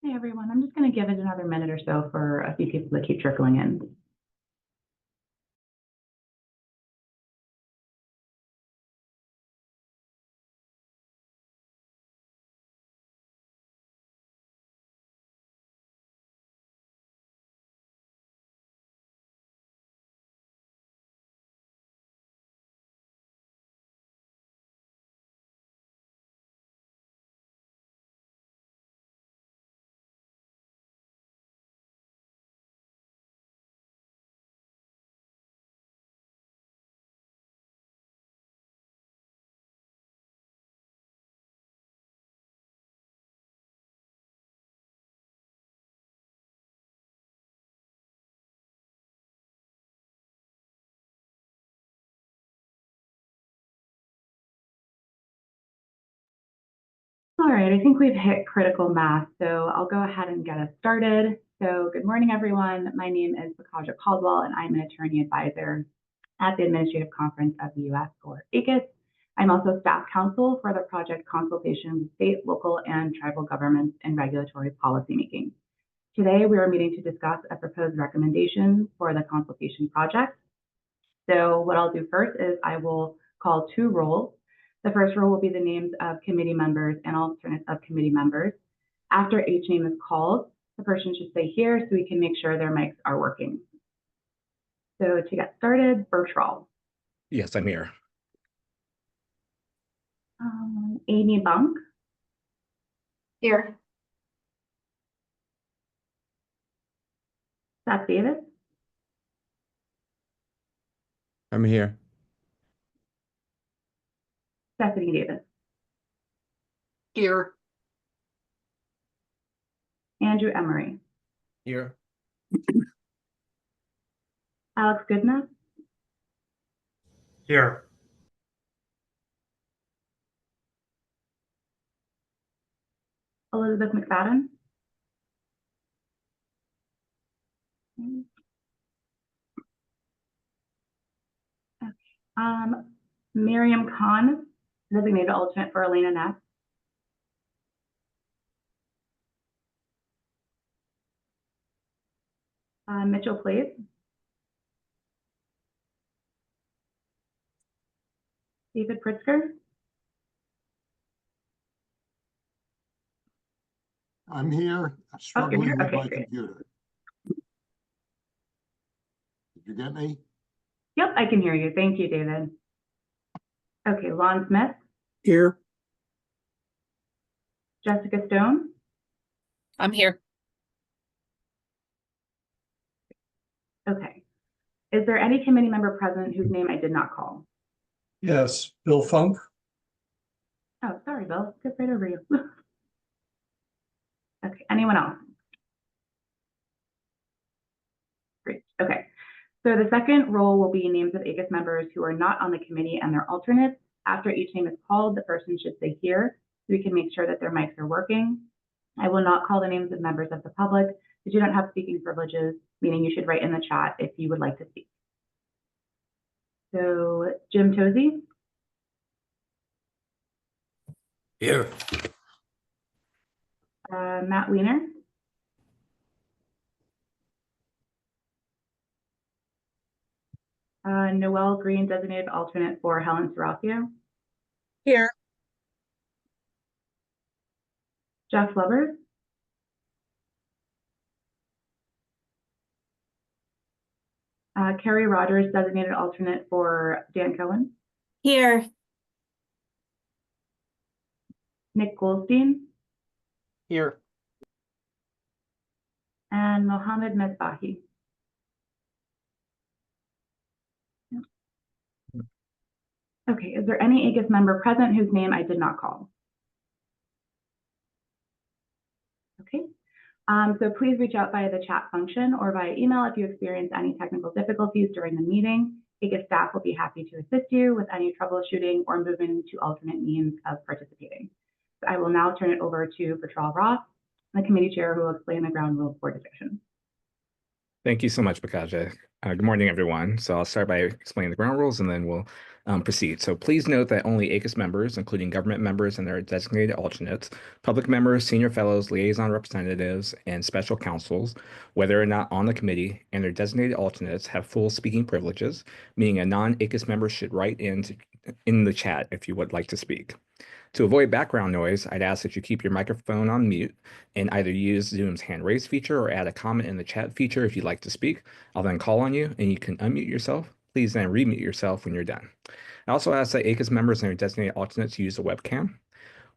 Hey everyone, I'm just going to give it another minute or so for a few people to keep trickling in. All right, I think we've hit critical mass, so I'll go ahead and get us started. So good morning, everyone. My name is Bakaja Caldwell, and I'm an attorney advisor at the Administrative Conference of the U.S., or ACUS. I'm also staff counsel for the project Consultation with State, Local, and Tribal Governments in Regulatory Policymaking. Today, we are meeting to discuss a proposed recommendation for the consultation project. So what I'll do first is I will call two roles. The first role will be the names of committee members and alternate subcommittee members. After each name is called, the person should say here so we can make sure their mics are working. So to get started, Bertrand. Yes, I'm here. Amy Bunk. Here. Seth Davis. I'm here. Stephanie Davis. Here. Andrew Emery. Here. Alex Goodness. Here. Elizabeth McFadden. Okay. Miriam Khan, designated alternate for Elena Ness. Mitchell Place. David Pritzker. I'm here. I'm struggling with Okay, my great. computer. Did you get me? Yep, I can hear you. Thank you, David. Okay, Lon Smith. Here. Jessica Stone. I'm here. Okay. Is there any committee member present whose name I did not call? Yes, Bill Funk. Oh, sorry, Bill. Skip right over you. Okay, anyone else? Great, okay. So the second role will be names of ACUS members who are not on the committee and their alternates. After each name is called, the person should say here so we can make sure that their mics are working. I will not call the names of members of the public because you don't have speaking privileges, meaning you should write in the chat if you would like to speak. So Jim Tozy. Here. Matt Weiner. Noelle Green, designated alternate for Helen Serafio. Here. Jeff Lubbers. Carrie Rogers, designated alternate for Dan Cohen. Here. Nick Goldstein. Here. And Mohammed Mesbahi. Okay, is there any ACUS member present whose name I did not call? Okay, so please reach out via the chat function or via email if you experience any technical difficulties during the meeting. ACUS staff will be happy to assist you with any troubleshooting or moving to alternate means of participating. So I will now turn it over to Bertrand Ross, the committee chair, who will explain the ground rules for discussion. Thank you so much, Bakaja. Good morning, everyone. So I'll start by explaining the ground rules and then we'll proceed. So please note that only ACUS members, including government members and their designated alternates, public members, senior fellows, liaison representatives, and special counsels, whether or not on the committee, and their designated alternates have full speaking privileges, meaning a non-ACUS member should write in the chat if you would like to speak. To avoid background noise, I'd ask that you keep your microphone on mute and either use Zoom's hand raise feature or add a comment in the chat feature if you'd like to speak. I'll then call on you and you can unmute yourself. Please then remute yourself when you're done. I also ask that ACUS members and their designated alternates use a webcam.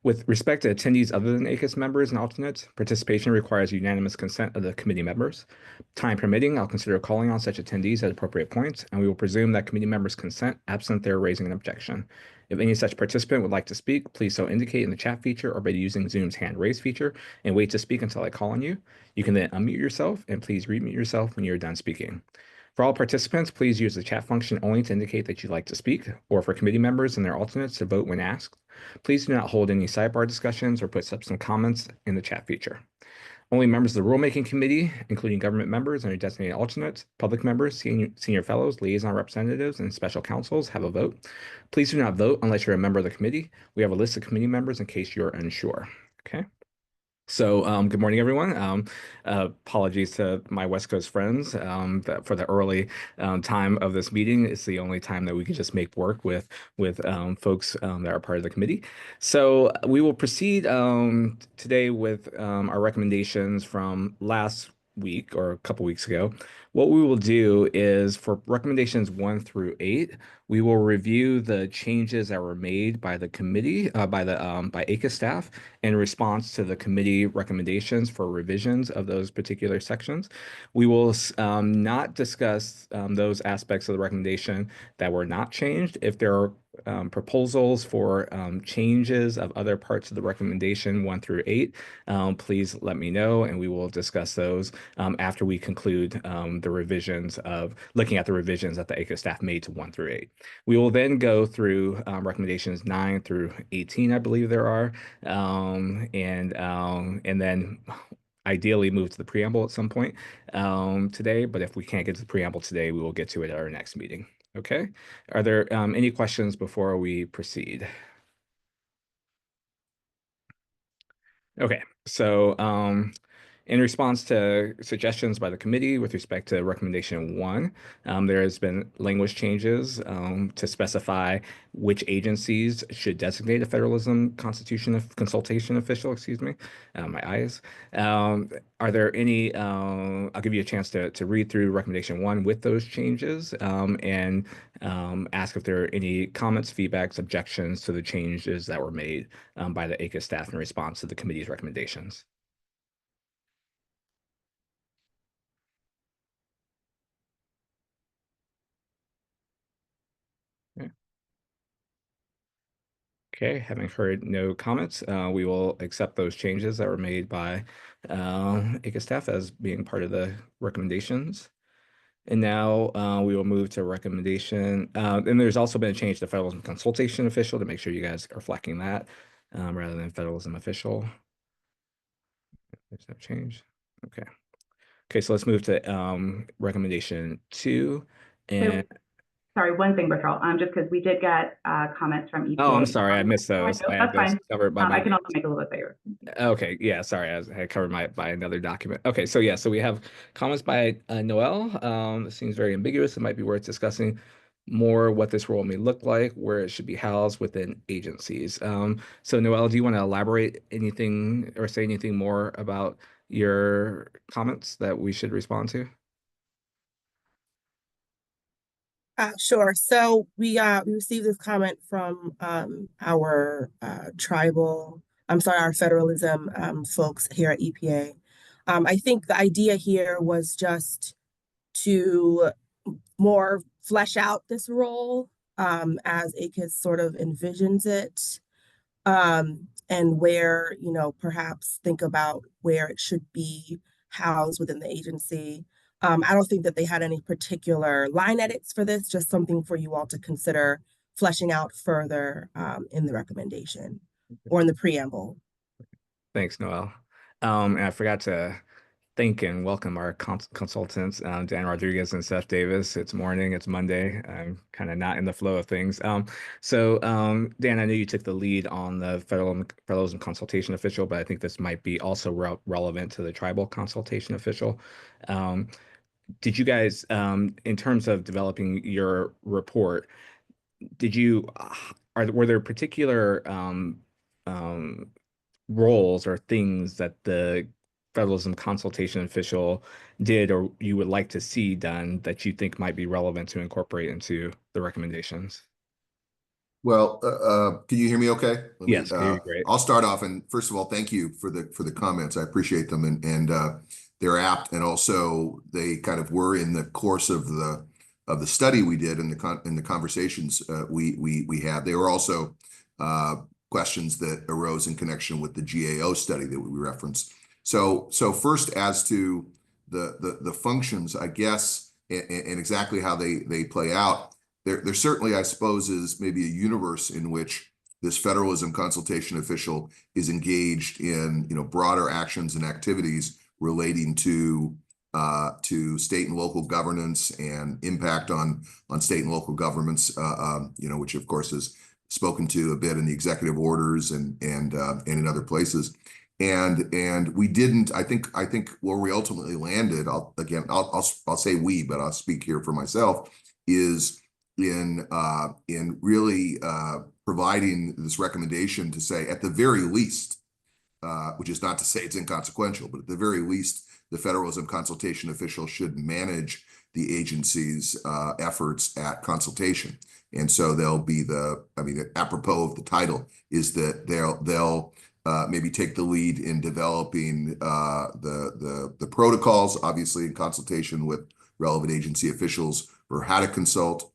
With respect to attendees other than ACUS members and alternates, participation requires unanimous consent of the committee members. Time permitting, I'll consider calling on such attendees at appropriate points, and we will presume that committee members consent absent their raising an objection. If any such participant would like to speak, please so indicate in the chat feature or by using Zoom's hand raise feature and wait to speak until I call on you. You can then unmute yourself and please remute yourself when you're done speaking. For all participants, please use the chat function only to indicate that you'd like to speak, or for committee members and their alternates to vote when asked. Please do not hold any sidebar discussions or put substantive comments in the chat feature. Only members of the Rulemaking Committee, including government members and their designated alternates, public members, senior fellows, liaison representatives, and special counsels have a vote. Please do not vote unless you're a member of the committee. We have a list of committee members in case you're unsure. Okay. So good morning, everyone. Apologies to my West Coast friends for the early time of this meeting. It's the only time that we can just make work with folks that are part of the committee. So we will proceed today with our recommendations from last week or a couple weeks ago. What we will do is for recommendations 1 through 8, we will review the changes that were made by the committee, by ACUS staff in response to the committee recommendations for revisions of those particular sections. We will not discuss those aspects of the recommendation that were not changed. If there are proposals for changes of other parts of the recommendation 1 through 8, please let me know and we will discuss those after we conclude the revisions of looking at the revisions that the ACUS staff made to 1 through 8. We will then go through recommendations 9 through 18, I believe there are, and then ideally move to the preamble at some point today. But if we can't get to the preamble today, we will get to it at our next meeting. Okay. Are there any questions before we proceed? Okay. So in response to suggestions by the committee with respect to recommendation 1, there has been language changes to specify which agencies should designate a federalism consultation official, my eyes. Are there any, I'll give you a chance to read through recommendation 1 with those changes and ask if there are any comments, feedbacks, objections to the changes that were made by the ACUS staff in response to the committee's recommendations. Okay, having heard no comments, we will accept those changes that were made by ACUS staff as being part of the recommendations. And now we will move to recommendation. And there's also been a change to federalism consultation official to make sure you guys are flagging that rather than federalism official. There's no change. Okay. Okay, so let's move to recommendation 2. And sorry, one thing, Bertrell, just because we did get comments from EPA. Oh, I'm sorry, I missed those. I That's fine. Covered by I can also make it a little bit bigger. Okay, yeah, sorry, I had covered by another document. Okay, so yeah, so we have comments by Noel. It seems very ambiguous. It might be worth discussing more what this role may look like, where it should be housed within agencies. So Noel, do you want to elaborate anything or say anything more about your comments that we should respond to? Sure. So we received this comment from our our federalism folks here at EPA. I think the idea here was just to more flesh out this role as ACUS sort of envisions it, and where, perhaps think about where it should be housed within the agency. I don't think that they had any particular line edits for this, just something for you all to consider fleshing out further in the recommendation or in the preamble. Thanks, Noel. And I forgot to thank and welcome our consultants, Dan Rodriguez and Seth Davis. It's morning, it's Monday. I'm kind of not in the flow of things. Dan, I know you took the lead on the Federalism Consultation Official, but I think this might be also relevant to the Tribal Consultation Official. Did you guys, in terms of developing your report, were there particular roles or things that the Federalism Consultation Official did or you would like to see done that you think might be relevant to incorporate into the recommendations? Well, can you hear me okay? Yes, can hear you great. I'll start off, and first of all, thank you for the comments. I appreciate them, and they're apt, and also they kind of were in the course of the study we did in the conversations we had. They were also questions that arose in connection with the GAO study that we referenced. So first, as to the functions, I guess, and exactly how they play out, there certainly, I suppose, is maybe a universe in which this Federalism Consultation Official is engaged in, broader actions and activities relating to state and local governance and impact on state and local governments, which of course is spoken to a bit in the executive orders and in other places. And we didn't, I think where we ultimately landed, I'll say we, but I'll speak here for myself, is in really providing this recommendation to say, at the very least, which is not to say it's inconsequential, but at the very least, the Federalism Consultation Official should manage the agency's efforts at consultation. And so they'll be apropos of the title is that they'll maybe take the lead in developing the protocols, obviously in consultation with relevant agency officials, for how to consult.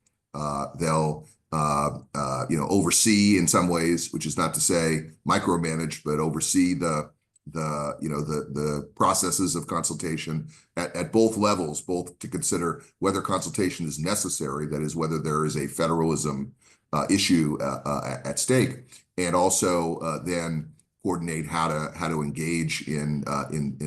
They'll oversee in some ways, which is not to say micromanage, but oversee the processes of consultation at both levels, both to consider whether consultation is necessary, that is, whether there is a federalism issue at stake, and also then coordinate how to engage in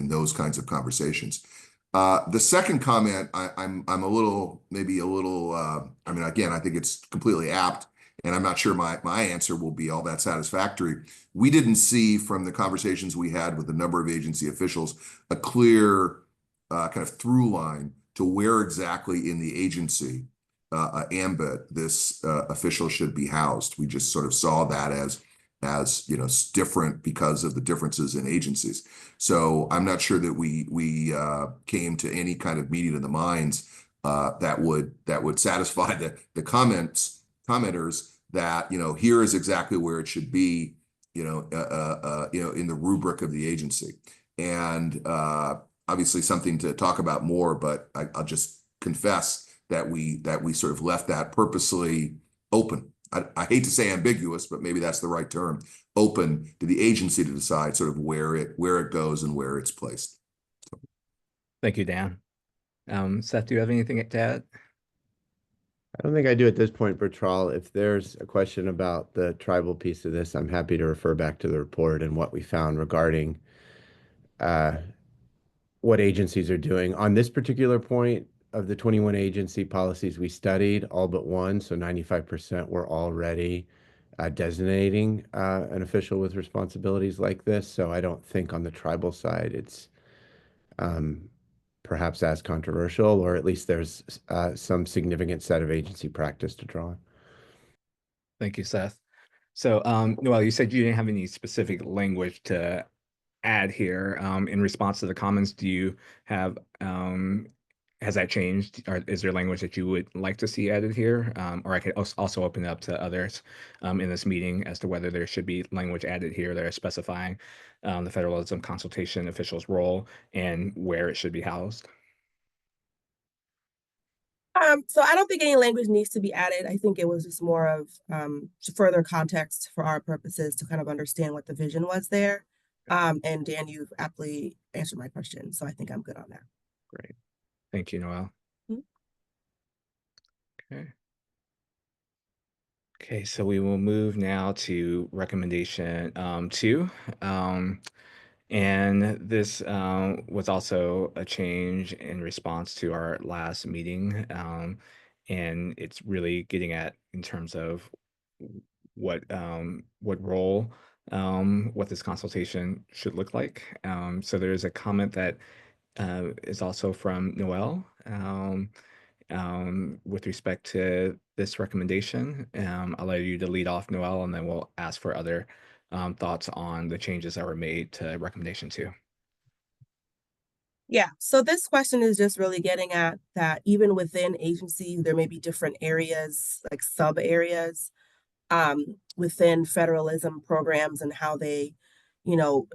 those kinds of conversations. The second comment, I'm a little, again, I think it's completely apt, and I'm not sure my answer will be all that satisfactory. We didn't see from the conversations we had with a number of agency officials a clear kind of through line to where exactly in the agency ambit this official should be housed. We just sort of saw that as different because of the differences in agencies. So I'm not sure that we came to any kind of meeting of the minds that would satisfy the commenters that here is exactly where it should be in the rubric of the agency. And obviously something to talk about more, but I'll just confess that we sort of left that purposely open. I hate to say ambiguous, but maybe that's the right term, open to the agency to decide sort of where it goes and where it's placed. Thank you, Dan. Seth, do you have anything to add? I don't think I do at this point, Bertrand. If there's a question about the tribal piece of this, I'm happy to refer back to the report and what we found regarding what agencies are doing. On this particular point, of the 21 agency policies we studied, all but one, so 95% were already designating an official with responsibilities like this. So I don't think on the tribal side it's perhaps as controversial, or at least there's some significant set of agency practice to draw on. Thank you, Seth. So, Noelle, you said you didn't have any specific language to add here. In response to the comments, do you have has that changed, or is there language that you would like to see added here? Or I could also open it up to others in this meeting as to whether there should be language added here that are specifying the Federalism Consultation Official's role and where it should be housed. So I don't think any language needs to be added. I think it was just more of further context for our purposes to kind of understand what the vision was there. And Dan, you've aptly answered my question, so I think I'm good on that. Great. Thank you, Noelle. Okay. Okay, so we will move now to recommendation 2. And this was also a change in response to our last meeting. And it's really getting at in terms of what role what this consultation should look like. So there's a comment that is also from Noel with respect to this recommendation. I'll let you to lead off, Noel, and then we'll ask for other thoughts on the changes that were made to recommendation 2. Yeah, so this question is just really getting at that even within agencies, there may be different areas, like sub areas within federalism programs and how they, you know,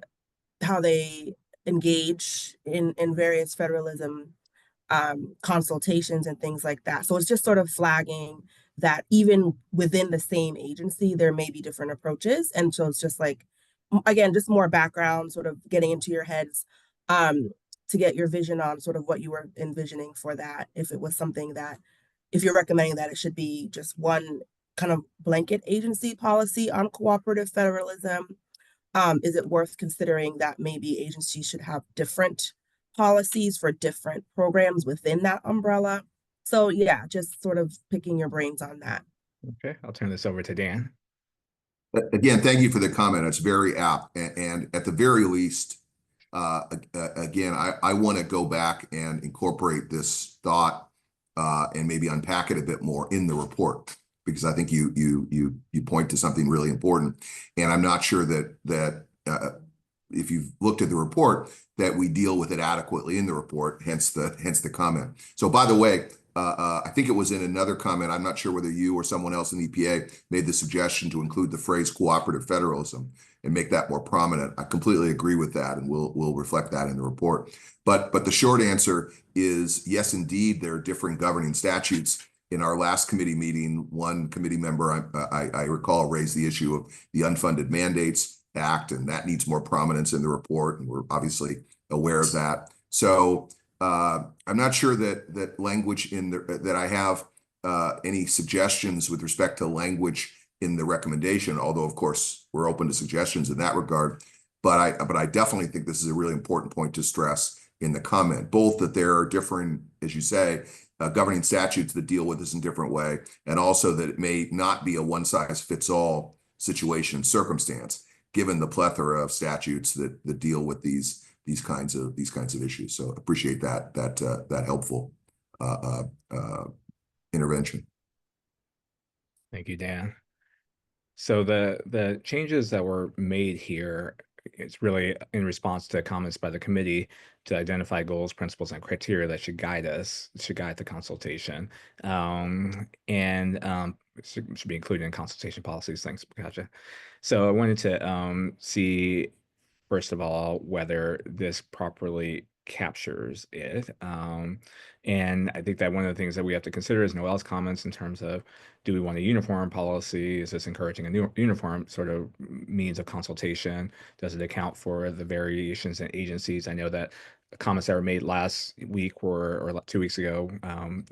how they engage in various federalism consultations and things like that. So it's just sort of flagging that even within the same agency, there may be different approaches. And so it's just like, again, just more background, sort of getting into your heads to get your vision on sort of what you were envisioning for that. If it was something that, if you're recommending that it should be just one kind of blanket agency policy on cooperative federalism, is it worth considering that maybe agencies should have different policies for different programs within that umbrella? So yeah, just sort of picking your brains on that. Okay, I'll turn this over to Dan. Again, thank you for the comment. It's very apt. And at the very least, again, I want to go back and incorporate this thought and maybe unpack it a bit more in the report, because I think you point to something really important. And I'm not sure that if you've looked at the report, that we deal with it adequately in the report, hence the comment. So by the way, I think it was in another comment, I'm not sure whether you or someone else in the EPA made the suggestion to include the phrase cooperative federalism and make that more prominent. I completely agree with that, and we'll reflect that in the report. But the short answer is yes, indeed, there are different governing statutes. In our last committee meeting, one committee member, I recall, raised the issue of the Unfunded Mandates Act, and that needs more prominence in the report, and we're obviously aware of that. So I'm not sure that language in that I have any suggestions with respect to language in the recommendation, although of course we're open to suggestions in that regard. But I definitely think this is a really important point to stress in the comment, both that there are different, as you say, governing statutes that deal with this in a different way, and also that it may not be a one-size-fits-all situation circumstance, given the plethora of statutes that deal with these kinds of issues. So appreciate that helpful intervention. Thank you, Dan. So the changes that were made here, it's really in response to comments by the committee to identify goals, principles, and criteria that should guide the consultation. Should be included in consultation policies. Thanks, Gotcha. So I wanted to see, first of all, whether this properly captures it. And I think that one of the things that we have to consider is Noel's comments in terms of, do we want a uniform policy? Is this encouraging a new uniform sort of means of consultation? Does it account for the variations in agencies? I know that comments that were made last week or 2 weeks ago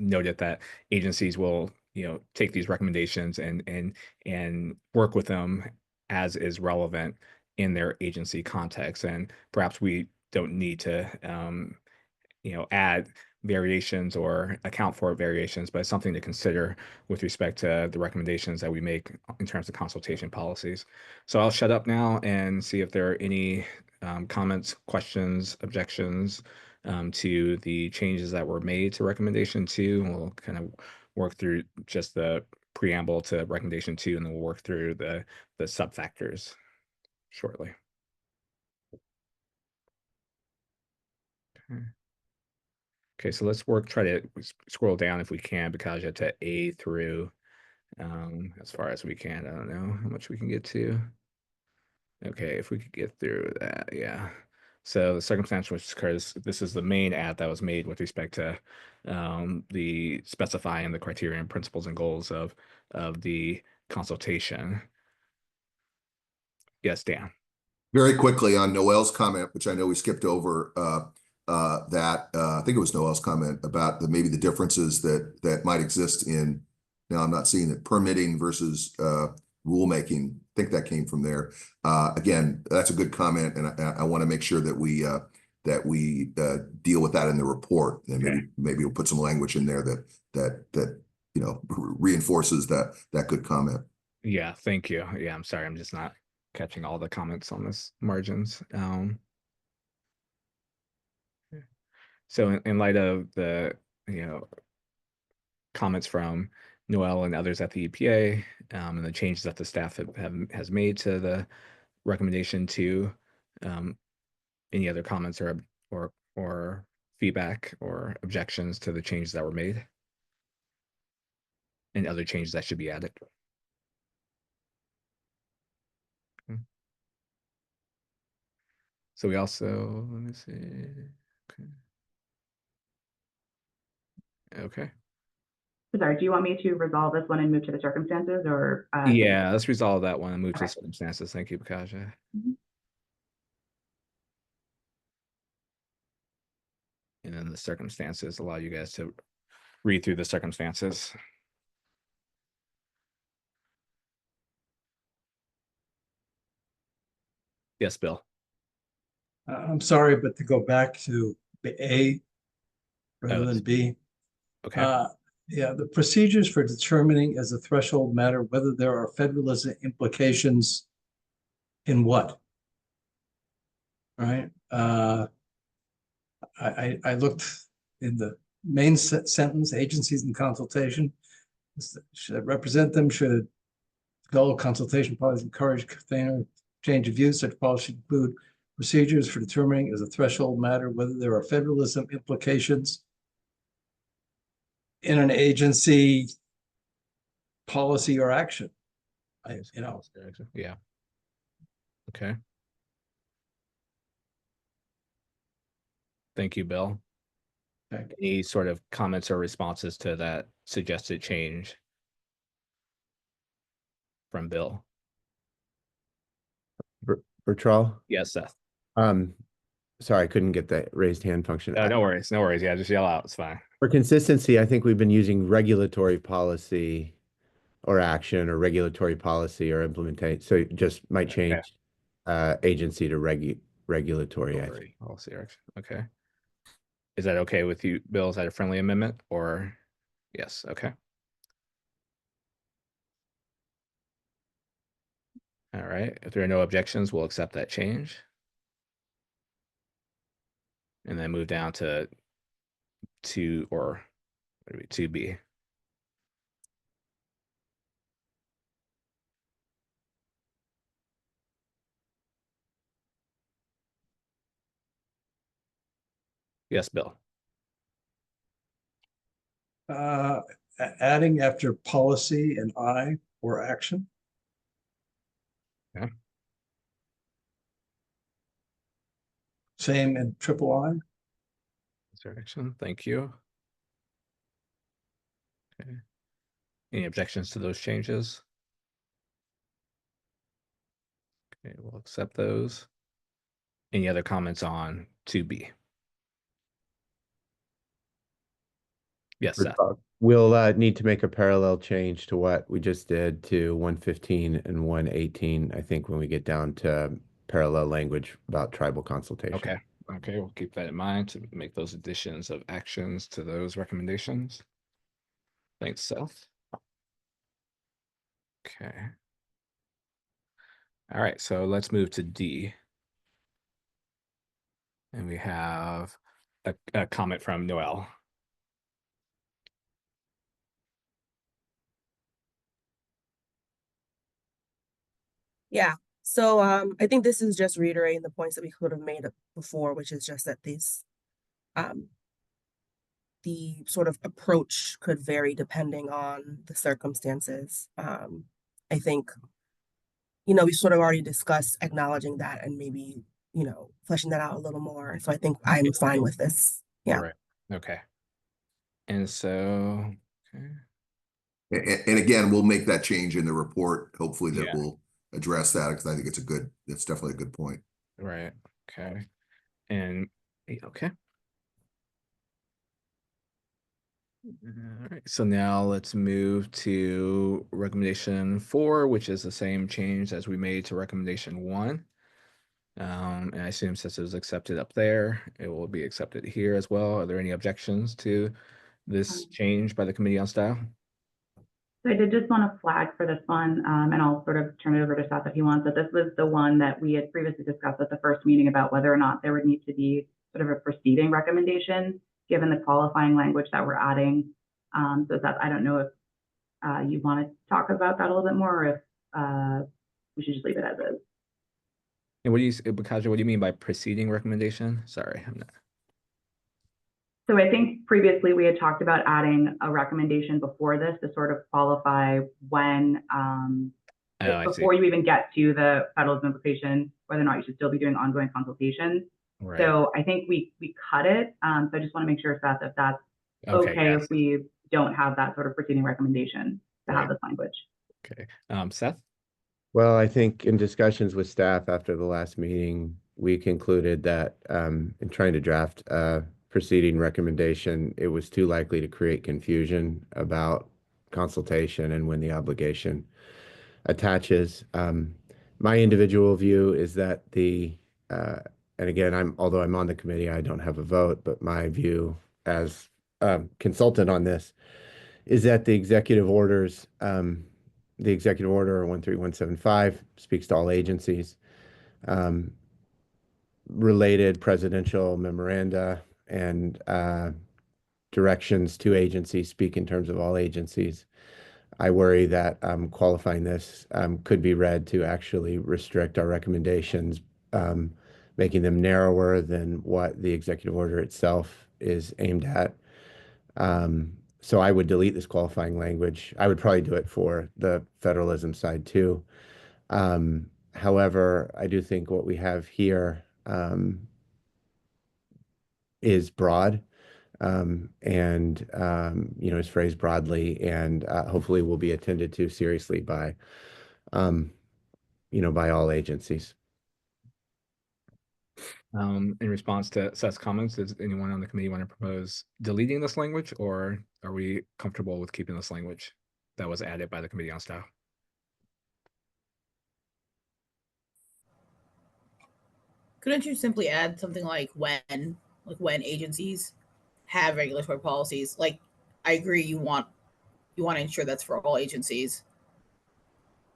noted that agencies will, take these recommendations and work with them as is relevant in their agency context. And perhaps we don't need to, add variations or account for variations, but it's something to consider with respect to the recommendations that we make in terms of consultation policies. So I'll shut up now and see if there are any comments, questions, objections to the changes that were made to recommendation 2. And we'll kind of work through just the preamble to recommendation 2, and then we'll work through the sub-factors shortly. Okay, so let's try to scroll down if we can, because you have to A through as far as we can. I don't know how much we can get to. Okay, if we could get through that, yeah. So the circumstance which occurs, this is the main add that was made with respect to the specifying the criteria and principles and goals of the consultation. Yes, Dan. Very quickly on Noel's comment, which I know we skipped over, I think it was Noel's comment about maybe the differences that might exist in, now I'm not seeing it, permitting versus rulemaking. I think that came from there. Again, that's a good comment, and I want to make sure that we deal with that in the report, and Okay. maybe we'll put some language in there that reinforces that good comment. Yeah, thank you. Yeah, I'm sorry, I'm just not catching all the comments on this margins. So in light of the comments from Noel and others at the EPA, and the changes that the staff has made to the recommendation to, any other comments or feedback or objections to the changes that were made, and other changes that should be added? So we also, let me see. Okay. Sorry, do you want me to resolve this one and move to the circumstances, or? Yeah, let's resolve that one and move to Okay. circumstances. Thank you, Bakaja. Mhm. And then the circumstances allow you guys to read through the circumstances. Yes, Bill. I'm sorry, but to go back to the A rather than B. Okay. Yeah, the procedures for determining as a threshold matter whether there are federalism implications in what? Right? I looked in the main sentence, agencies in consultation. Should it represent them? Should it go consultation policies encourage change of views? Such policy should include procedures for determining as a threshold matter whether there are federalism implications in an agency policy or action. Yeah. Okay. Thank you, Bill. Okay. Any sort of comments or responses to that suggested change from Bill? Bertrell? Yes, Seth. Sorry, I couldn't get that raised hand function. No worries. No worries. Yeah, just yell out. It's fine. For consistency, I think we've been using regulatory policy or action or regulatory policy or implementation. So it just might change agency to regulatory action. Policy action. Okay. Is that okay with you, Bill? Is that a friendly amendment or yes? Okay. All right. If there are no objections, we'll accept that change. And then move down to 2B. Yes, Bill. Adding after policy and I or action. Okay. Same in triple I. Action. Thank you. Okay. Any objections to those changes? Okay, we'll accept those. Any other comments on 2B? Yes, Seth. We'll need to make a parallel change to what we just did to 115 and 118, I think, when we get down to parallel language about tribal consultation. Okay. Okay, we'll keep that in mind to make those additions of actions to those recommendations. Thanks, Seth. Okay. All right, so let's move to D. And we have a comment from Noel. Yeah. So I think this is just reiterating the points that we could have made before, which is just that these the sort of approach could vary depending on the circumstances. I think, we sort of already discussed acknowledging that and maybe, fleshing that out a little more. So I think I'm fine with this. Yeah. Right. Okay. And so, okay. And again, we'll make that change in the report. Hopefully that Yeah. will address that, because I think it's definitely a good point. Right. Okay. And okay. All right, so now let's move to recommendation 4, which is the same change as we made to recommendation 1. And I assume since it was accepted up there, it will be accepted here as well. Are there any objections to this change by the Committee on Style? So I did just want to flag for this one, and I'll sort of turn it over to Seth if he wants, but this was the one that we had previously discussed at the first meeting about whether or not there would need to be sort of a preceding recommendation, given the qualifying language that we're adding. So Seth, I don't know if you want to talk about that a little bit more, or if we should just leave it as is. And Bakaja, what do you mean by preceding recommendation? Sorry, I'm not. So I think previously we had talked about adding a recommendation before this to sort of qualify when, Oh, I see. before you even get to the federalism implication, whether or not you should still be doing ongoing consultation. Right. So I think we cut it. So I just want to make sure, Seth, if that's okay yes. if we don't have that sort of preceding recommendation to Right. have this language. Okay. Seth? Well, I think in discussions with staff after the last meeting, we concluded that in trying to draft a preceding recommendation, it was too likely to create confusion about consultation and when the obligation attaches. My individual view is that and again, although I'm on the committee, I don't have a vote, but my view as consultant on this is that the executive order 13175 speaks to all agencies. Related presidential memoranda and directions to agencies speak in terms of all agencies. I worry that qualifying this could be read to actually restrict our recommendations, making them narrower than what the executive order itself is aimed at. So I would delete this qualifying language. I would probably do it for the federalism side too. However, I do think what we have here is broad and is phrased broadly and hopefully will be attended to seriously by by all agencies. In response to Seth's comments, does anyone on the committee want to propose deleting this language, or are we comfortable with keeping this language that was added by the Committee on Style? Couldn't you simply add something like when agencies have regulatory policies? Like, I agree, you want to ensure that's for all agencies,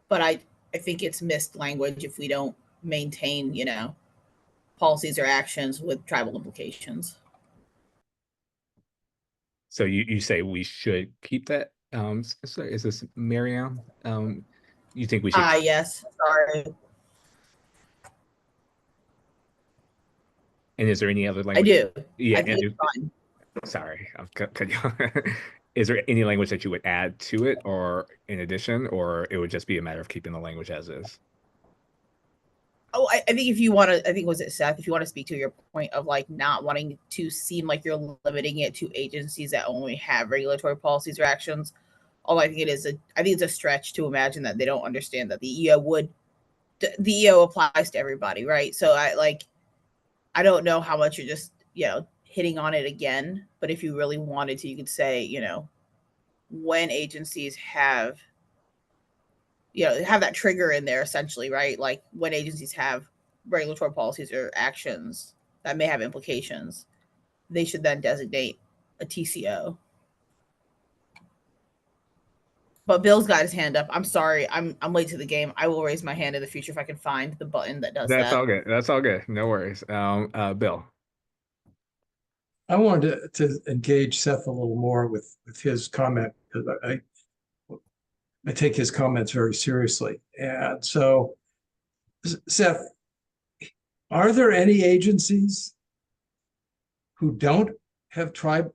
but I think it's missed language if we don't maintain, policies or actions with tribal implications. So you say we should keep that? So is this Miriam? You think we should? Yes. Sorry. And is there any other language? I do. Yeah. I think it's fine. Sorry, I'm cutting you. Is there any language that you would add to it, or in addition, or it would just be a matter of keeping the language as is? Oh, I think if you want to, I think was it Seth, if you want to speak to your point of like not wanting to seem like you're limiting it to agencies that only have regulatory policies or actions, although I think it's a stretch to imagine that they don't understand that the EO applies to everybody, right? So I don't know how much you're just, hitting on it again, but if you really wanted to, you could say, when agencies have that trigger in there essentially, right? Like when agencies have regulatory policies or actions that may have implications, they should then designate a TCO. But Bill's got his hand up. I'm sorry. I'm late to the game. I will raise my hand in the future if I can find the button that does that. That's all good. That's all good. No worries. Bill. I wanted to engage Seth a little more with his comment, because I take his comments very seriously. And so, Seth, are there any agencies who don't have tribal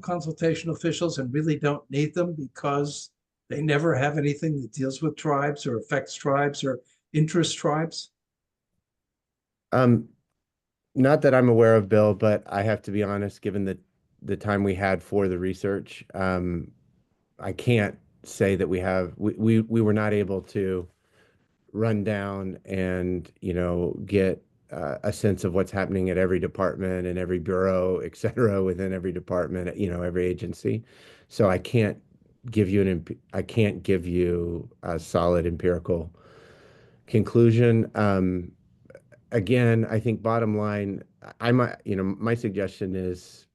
consultation officials and really don't need them because they never have anything that deals with tribes or affects tribes or interests tribes? Not that I'm aware of, Bill, but I have to be honest, given the time we had for the research, I can't say that we were not able to run down and get a sense of what's happening at every department and every bureau, et cetera, within every department, you know, every agency. So I can't give you a solid empirical conclusion. Again, I think bottom line, my suggestion is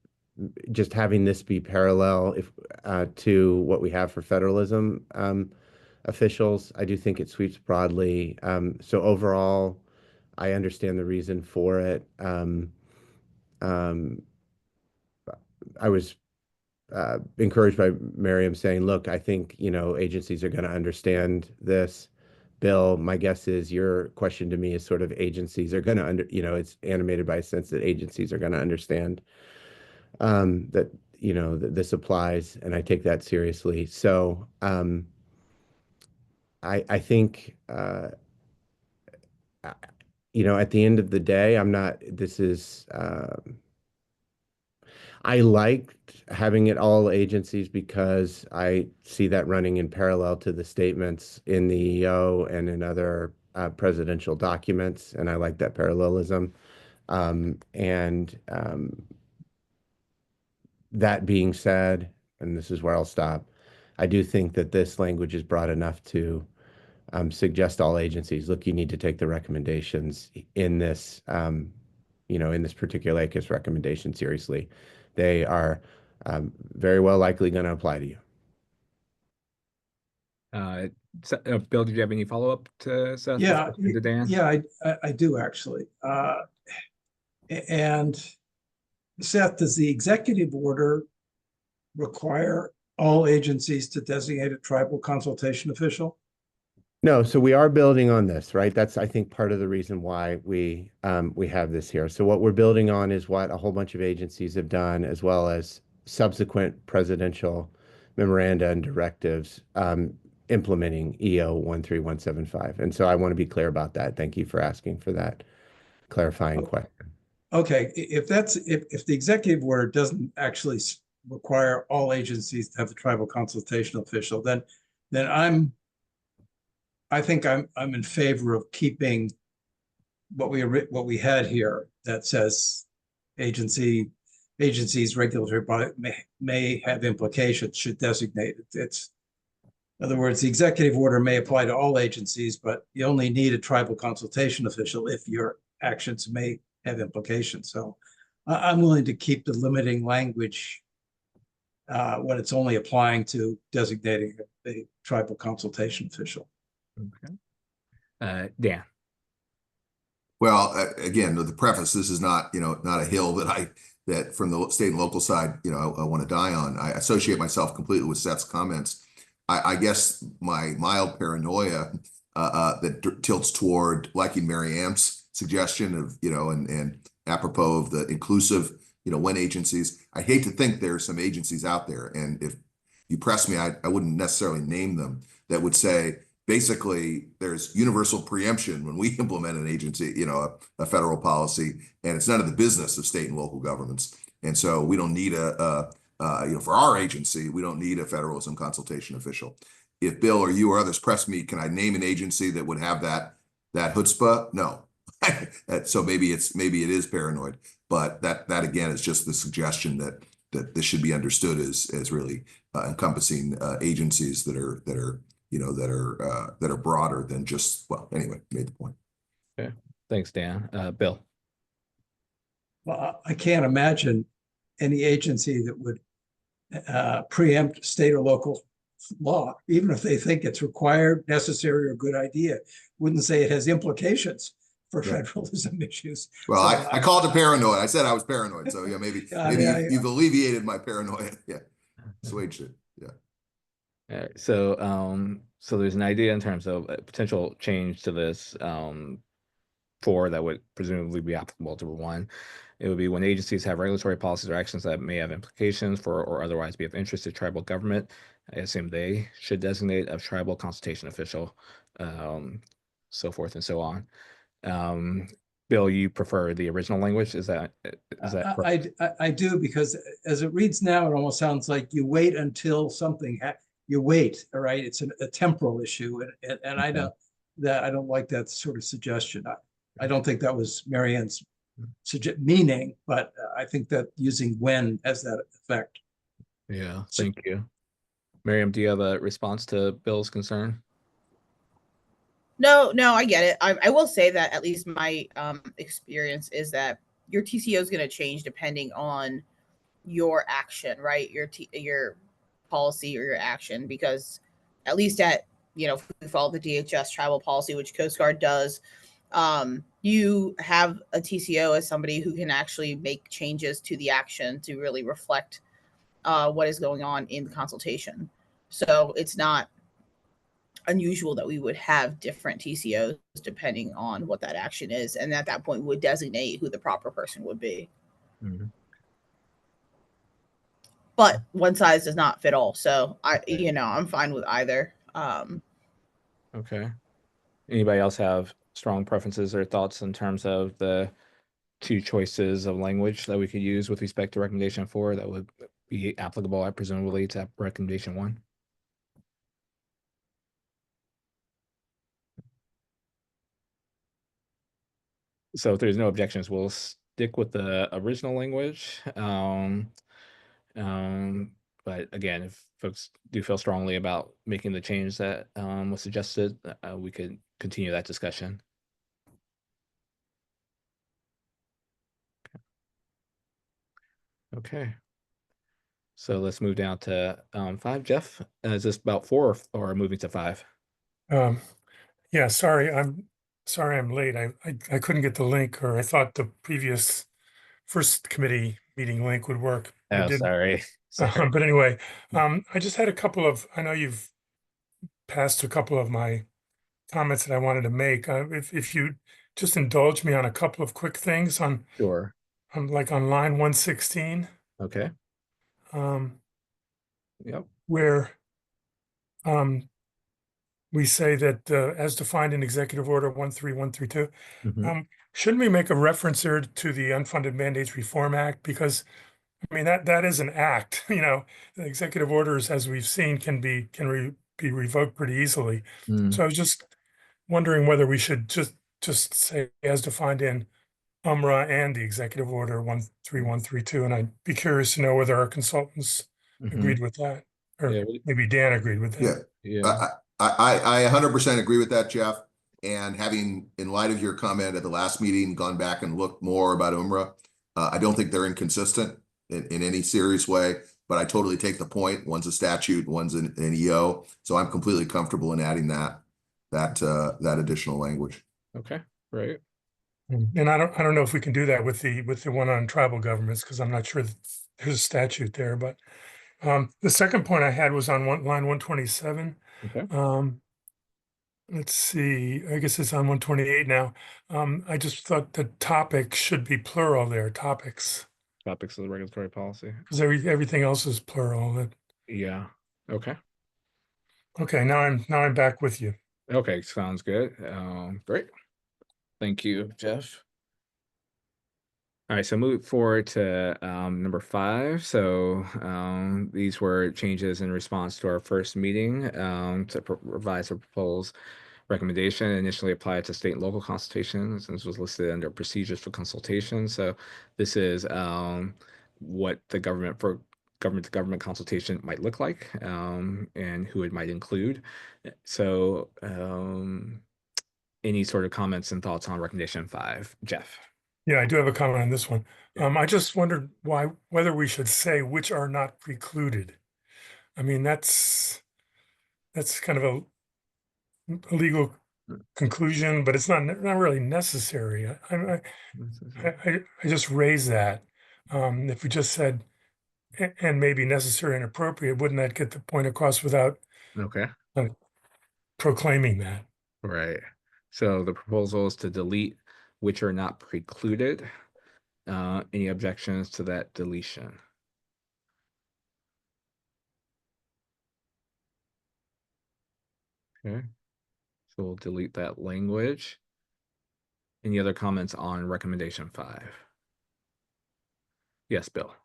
just having this be parallel to what we have for federalism officials. I do think it sweeps broadly. So overall, I understand the reason for it. I was encouraged by Miriam saying, look, I think, you know, agencies are going to understand this. Bill, my guess is your question to me is sort of agencies are going to it's animated by a sense that agencies are going to understand that, you know, that this applies, and I take that seriously. So I think, you know, at the end of the day, I liked having it all agencies because I see that running in parallel to the statements in the EO and in other presidential documents, and I like that parallelism. That being said, and this is where I'll stop, I do think that this language is broad enough to suggest all agencies, look, you need to take the recommendations in this, in this particular ACUS recommendation seriously. They are very well likely going to apply to you. Bill, did you have any follow-up to Seth? Yeah, To Dan? yeah, I do actually. And Seth, does the executive order require all agencies to designate a tribal consultation official? No, so we are building on this, right? That's, I think, part of the reason why we have this here. So what we're building on is what a whole bunch of agencies have done, as well as subsequent presidential memoranda and directives implementing EO 13175. And so I want to be clear about that. Thank you for asking for that clarifying question. Okay, if the executive order doesn't actually require all agencies to have a tribal consultation official, then I think I'm in favor of keeping what we had here that says agencies regulatory body may have implications, should designate it. It's, in other words, the executive order may apply to all agencies, but you only need a tribal consultation official if your actions may have implications. So I'm willing to keep the limiting language when it's only applying to designating a tribal consultation official. Okay. Dan. Well, again, the preface, this is not, not a hill that from the state and local side, I want to die on. I associate myself completely with Seth's comments. I guess my mild paranoia that tilts toward liking Mary Ann's suggestion of, and apropos of the inclusive, when agencies, I hate to think there are some agencies out there, and if you press me, I wouldn't necessarily name them, that would say, basically, there's universal preemption when we implement an agency, a federal policy, and it's none of the business of state and local governments. And so we don't need for our agency, we don't need a federalism consultation official. If Bill or you or others press me, can I name an agency that would have that chutzpah? No. So maybe it is paranoid, but that again is just the suggestion that this should be understood as really encompassing agencies that are broader than just, well, anyway, made the point. Okay, thanks, Dan. Bill. Well, I can't imagine any agency that would preempt state or local law, even if they think it's required, necessary, or good idea. Wouldn't say it has implications for federalism issues. Well, so, I called it paranoid. I said I was paranoid. So yeah, maybe you've alleviated my paranoia. Yeah, assuaged it. Yeah. All right, so there's an idea in terms of a potential change to this that would presumably be applicable to one. It would be when agencies have regulatory policies or actions that may have implications for or otherwise be of interest to tribal government. I assume they should designate a tribal consultation official, so forth and so on. Bill, you prefer the original language? Is that I do, because as it reads now, it almost sounds like you wait until something you wait. All right, it's a temporal issue, and I don't like that sort of suggestion. I don't think that was Mary Ann's meaning, but I think that using when has that effect. Yeah, So- thank you. Miriam, do you have a response to Bill's concern? No, I get it. I will say that at least my experience is that your TCO is going to change depending on your action, right? Your policy or your action, because at least at, if we follow the DHS travel policy, which Coast Guard does, you have a TCO as somebody who can actually make changes to the action to really reflect what is going on in the consultation. So it's not unusual that we would have different TCOs depending on what that action is, and at that point would designate who the proper person would be. Mhm. But one size does not fit all, so I'm fine with either. Okay. Anybody else have strong preferences or thoughts in terms of the two choices of language that we could use with respect to recommendation 4 that would be applicable, presumably, to recommendation 1? So if there's no objections, we'll stick with the original language. But again, if folks do feel strongly about making the change that was suggested, we could continue that discussion. Okay. So let's move down to 5. Jeff, is this about 4 or moving to 5? Yeah, sorry, I'm late. I couldn't get the link, or I thought the previous first committee meeting link would work. It Oh, didn't. sorry. Sorry. But anyway, I just had a couple of, I know you've passed a couple of my comments that I wanted to make. If you just indulge me on a couple of quick things on Sure. like on line 116, Okay. Yep. where we say that as defined in Executive Order 13132, Mhm. shouldn't we make a reference there to the Unfunded Mandates Reform Act? Because I mean, that is an act, the executive orders, as we've seen, can be revoked pretty easily. Mm. So I was just wondering whether we should just say as defined in UMRA and the executive order 13132. And I'd be curious to know whether our consultants Mhm. agreed with that, or Yeah, maybe Dan agreed with that. Yeah, Yeah. I 100% agree with that, Jeff. And having, in light of your comment at the last meeting, gone back and looked more about UMRA, I don't think they're inconsistent in any serious way, but I totally take the point. One's a statute, one's an EO. So I'm completely comfortable in adding that additional language. Okay. Right. And I don't know if we can do that with the one on tribal governments, because I'm not sure that there's a statute there. But the second point I had was on line 127. Okay. Let's see, I guess it's on 128 now. I just thought the topic should be plural there, topics, Topics of the regulatory policy. because everything else is plural. Yeah. Okay. Okay, now I'm back with you. Okay. Sounds good. Great. Thank you, Jeff. All right, so move forward to number 5. So these were changes in response to our first meeting to revise a proposed recommendation initially applied to state and local consultations. This was listed under procedures for consultation. So this is what the government-to-government consultation might look like and who it might include. So any sort of comments and thoughts on recommendation 5, Jeff? Yeah, I do have a comment on this one. I just wondered whether we should say which are not precluded. I mean, that's kind of a legal conclusion, but it's not really necessary. I just raised that. If we just said and maybe necessary and appropriate, wouldn't that get the point across without Okay. proclaiming that? Right. So the proposal is to delete which are not precluded. Any objections to that deletion? Okay. So we'll delete that language. Any other comments on recommendation 5? Yes, Bill.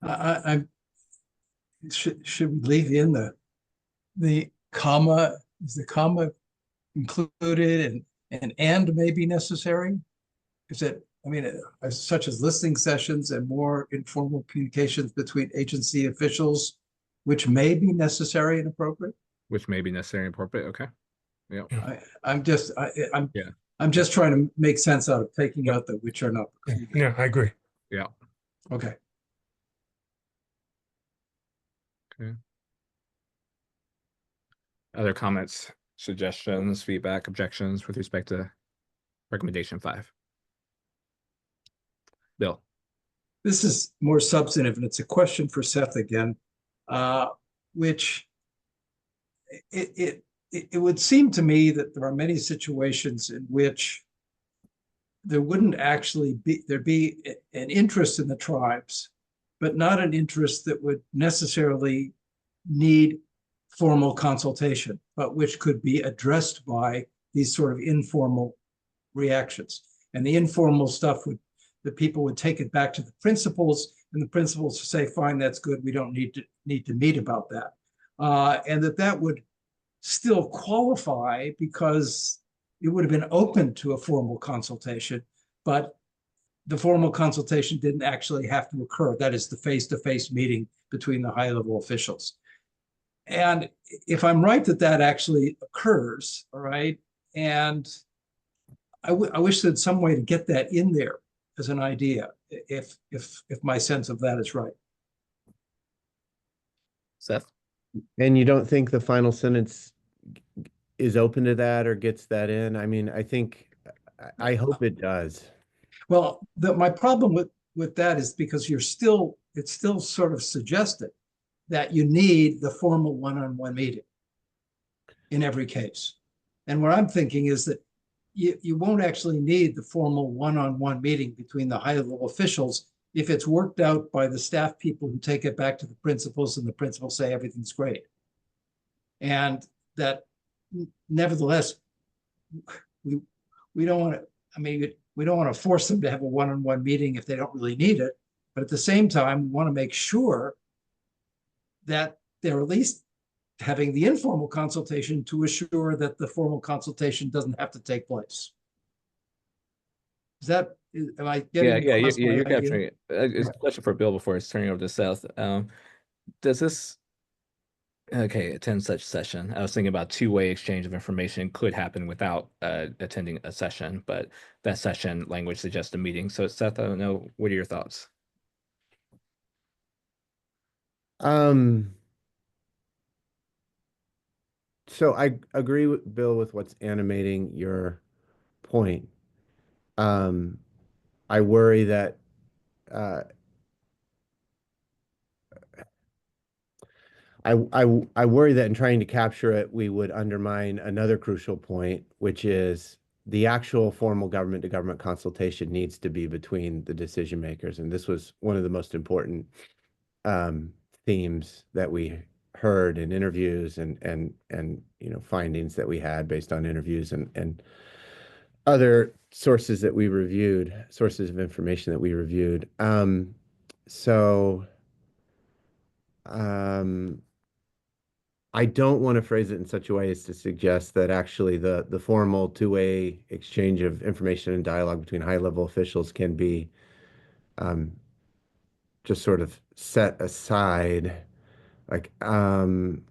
I should we leave in the comma? Is the comma included and may be necessary? is it, I mean, such as listening sessions and more informal communications between agency officials, which may be necessary and appropriate? Which may be necessary and appropriate. Okay. Yeah. I'm just, Yeah. I'm just trying to make sense out of taking out the which are not. Yeah, I agree. Yeah. Okay. Okay. Other comments, suggestions, feedback, objections with respect to recommendation 5? Bill. This is more substantive, and it's a question for Seth again, which it would seem to me that there are many situations in which there wouldn't actually be, there'd be an interest in the tribes, but not an interest that would necessarily need formal consultation, but which could be addressed by these sort of informal reactions. And the informal stuff would, the people would take it back to the principals, and the principals would say, fine, that's good, we don't need to meet about that. And that would still qualify because it would have been open to a formal consultation, but the formal consultation didn't actually have to occur. That is the face-to-face meeting between the high-level officials. And if I'm right that actually occurs, all right, and I wish there's some way to get that in there as an idea, if my sense of that is right. Seth? And you don't think the final sentence is open to that or gets that in? I mean, I hope it does. Well, my problem with that is because it's still sort of suggested that you need the formal one-on-one meeting in every case. And what I'm thinking is that you won't actually need the formal one-on-one meeting between the high-level officials if it's worked out by the staff people who take it back to the principals, and the principals say everything's great. And that nevertheless, we don't want to, I mean, we don't want to force them to have a one-on-one meeting if they don't really need it. But at the same time, we want to make sure that they're at least having the informal consultation to assure that the formal consultation doesn't have to take place. Is that, am I getting? Yeah, you're capturing it. It's a question for Bill before it's turning over to Seth. Does this, okay, attend such session? I was thinking about two-way exchange of information could happen without attending a session, but that session language suggests a meeting. So Seth, I don't know, what are your thoughts? So I agree with Bill with what's animating your point. I worry that I worry that in trying to capture it, we would undermine another crucial point, which is the actual formal government to government consultation needs to be between the decision makers. And this was one of the most important themes that we heard in interviews and findings that we had based on interviews and other sources that we reviewed, sources of information that we reviewed. I don't want to phrase it in such a way as to suggest that actually the formal two-way exchange of information and dialogue between high-level officials can be just sort of set aside. Like, all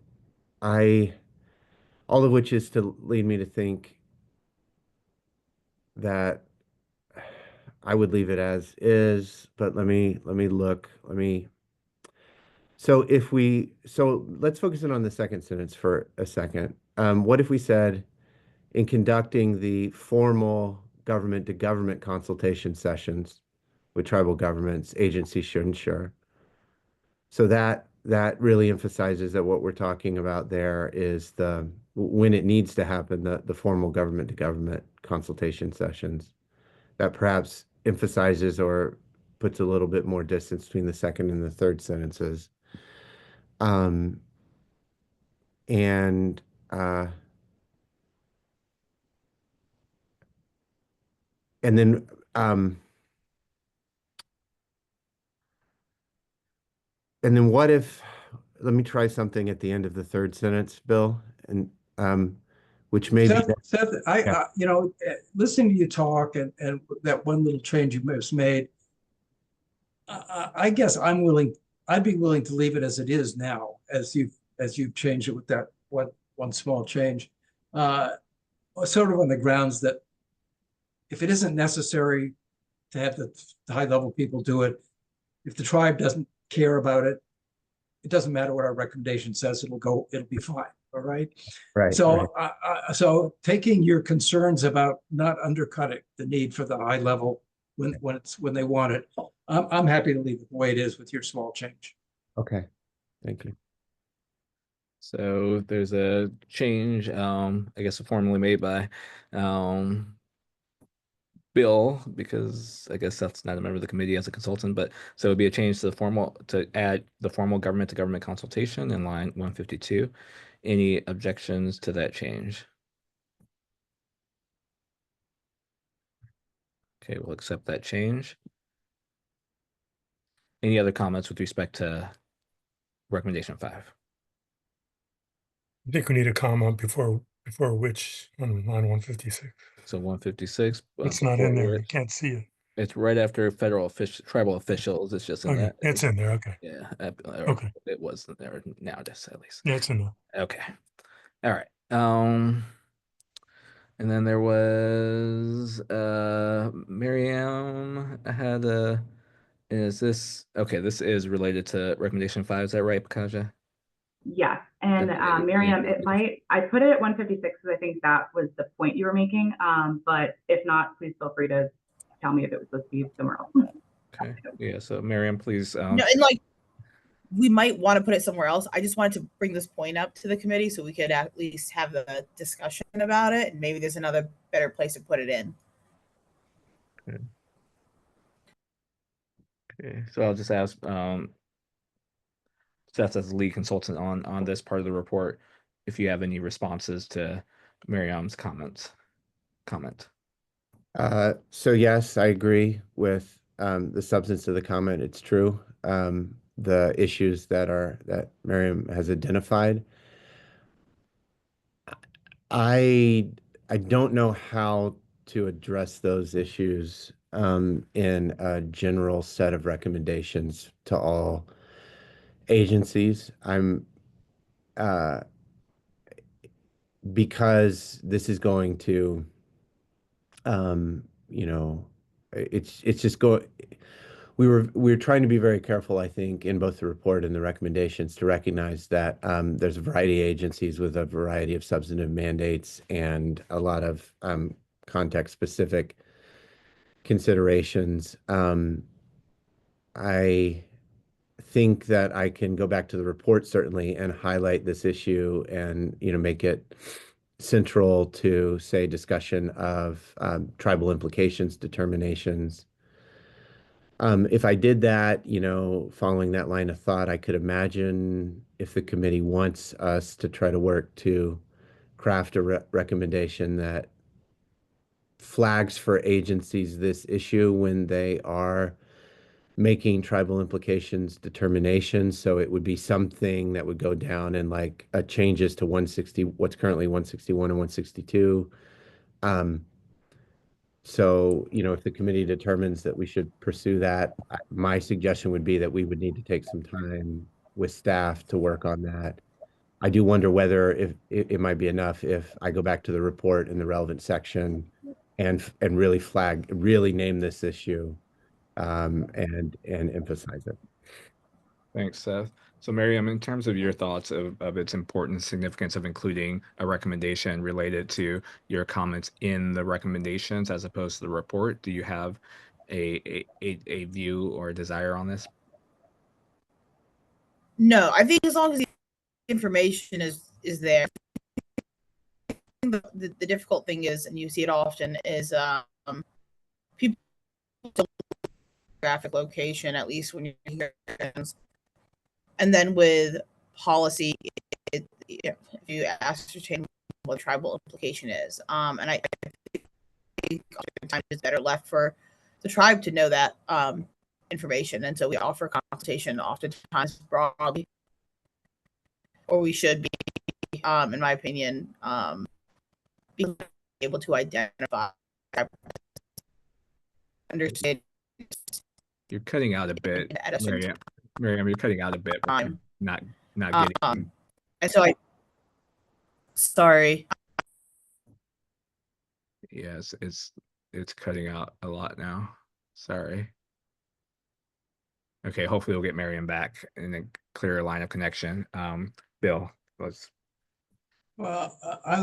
of which is to lead me to think that I would leave it as is, but let me look. So let's focus in on the second sentence for a second. What if we said, in conducting the formal government to government consultation sessions with tribal governments, agencies should ensure. So that really emphasizes that what we're talking about there is when it needs to happen, the formal government to government consultation sessions. That perhaps emphasizes or puts a little bit more distance between the second and the third sentences. And then what if, let me try something at the end of the third sentence, Bill. And which may be, Seth, Yeah. listening to you talk and that one little change you just made, I guess I'd be willing to leave it as it is now, as you've changed it with that one small change. Sort of on the grounds that if it isn't necessary to have the high level people do it, if the tribe doesn't care about it, it doesn't matter what our recommendation says, it'll be fine. All right. right. So, so taking your concerns about not undercutting the need for the high level when they want it, I'm happy to leave it the way it is with your small change. Okay, thank you. So there's a change, I guess formally made by Bill, because I guess that's not a member of the committee as a consultant, but so it'd be a change to add the formal government to government consultation in line 152. Any objections to that change? Okay, we'll accept that change. Any other comments with respect to recommendation 5? I think we need a comma before which on line 156. So 156. It's not in there. You can't see it. It's right after tribal officials. It's just in Okay, that. it's in there. Okay. Yeah. Okay. It was in there now, just at least. Yeah, it's in there. Okay. All right. And then there was Miriam had this is related to recommendation 5. Is that right, Pakaja? Yes, and Miriam, I put it at 156 because I think that was the point you were making. But if not, please feel free to tell me if it was supposed to be somewhere else. Okay. Yeah. So Miriam, please. No, and we might want to put it somewhere else. I just wanted to bring this point up to the committee so we could at least have the discussion about it, and maybe there's another better place to put it in. Okay. So I'll just ask Seth as the lead consultant on this part of the report, if you have any responses to Miriam's comment. So yes, I agree with the substance of the comment. It's true. The issues that Miriam has identified. I don't know how to address those issues in a general set of recommendations to all agencies. Because this is going to, it's just we were trying to be very careful, I think, in both the report and the recommendations to recognize that there's a variety of agencies with a variety of substantive mandates and a lot of context-specific considerations. I think that I can go back to the report certainly and highlight this issue and make it central to, say, discussion of tribal implications determinations. If I did that, following that line of thought, I could imagine if the committee wants us to try to work to craft a recommendation that flags for agencies this issue when they are making tribal implications determinations. So it would be something that would go down and like changes to 160, what's currently 161 and 162. So, if the committee determines that we should pursue that, my suggestion would be that we would need to take some time with staff to work on that. I do wonder whether if it might be enough if I go back to the report in the relevant section and really name this issue and emphasize it. Thanks, Seth. So Miriam, in terms of your thoughts of its importance, significance of including a recommendation related to your comments in the recommendations as opposed to the report, do you have a view or a desire on this? No, I think as long as the information is there. The difficult thing is, and you see it often, is people graphic location, at least when you're here. And then with policy, if you ascertain what tribal implication is, and I think oftentimes it's better left for the tribe to know that information, and so we offer consultation oftentimes broadly, or we should be, in my opinion, being able to identify, understand You're cutting out a bit, at a certain Miriam, you're cutting out a bit. time. Not getting. And so sorry. Yes, it's cutting out a lot now. Sorry. Okay, hopefully we'll get Miriam back in a clearer line of connection. Bill, let's. Well, I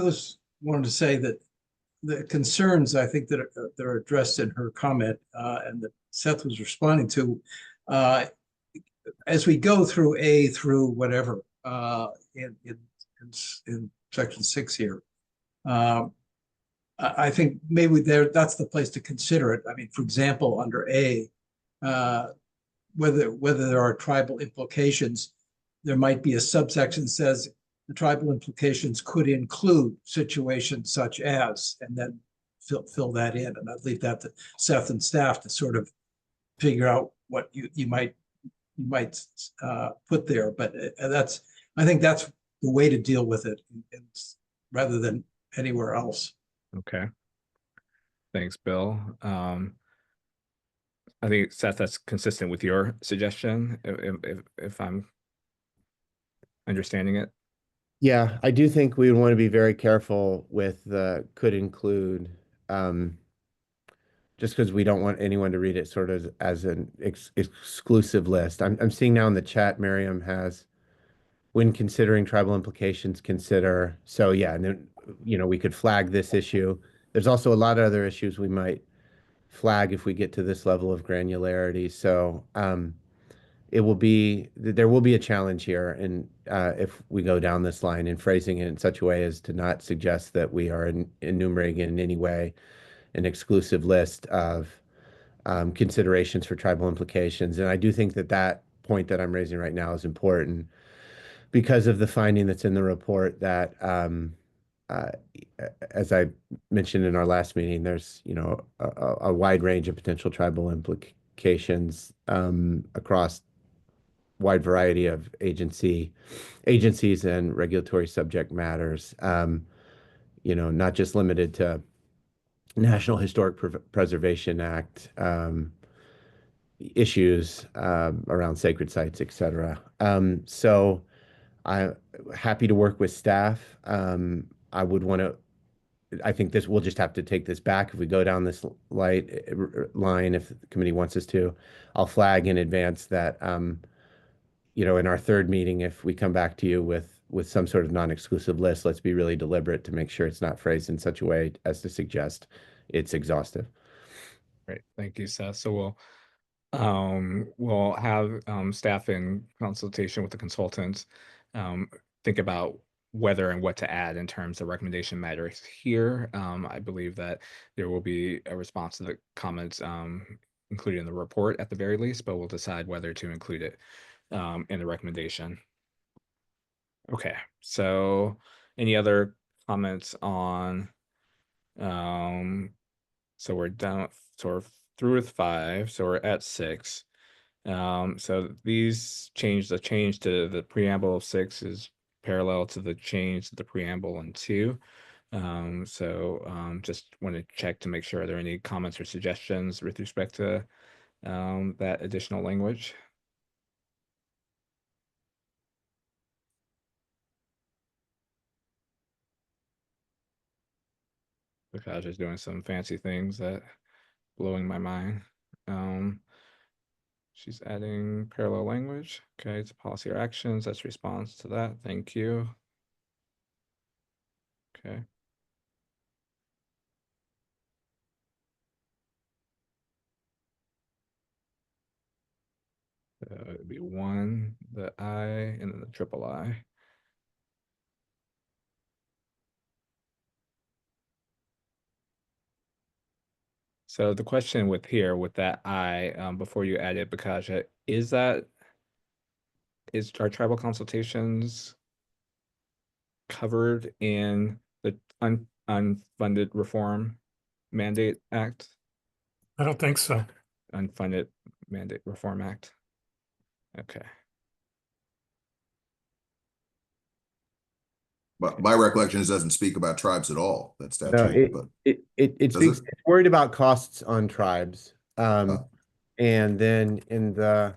wanted to say that the concerns I think that are addressed in her comment and that Seth was responding to, as we go through A through whatever in section 6 here, I think maybe that's the place to consider it. I mean, for example, under A, whether there are tribal implications, there might be a subsection that says the tribal implications could include situations such as, and then fill that in. And I'd leave that to Seth and staff to sort of figure out what you might put there. But I think that's the way to deal with it, rather than anywhere else. Okay. Thanks, Bill. I think, Seth, that's consistent with your suggestion, if I'm understanding it. Yeah, I do think we would want to be very careful with the could include, just because we don't want anyone to read it sort of as an exclusive list. I'm seeing now in the chat, Miriam has, when considering tribal implications, consider. So yeah, and then, we could flag this issue. There's also a lot of other issues we might flag if we get to this level of granularity. So there will be a challenge here, and if we go down this line and phrasing it in such a way as to not suggest that we are enumerating in any way an exclusive list of considerations for tribal implications. And I do think that point that I'm raising right now is important because of the finding that's in the report that, as I mentioned in our last meeting, there's a wide range of potential tribal implications across wide variety of agencies and regulatory subject matters. Not just limited to National Historic Preservation Act issues around sacred sites, et cetera. So I'm happy to work with staff. I think we'll just have to take this back if we go down this line, if the committee wants us to. I'll flag in advance that, in our third meeting, if we come back to you with some sort of non-exclusive list, let's be really deliberate to make sure it's not phrased in such a way as to suggest it's exhaustive. Great, thank you, Seth. So we'll have staff in consultation with the consultants think about whether and what to add in terms of recommendation matters here. I believe that there will be a response to the comments included in the report at the very least, but we'll decide whether to include it in the recommendation. Okay, so any other comments on, so we're done, so we're through with 5, so we're at 6. So the change to the preamble of 6 is parallel to the change to the preamble in 2. Just want to check to make sure, are there any comments or suggestions with respect to that additional language? Because is doing some fancy things that blowing my mind. She's adding parallel language. Okay, to policy or actions. That's response to that. Thank you. Okay. It'd be 1, the I, and then the triple I. So the question with that I, before you add it, Bakaja, is our tribal consultations covered in the Unfunded Reform Mandate Act? I don't think so. Unfunded Mandate Reform Act. Okay. But my recollection is it doesn't speak about tribes at all, that No, statute, but it Does speaks, it? it's worried about costs on tribes. Oh. And then in the,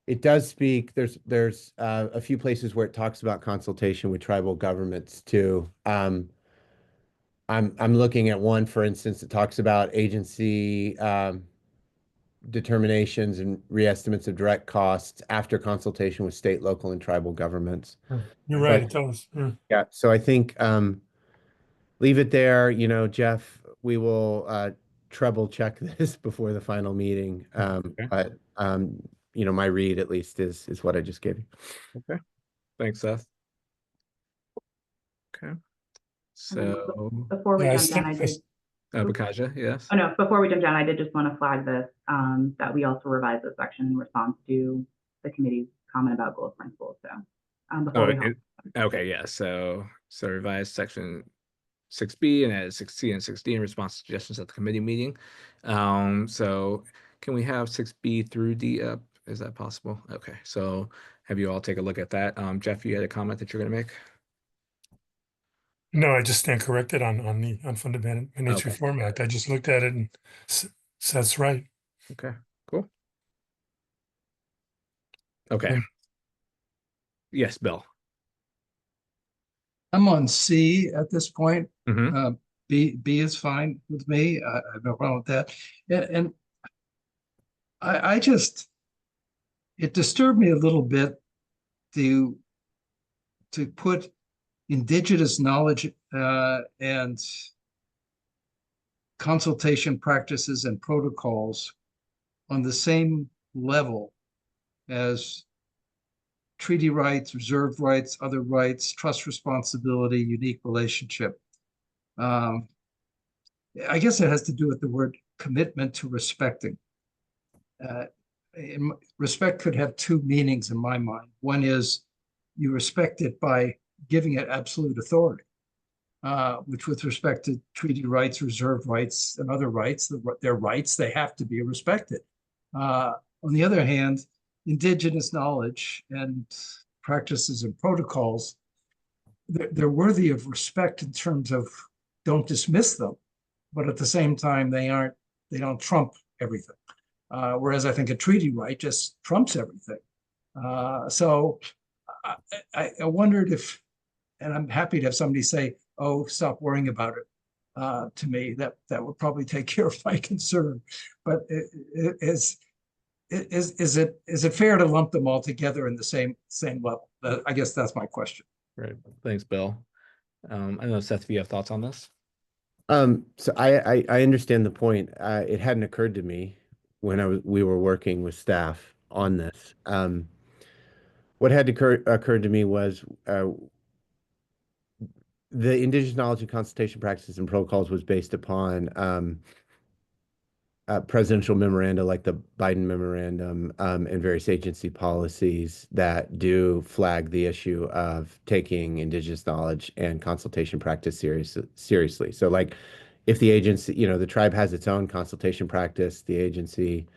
it does speak, there's a few places where it talks about consultation with tribal governments too. I'm looking at one, for instance, that talks about agency determinations and reestimates of direct costs after consultation with state, local, and tribal governments. You're right, But- it does. Yeah. Yeah, so I think leave it there. You know, Jeff, we will treble check this before the final meeting. Okay. But you know, my read at least is what I just gave you. Okay. Thanks, Seth. Okay. So, Before we Yeah, I jump down, I think did, Bakaja, yes. oh no, before we jump down, I did just want to flag this, that we also revised this section in response to the committee's comment about goals principles. So before we hop. Okay, yeah. So revised section 6B and added 6C and 6D in response to suggestions at the committee meeting. So can we have 6B through D up? Is that possible? Okay, so have you all take a look at that. Jeff, you had a comment that you're going to make? No, I just stand corrected on the unfunded mandatory reform act. I just looked at it and says right. Okay, cool. Okay. And- Yes, Bill. I'm on C at this point. Mhm. B is fine with me. I have no problem with that. And I just, it disturbed me a little bit to put indigenous knowledge and consultation practices and protocols on the same level as treaty rights, reserved rights, other rights, trust responsibility, unique relationship. I guess it has to do with the word commitment to respecting. Respect could have two meanings in my mind. One is you respect it by giving it absolute authority, which with respect to treaty rights, reserved rights, and other rights, their rights, they have to be respected. On the other hand, indigenous knowledge and practices and protocols, they're worthy of respect in terms of don't dismiss them, but at the same time, they don't trump everything. Whereas I think a treaty right just trumps everything. So I wondered if, and I'm happy to have somebody say, oh, stop worrying about it. To me, that would probably take care of my concern. But is it fair to lump them all together in the same level? I guess that's my question. Right. Thanks, Bill. I don't know, Seth, if you have thoughts on this. So I understand the point. It hadn't occurred to me when we were working with staff on this. What had occurred to me was the indigenous knowledge and consultation practices and protocols was based upon presidential memoranda like the Biden memorandum and various agency policies that do flag the issue of taking indigenous knowledge and consultation practice seriously. So like if the agency, you know, the tribe has its own consultation practice, the agency,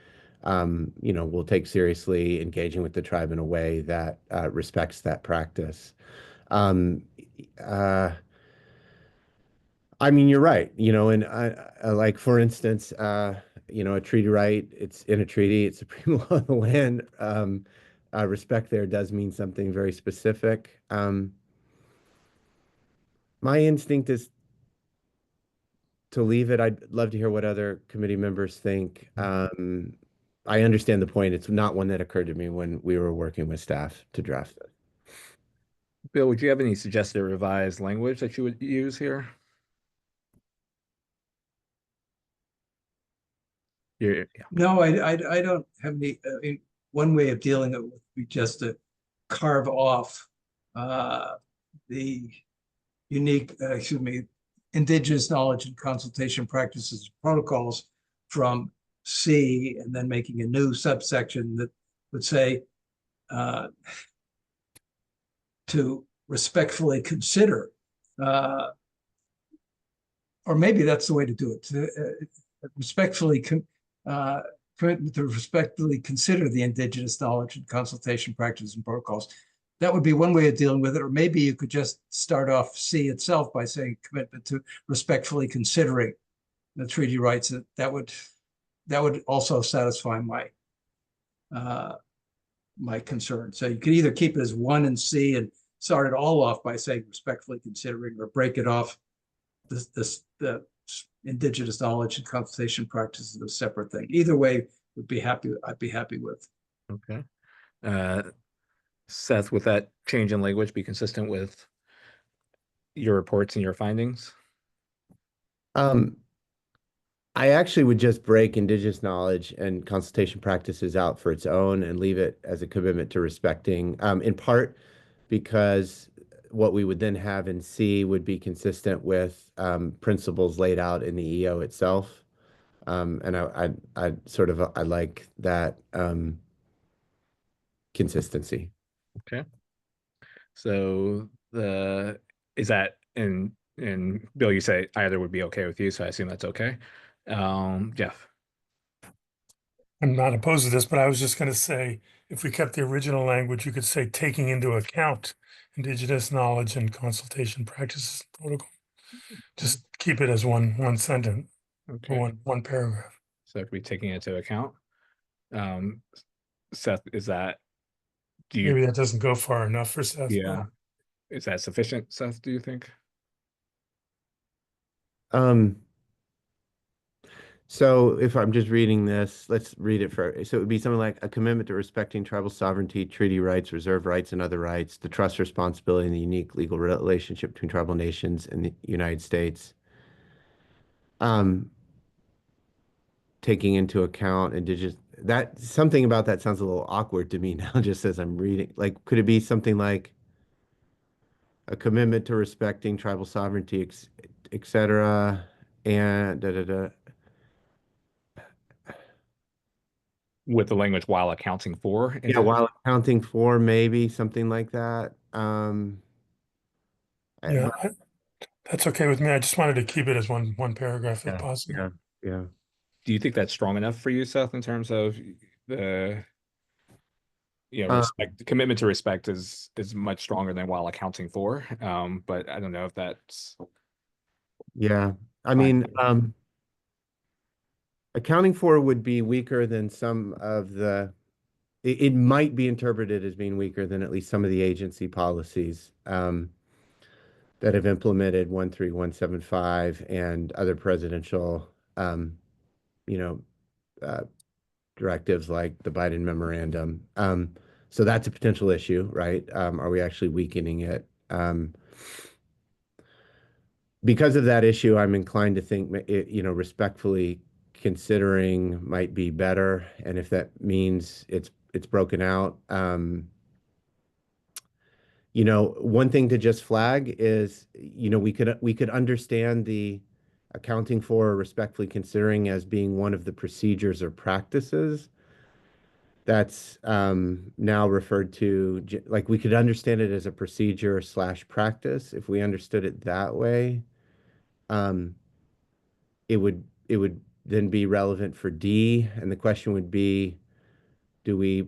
you know, will take seriously engaging with the tribe in a way that respects that practice. I mean, you're right, you know, and like, for instance, you know, a treaty right, it's in a treaty, it's supreme law of the land. Respect there does mean something very specific. My instinct is to leave it. I'd love to hear what other committee members think. I understand the point. It's not one that occurred to me when we were working with staff to draft it. Bill, would you have any suggested revised language that you would use here? Yeah. No, I don't have any. I mean, one way of dealing it would be just to carve off the unique, indigenous knowledge and consultation practices and protocols from C, and then making a new subsection that would say to respectfully consider, or maybe that's the way to do it, to respectfully to respectfully consider the indigenous knowledge and consultation practices and protocols that would be one way of dealing with it. Or maybe you could just start off C itself by saying commitment to respectfully considering the treaty rights. That would also satisfy my my concern. So you could either keep it as 1 and C and start it all off by saying respectfully considering, or break it off. The indigenous knowledge and consultation practice is a separate thing. Either way would be happy. I'd be happy with. Okay. Seth, would that change in language be consistent with your reports and your findings? I actually would just break indigenous knowledge and consultation practices out for its own and leave it as a commitment to respecting, in part because what we would then have in C would be consistent with principles laid out in the EO itself. And I like that consistency. Okay. So is that in Bill, you say either would be okay with you, so I assume that's okay. Jeff. I'm not opposed to this, but I was just going to say, if we kept the original language, you could say taking into account indigenous knowledge and consultation practices protocol. Just keep it as one sentence, Okay. or one paragraph. So if we're taking into account, Seth, Maybe that doesn't go far enough for Seth. Yeah. Is that sufficient, Seth, do you think? So if I'm just reading this, let's read it so it would be something like a commitment to respecting tribal sovereignty, treaty rights, reserve rights, and other rights, the trust responsibility and the unique legal relationship between tribal nations and the United States. Taking into account indigenous, something about that sounds a little awkward to me now, just as I'm reading. Like, could it be something like a commitment to respecting tribal sovereignty, et cetera, and With the language while accounting for? Yeah, while accounting for, maybe something like that. Yeah, that's okay with me. I just wanted to keep it as one paragraph if possible. Yeah. Do you think that's strong enough for you, Seth, in terms of the respect? The commitment to respect is much stronger than while accounting for. But I don't know if that's. Yeah, I mean, accounting for would be weaker than some of the. It might be interpreted as being weaker than at least some of the agency policies that have implemented 13175 and other presidential, directives like the Biden memorandum. So that's a potential issue, right? Are we actually weakening it? Because of that issue, I'm inclined to think, respectfully considering might be better. And if that means it's broken out, one thing to just flag is, we could understand the accounting for or respectfully considering as being one of the procedures or practices that's now referred to, like we could understand it as a procedure / practice. If we understood it that way, it would then be relevant for D, and the question would be, do we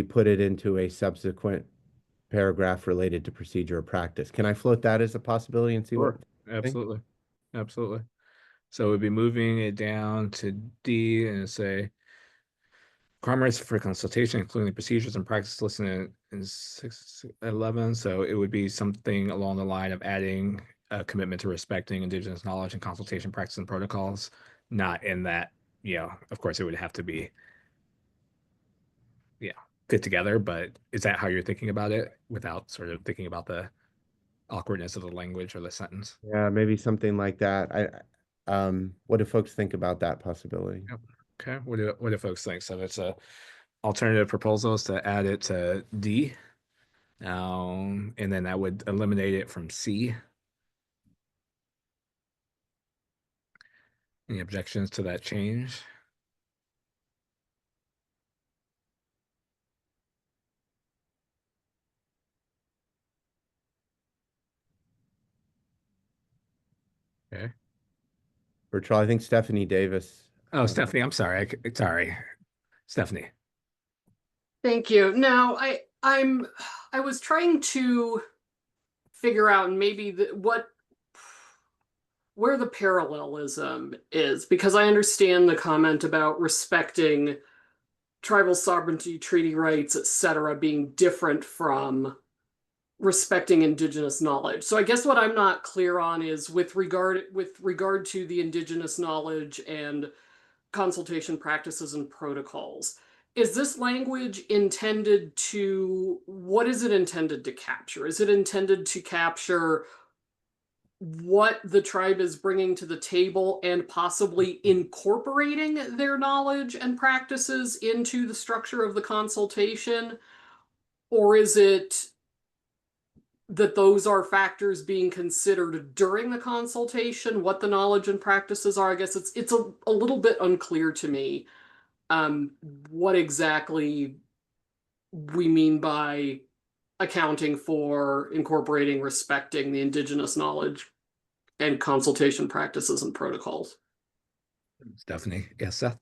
put it into a subsequent paragraph related to procedure or practice? Can I float that as a possibility and see what? Absolutely. So we'd be moving it down to D and say requirements for consultation, including procedures and practice listed in 611. So it would be something along the line of adding a commitment to respecting indigenous knowledge and consultation practice and protocols, not in that, of course it would have to be fit together, but is that how you're thinking about it without sort of thinking about the awkwardness of the language or the sentence? Yeah, maybe something like that. What do folks think about that possibility? Yep. Okay, what do folks think? So it's a alternative proposals to add it to D, and then that would eliminate it from C. Any objections to that change? Okay. Virtual, I think Stephanie Davis. Oh, Stephanie, I'm sorry. Sorry, Stephanie. Thank you. No, I I was trying to figure out maybe where the parallelism is, because I understand the comment about respecting tribal sovereignty, treaty rights, etc., being different from respecting indigenous knowledge. So I guess what I'm not clear on is with regard to the indigenous knowledge and consultation practices and protocols. Is this language intended to, what is it intended to capture? Is it intended to capture what the tribe is bringing to the table and possibly incorporating their knowledge and practices into the structure of the consultation? Or is it that those are factors being considered during the consultation, what the knowledge and practices are? I guess it's a little bit unclear to me what exactly we mean by accounting for, incorporating, respecting the indigenous knowledge and consultation practices and protocols. Stephanie. Yes, Seth.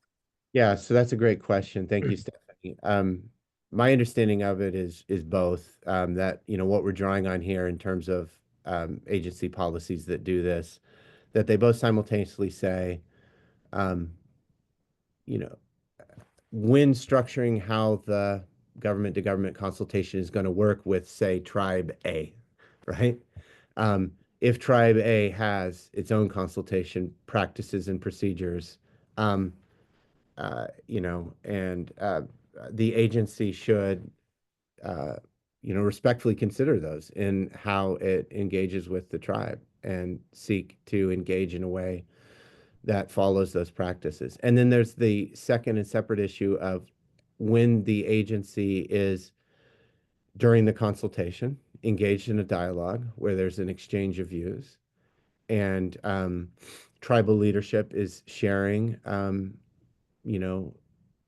Yeah, so that's a great question. Thank you, Stephanie. My understanding of it is both that, what we're drawing on here in terms of agency policies that do this, that they both simultaneously say, when structuring how the government to government consultation is going to work with, say, Tribe A, right? If Tribe A has its own consultation practices and procedures, the agency should, respectfully consider those in how it engages with the tribe and seek to engage in a way that follows those practices. And then there's the second and separate issue of when the agency is, during the consultation, engaged in a dialogue where there's an exchange of views and tribal leadership is sharing,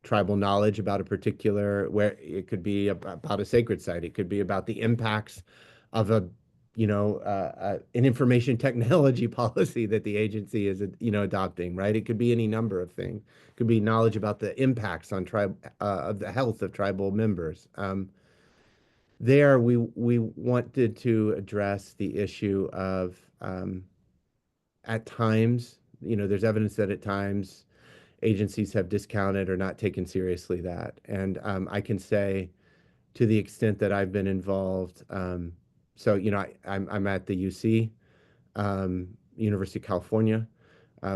tribal knowledge about a particular, where it could be about a sacred site. It could be about the impacts of an information technology policy that the agency is, adopting, right? It could be any number of things. It could be knowledge about the impacts on of the health of tribal members. There, we wanted to address the issue of, at times, there's evidence that at times agencies have discounted or not taken seriously that. And I can say, to the extent that I've been involved, I'm at the UC, University of California.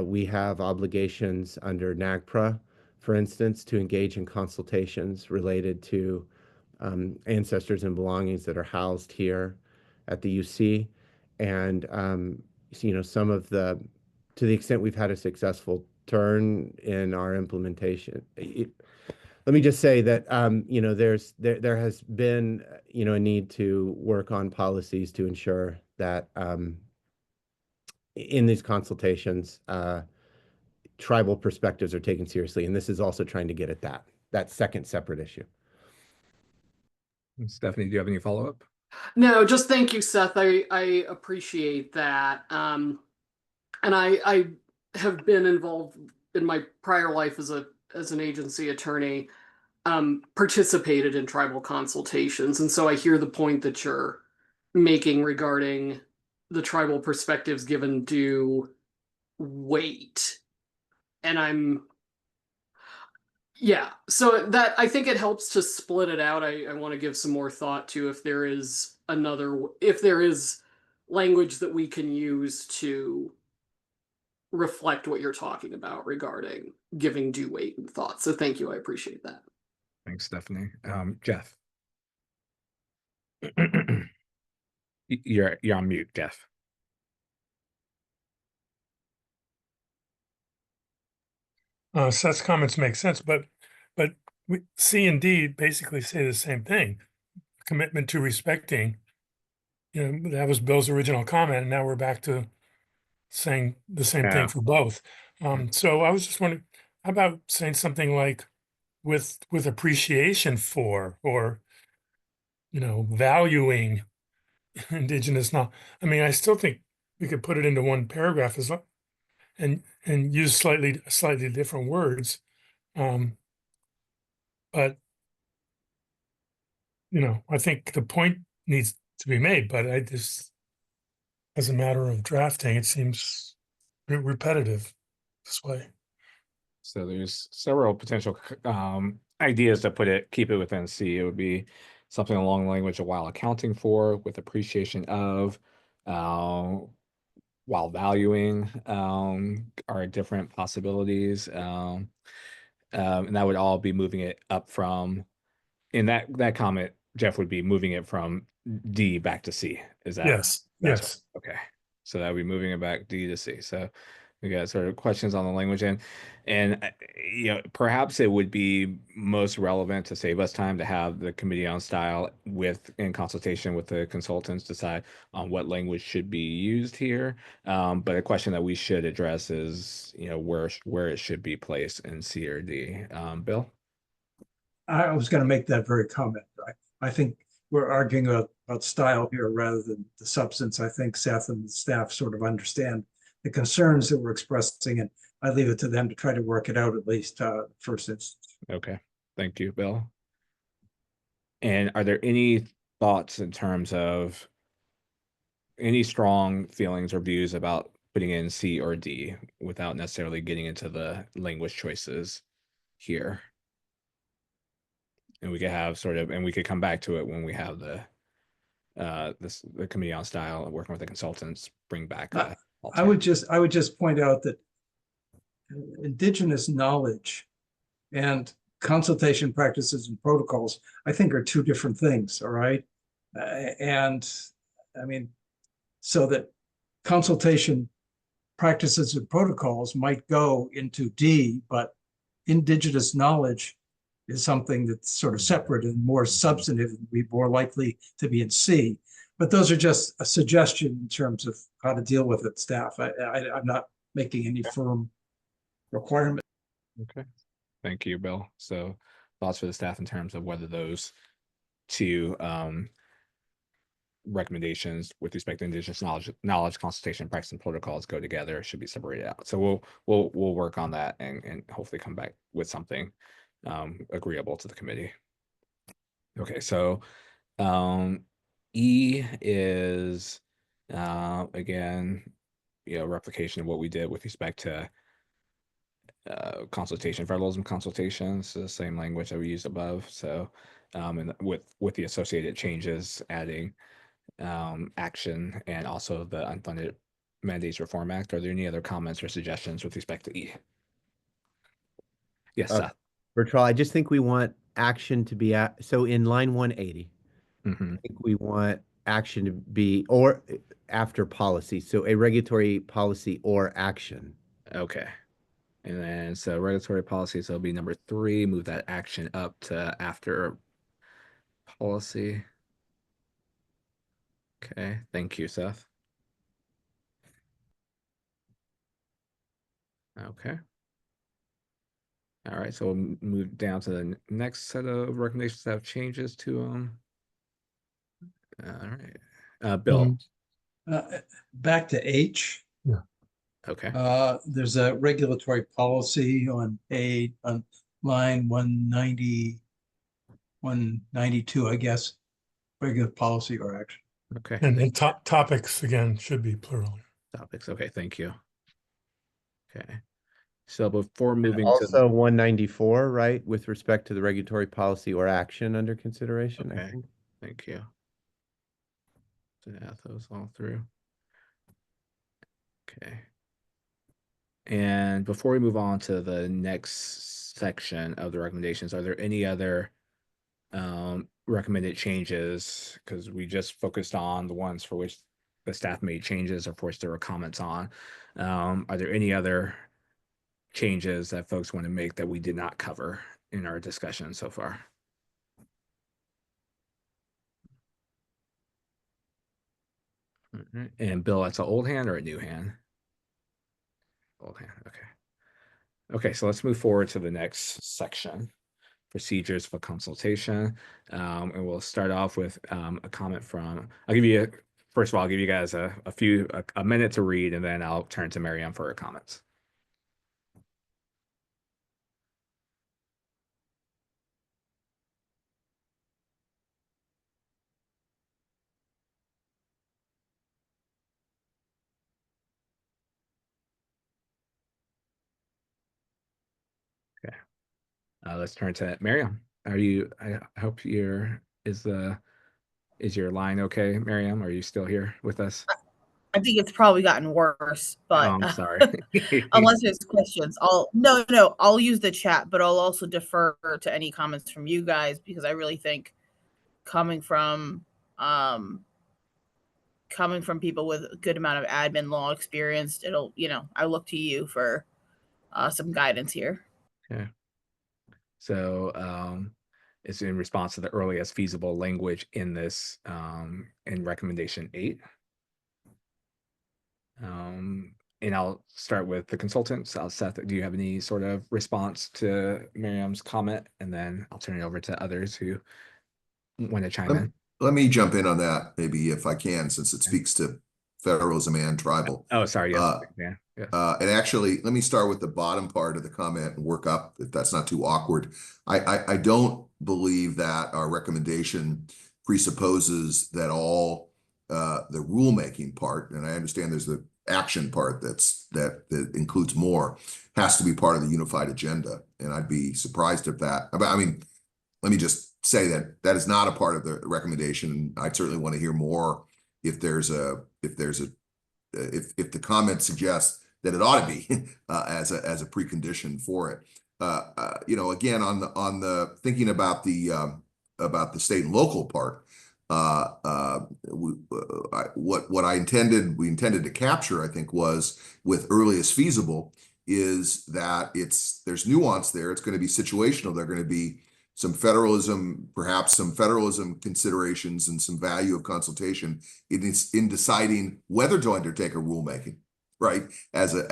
We have obligations under NAGPRA, for instance, to engage in consultations related to ancestors and belongings that are housed here at the UC. And, to the extent we've had a successful turn in our implementation. Let me just say that there has been a need to work on policies to ensure that in these consultations tribal perspectives are taken seriously, and this is also trying to get at that second separate issue. Stephanie, do you have any follow-up? No, just thank you, Seth. I appreciate that. And I have been involved in my prior life as an agency attorney, participated in tribal consultations. And so I hear the point that you're making regarding the tribal perspectives given due weight. And so that, I think it helps to split it out. I want to give some more thought to if there is language that we can use to reflect what you're talking about regarding giving due weight and thought. So thank you. I appreciate that. Thanks, Stephanie. Jeff. You're on mute, Jeff. Seth's comments make sense, but C and D basically say the same thing. Commitment to respecting. That was Bill's original comment, and now we're back to saying the same thing for both. So I was just wondering, how about saying something like with appreciation for, or valuing indigenous knowledge. I mean, I still think we could put it into one paragraph as well, and use slightly different words. But I think the point needs to be made, but I just, as a matter of drafting, it seems repetitive this way. So there's several potential ideas to keep it within C. It would be something along the language of while accounting for, with appreciation of, while valuing are different possibilities. And that would all be moving it up from, in that comment, Jeff would be moving it from D back to C. Is that? Yes, yes. Okay. So that would be moving it back D to C. So we got sort of questions on the language and perhaps it would be most relevant to save us time to have the committee on style in consultation with the consultants decide on what language should be used here. But a question that we should address is, where it should be placed in C or D. Bill? I was going to make that very comment. I think we're arguing about style here rather than the substance. I think Seth and the staff sort of understand the concerns that we're expressing, and I leave it to them to try to work it out, at least first instance. Okay, thank you, Bill. And are there any thoughts in terms of any strong feelings or views about putting in C or D without necessarily getting into the language choices here? And we could have and we could come back to it when we have the committee on style and working with the consultants bring back. I would just point out that indigenous knowledge and consultation practices and protocols, I think, are two different things. All right. And I mean, so that consultation practices and protocols might go into D, but indigenous knowledge is something that's sort of separate and more substantive and be more likely to be in C. But those are just a suggestion in terms of how to deal with it, staff. I'm not making any firm requirement. Okay, thank you, Bill. So thoughts for the staff in terms of whether those two recommendations with respect to indigenous knowledge, consultation, practice, and protocols go together, should be separated out. So we'll work on that and hopefully come back with something agreeable to the committee. Okay, so E is again, replication of what we did with respect to consultation, federalism consultations, the same language that we used above. So and with the associated changes, adding action and also the Unfunded Mandates Reform Act. Are there any other comments or suggestions with respect to E? Yes, Seth. Bertrand, I just think we want action to be so in line 180. I think we want action to be or after policy. So a regulatory policy or action. Okay. And then so regulatory policy, so it'll be number 3, move that action up to after policy. Okay, thank you, Seth. Okay. All right, so we'll move down to the next set of recommendations that have changes to them. All right, Bill. Back to H. Yeah. Okay. There's a regulatory policy on line 190, 192, I guess. Regular policy or action. Okay. And topics again should be plural. Topics. Okay, thank you. Okay. So before moving also 194, right, with respect to the regulatory policy or action under consideration. Okay, thank you. To add those all through. Okay. And before we move on to the next section of the recommendations, are there any other recommended changes? Because we just focused on the ones for which the staff made changes or for which there were comments on. Are there any other changes that folks want to make that we did not cover in our discussion so far? And Bill, that's an old hand or a new hand? Old hand, okay. Okay, so let's move forward to the next section, procedures for consultation. And we'll start off with a comment from, first of all, I'll give you guys a minute to read, and then I'll turn to Marianne for her comments. Let's turn to Miriam. I hope is your line okay, Miriam? Are you still here with us? I think it's probably gotten worse, but I'm sorry. unless there's questions, I'll use the chat, but I'll also defer to any comments from you guys, because I really think coming from people with a good amount of admin law experience, I look to you for some guidance here. Okay. So it's in response to the earliest feasible language in this in recommendation 8. And I'll start with the consultants. Seth, do you have any sort of response to Miriam's comment? And then I'll turn it over to others who want to chime in. Let me jump in on that, maybe if I can, since it speaks to federalism and tribal. Oh, sorry. Yes. Yeah. And actually, let me start with the bottom part of the comment and work up, if that's not too awkward. I don't believe that our recommendation presupposes that all the rulemaking part, and I understand there's the action part that includes more, has to be part of the unified agenda. And I'd be surprised if that, I mean, let me just say that is not a part of the recommendation. I'd certainly want to hear more if the comment suggests that it ought to be as a precondition for it. Again, on the thinking about the state and local part, what we intended to capture, I think, was with earliest feasible, is that there's nuance there. It's going to be situational. There are going to be some federalism, perhaps some federalism considerations, and some value of consultation in deciding whether to undertake a rulemaking, right, as an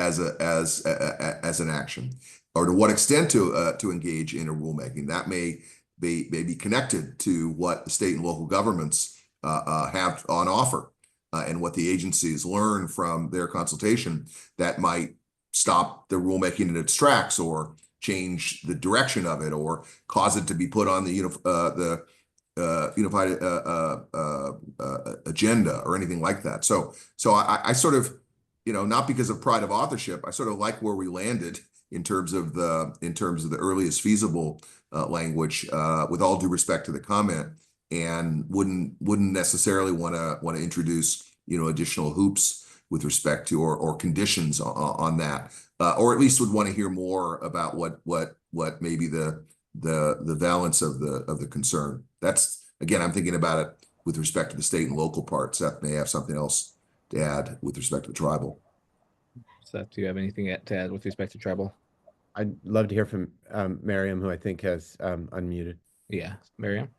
action, or to what extent to engage in a rulemaking. That may be connected to what the state and local governments have on offer, and what the agencies learn from their consultation that might stop the rulemaking in its tracks, or change the direction of it, or cause it to be put on the unified agenda, or anything like that. So I sort of, not because of pride of authorship, I sort of like where we landed in terms of the earliest feasible language, with all due respect to the comment, and wouldn't necessarily want to introduce additional hoops with respect to or conditions on that, or at least would want to hear more about what maybe the valence of the concern. That's, again, I'm thinking about it with respect to the state and local part. Seth may have something else to add with respect to the tribal. Seth, do you have anything to add with respect to tribal? I'd love to hear from Miriam, who I think has unmuted. Yeah, Miriam.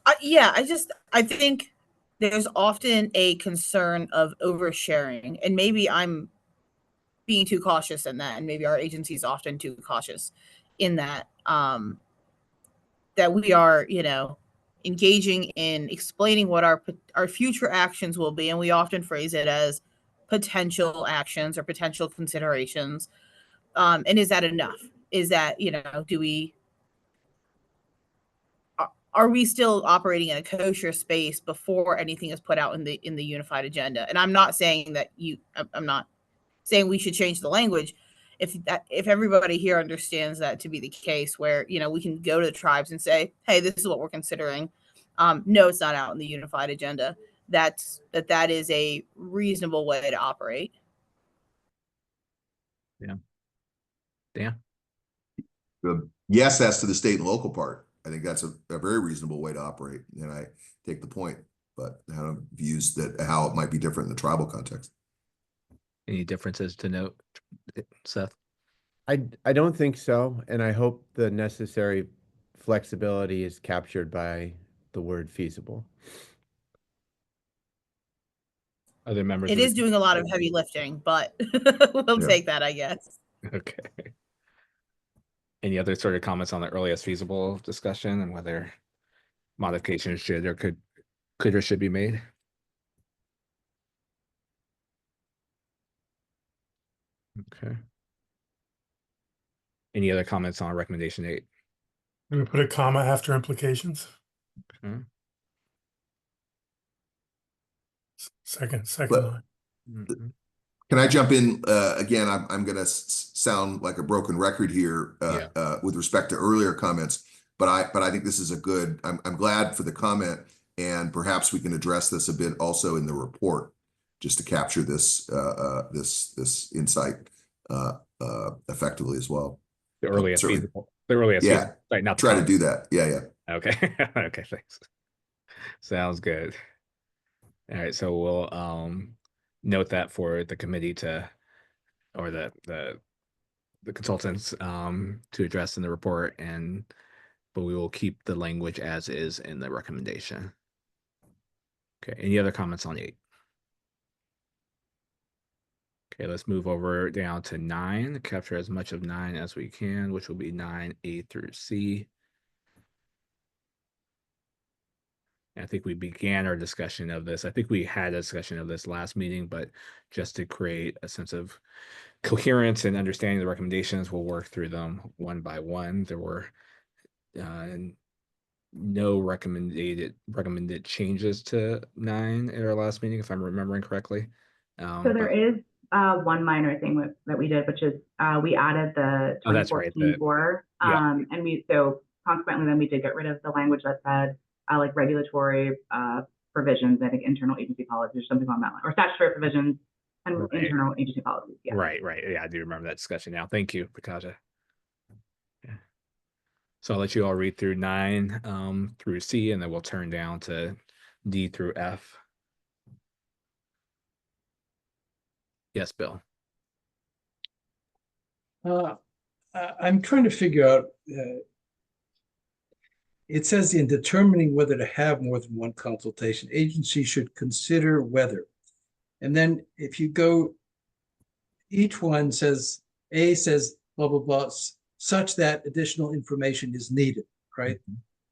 I think there's often a concern of oversharing, and maybe I'm being too cautious in that, and maybe our agency is often too cautious in that, that we are, engaging in explaining what our future actions will be, and we often phrase it as potential actions or potential considerations. And is that enough? Is that, are we still operating in a kosher space before anything is put out in the unified agenda? And I'm not saying that I'm not saying we should change the language. If everybody here understands that to be the case, where we can go to the tribes and say, hey, this is what we're considering. No, it's not out in the unified agenda. That is a reasonable way to operate. Yeah. Yes, as to the state and local part, I think that's a very reasonable way to operate, and I take the point, but views that how it might be different in the tribal context. Any differences to note, Seth? I don't think so, and I hope the necessary flexibility is captured by the word feasible. Other members? It is doing a lot of heavy lifting, but we'll take that, I guess. Okay. Any other sort of comments on the earliest feasible discussion and whether modifications should or could or should be made? Okay. Any other comments on recommendation 8? I'm going to put a comma after implications. Okay. Second But line. Can I jump in? Again, I'm going to sound like a broken record here with respect to earlier comments, but I think this is a good. I'm glad for the comment, and perhaps we can address this a bit also in the report, just to capture this this insight effectively as well. The earliest certainly. feasible. The earliest Yeah. feasible. Right, not the Try to current. do that. Yeah. Okay. Okay, thanks. Sounds good. All right, so we'll note that for the committee to, or the consultants to address in the report, but we will keep the language as is in the recommendation. Okay, any other comments on 8? Okay, let's move over down to 9, capture as much of 9 as we can, which will be 9A through C. I think we began our discussion of this. I think we had a discussion of this last meeting, but just to create a sense of coherence and understanding the recommendations, we'll work through them one by one. There were no recommended changes to 9 at our last meeting, if I'm remembering correctly. So there is one minor thing that we did, which is we added the 2014 score. And so consequently, then we did get rid of the language that said like regulatory provisions, I think internal agency policies or something on that line, or statutory provisions and internal agency policies. Yeah. Right. Yeah, I do remember that discussion now. Thank you, Prakaja. Yeah. So I'll let you all read through 9 through C, and then we'll turn down to D through F. Yes, Bill. I'm trying to figure out, it says in determining whether to have more than one consultation, agency should consider whether. And then if you go, each one says, A says blah, blah, blah, such that additional information is needed, right?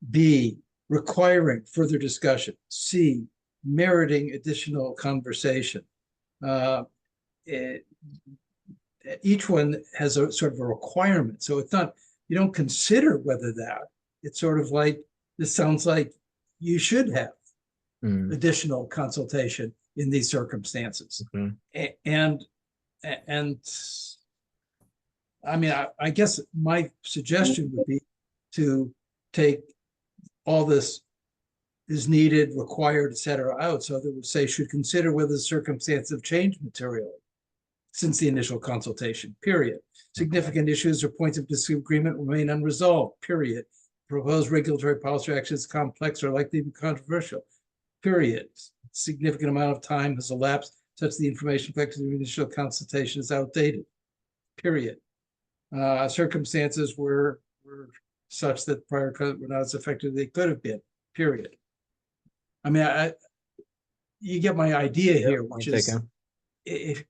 B, requiring further discussion. C, meriting additional conversation. Each one has a sort of a requirement. So it's not, you don't consider whether that. It's sort of like, this sounds like you should have additional consultation in these circumstances. And I mean, I guess my suggestion would be to take all this is needed, required, et cetera, out, so that would say should consider whether the circumstances have changed materially since the initial consultation, period. Significant issues or points of disagreement remain unresolved, period. Proposed regulatory policy action is complex or likely to be controversial, period. Significant amount of time has elapsed such that the information collected in the initial consultation is outdated, period. Circumstances were such that prior were not as effective as they could have been, period. I mean, you get my idea here, which is if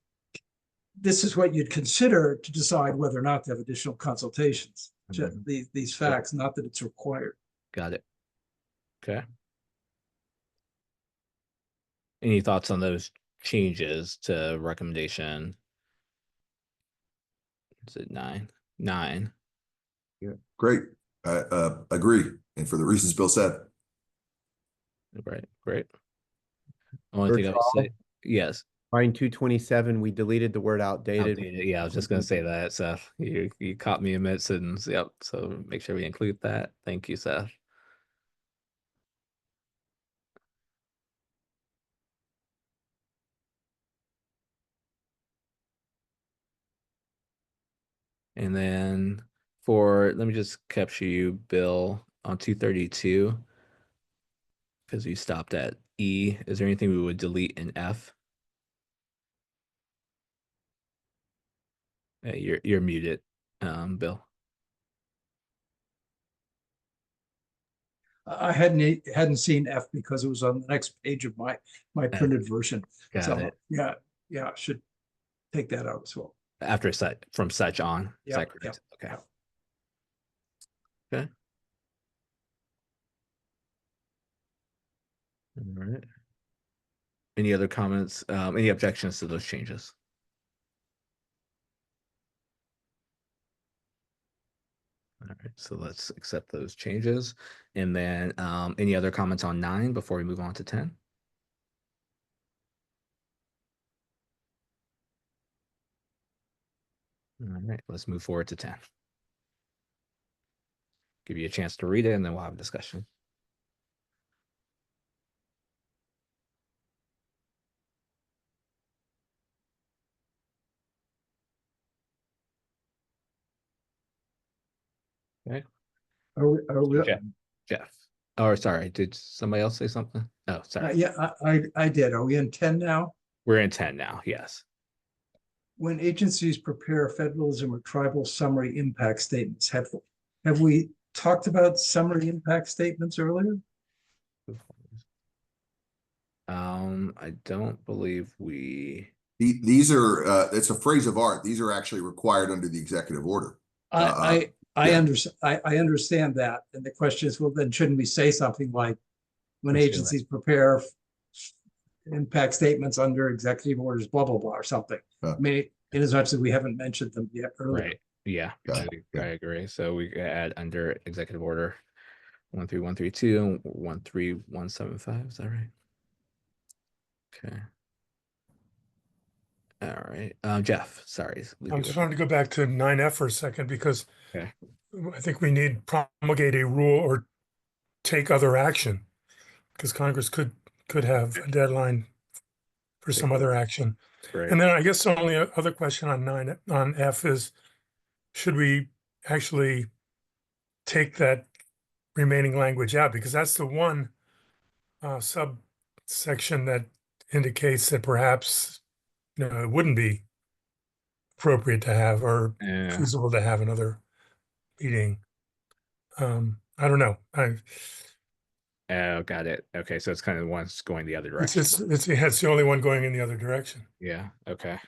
this is what you'd consider to decide whether or not to have additional consultations. These facts, not that it's required. Got it. Okay. Any thoughts on those changes to recommendation? Is it 9? 9. Yeah, great. Agree. And for the reasons Bill said. Great. Only thing I would say, yes. Line 227, we deleted the word outdated. Yeah, I was just going to say that, Seth. You caught me in mid-sentence. Yep. So make sure we include that. Thank you, Seth. And then let me just capture you, Bill, on 232, because you stopped at E. Is there anything we would delete in F? You're muted, Bill. I hadn't seen F because it was on the next page of my printed version. Got it. Yeah, should take that out as well. After from such on. Is that correct? Okay. Okay. All right. Any other comments? Any objections to those changes? All right, so let's accept those changes. And then any other comments on 9 before we move on to 10? All right, let's move forward to 10. Give you a chance to read it and then we'll have a discussion. Okay. Are we, Jeff. Oh, sorry. Did somebody else say something? Oh, sorry. yeah, I did. Are we in 10 now? We're in 10 now. Yes. When agencies prepare federalism or tribal summary impact statements, have we talked about summary impact statements earlier? I don't believe we. These are, it's a phrase of art. These are actually required under the executive order. I yeah. understand that. And the question is, well, then shouldn't we say something like when Let's do agencies prepare impact statements under executive orders, blah, blah, blah, or something? I mean, in as much as we haven't mentioned them yet earlier. Right. Yeah, I agree. So we could add under executive order 13132 and 13175. Is that right? Okay. All right. Jeff, sorry. I'm just trying to go back to 9F for a second because Okay. I think we need promulgate a rule or take other action because Congress could have a deadline for some other action. Right. And then I guess the only other question on F is, should we actually take that remaining language out? Because that's the one subsection that indicates that perhaps it wouldn't be appropriate to have or feasible to have another meeting. I don't know. Oh, got it. Okay, so it's kind of the ones going the other direction. It's the only one going in the other direction. Yeah. Okay.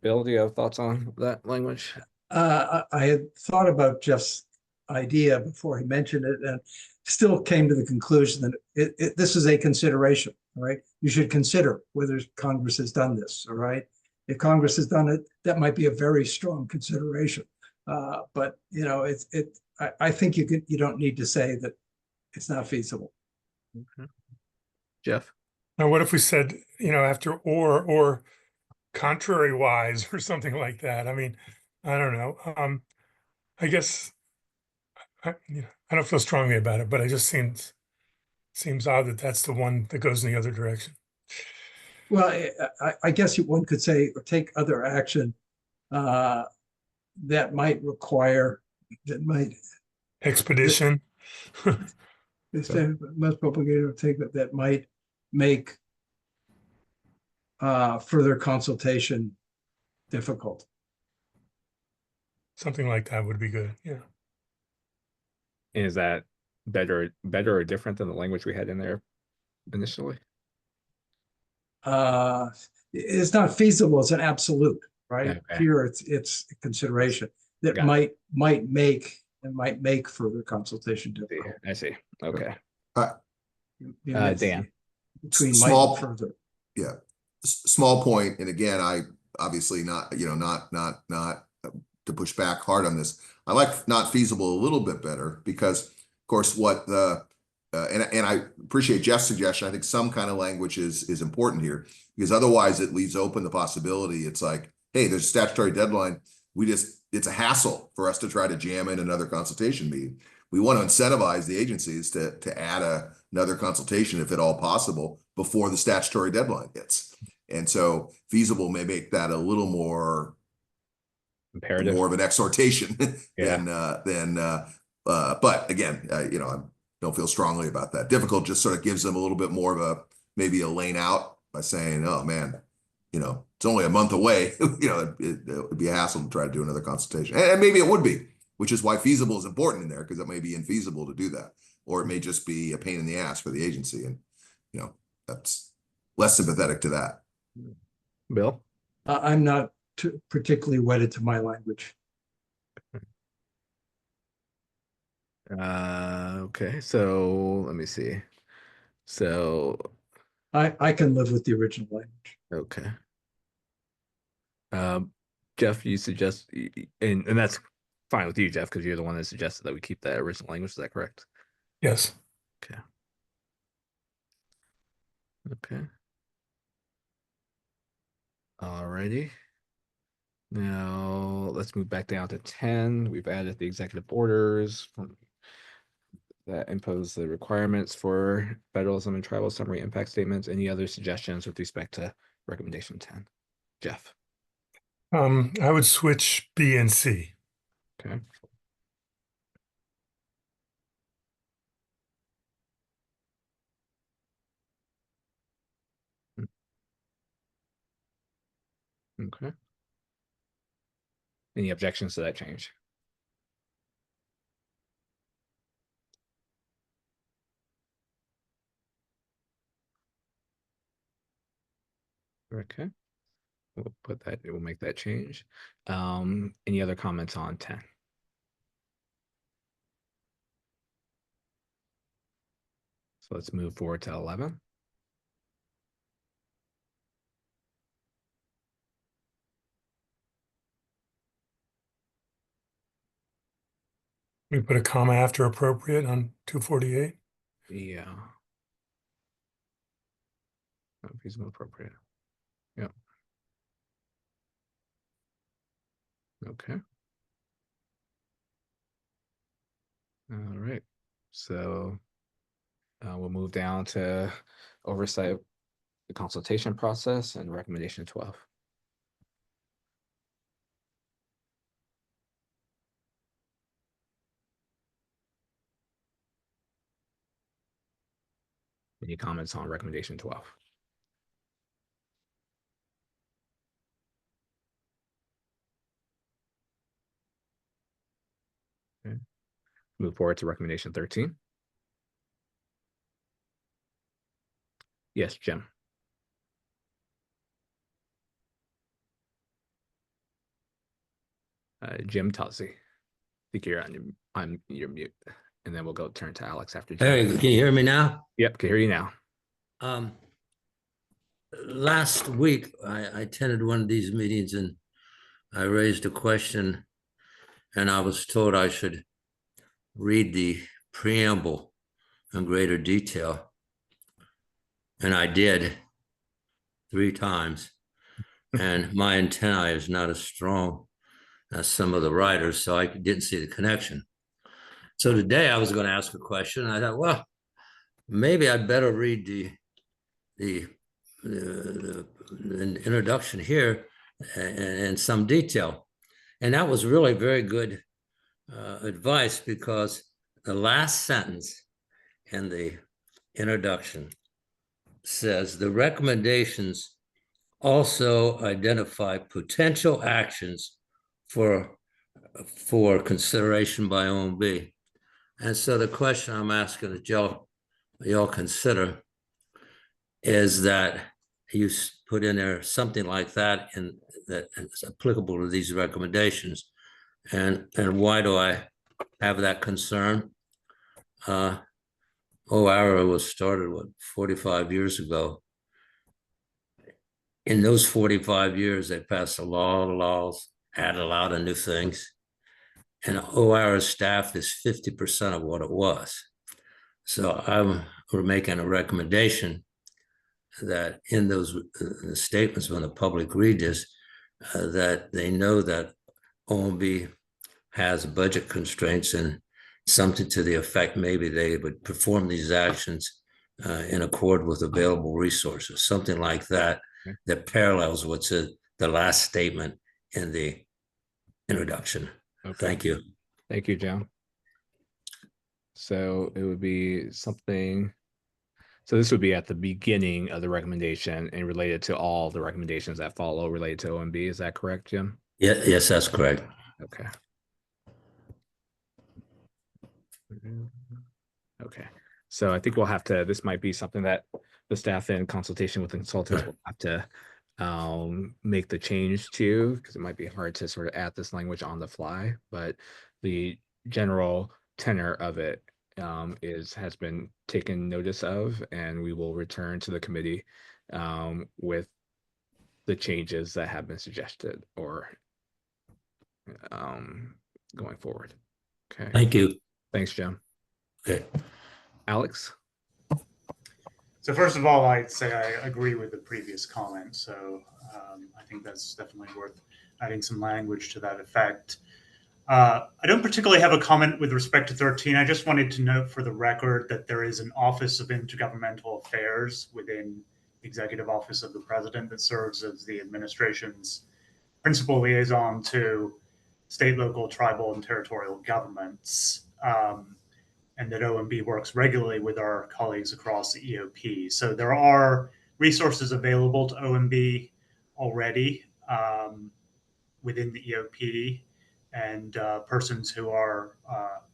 Bill, do you have thoughts on that language? I had thought about Jeff's idea before he mentioned it and still came to the conclusion that this is a consideration, right? You should consider whether Congress has done this, all right? If Congress has done it, that might be a very strong consideration. But I think you don't need to say that it's not feasible. Okay. Jeff? Now, what if we said, after or contrary-wise or something like that? I mean, I don't know. I guess I don't feel strongly about it, but it just seems odd that that's the one that goes in the other direction. Well, I guess one could say or take other action that might require expedition. Most propagated take that might make further consultation difficult. Something like that would be good. Yeah. Is that better or different than the language we had in there initially? It's not feasible. It's an absolute, right? Okay. Here, it's a consideration that might make further consultation difficult. I see. Okay. Dan. Between small, might and further. Yeah. Small point, and again, I obviously not to push back hard on this. I like not feasible a little bit better because, of course, what the and I appreciate Jeff's suggestion. I think some kind of language is important here because otherwise it leaves open the possibility. It's like, hey, there's a statutory deadline. It's a hassle for us to try to jam in another consultation meeting. We want to incentivize the agencies to add another consultation if at all possible before the statutory deadline hits. And so feasible may make that a little more imperative, more of an exhortation but again, I don't feel strongly about that. Difficult just sort of gives them a little bit more of maybe a lane out by saying, oh man, it's only a month away. It would be a hassle to try to do another consultation. And maybe it would be, which is why feasible is important in there, because it may be infeasible to do that. Or it may just be a pain in the ass for the agency. And, that's less sympathetic to that. Bill? I'm not particularly wedded to my language. Okay, so let me see. So I can live with the original language. Okay. Jeff, you suggest, and that's fine with you, Jeff, because you're the one that suggested that we keep that original language. Is that correct? Yes. Okay. Okay. Alrighty. Now let's move back down to 10. We've added the executive orders that impose the requirements for federalism and tribal summary impact statements. Any other suggestions with respect to recommendation 10? Jeff? I would switch B and C. Okay. Okay. Any objections to that change? Okay. We'll put that, we'll make that change. Any other comments on 10? So let's move forward to 11. We put a comma after appropriate on 248. Yeah. Reasonable, appropriate. Yep. Okay. All right. So we'll move down to oversight of the consultation process and recommendation 12. Any comments on recommendation 12? Okay. Move forward to recommendation 13. Yes, Jim. Jim Tuzzi. I think you're on your mute. And then we'll go turn to Alex after Jim. Hey, can you hear me now? Yep, can hear you now. Last week, I attended one of these meetings and I raised a question and I was told I should read the preamble in greater detail. And I did 3 times. And my antennae is not as strong as some of the writers, so I didn't see the connection. So today I was going to ask a question. And I thought, well, maybe I'd better read the introduction here in some detail. And that was really very good advice, because the last sentence in the introduction says the recommendations also identify potential actions for consideration by OMB. And so the question I'm asking that y'all consider is that you put in there something like that and that is applicable to these recommendations. And why do I have that concern? OARA was started, 45 years ago. In those 45 years, they passed a lot of laws, added a lot of new things. And OARA's staff is 50% of what it was. So we're making a recommendation that in those statements, when the public read this, that they know that OMB has budget constraints and something to the effect maybe they would perform these actions in accord with available resources, something like that, that parallels what's in the last statement in the introduction. Okay. Thank you. Thank you, Joe. So it would be something, so this would be at the beginning of the recommendation and related to all the recommendations that follow related to OMB. Is that correct, Jim? Yeah, yes, that's correct. Okay. Okay. So I think we'll have to, this might be something that the staff in consultation with the consultants will have to make the change to, because it might be hard to sort of add this language on the fly, but the general tenor of it has been taken notice of, and we will return to the committee with the changes that have been suggested or going forward. Okay. Thank you. Thanks, Jim. Okay. Alex? So first of all, I'd say I agree with the previous comment. So I think that's definitely worth adding some language to that effect. I don't particularly have a comment with respect to 13. I just wanted to note for the record that there is an Office of Intergovernmental Affairs within the Executive Office of the President that serves as the administration's principal liaison to state, local, tribal, and territorial governments. And that OMB works regularly with our colleagues across the EOP. So there are resources available to OMB already within the EOP, and persons who are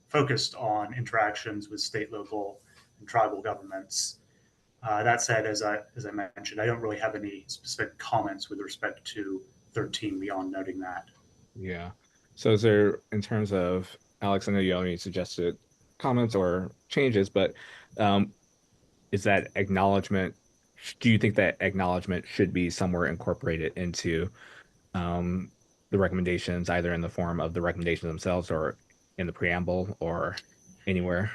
focused on interactions with state, local, and tribal governments. That said, as I mentioned, I don't really have any specific comments with respect to 13 beyond noting that. Yeah. So is there, in terms of, Alex, I know you only suggested comments or changes, but is that acknowledgement, do you think that acknowledgement should be somewhere incorporated into the recommendations, either in the form of the recommendations themselves or in the preamble or anywhere?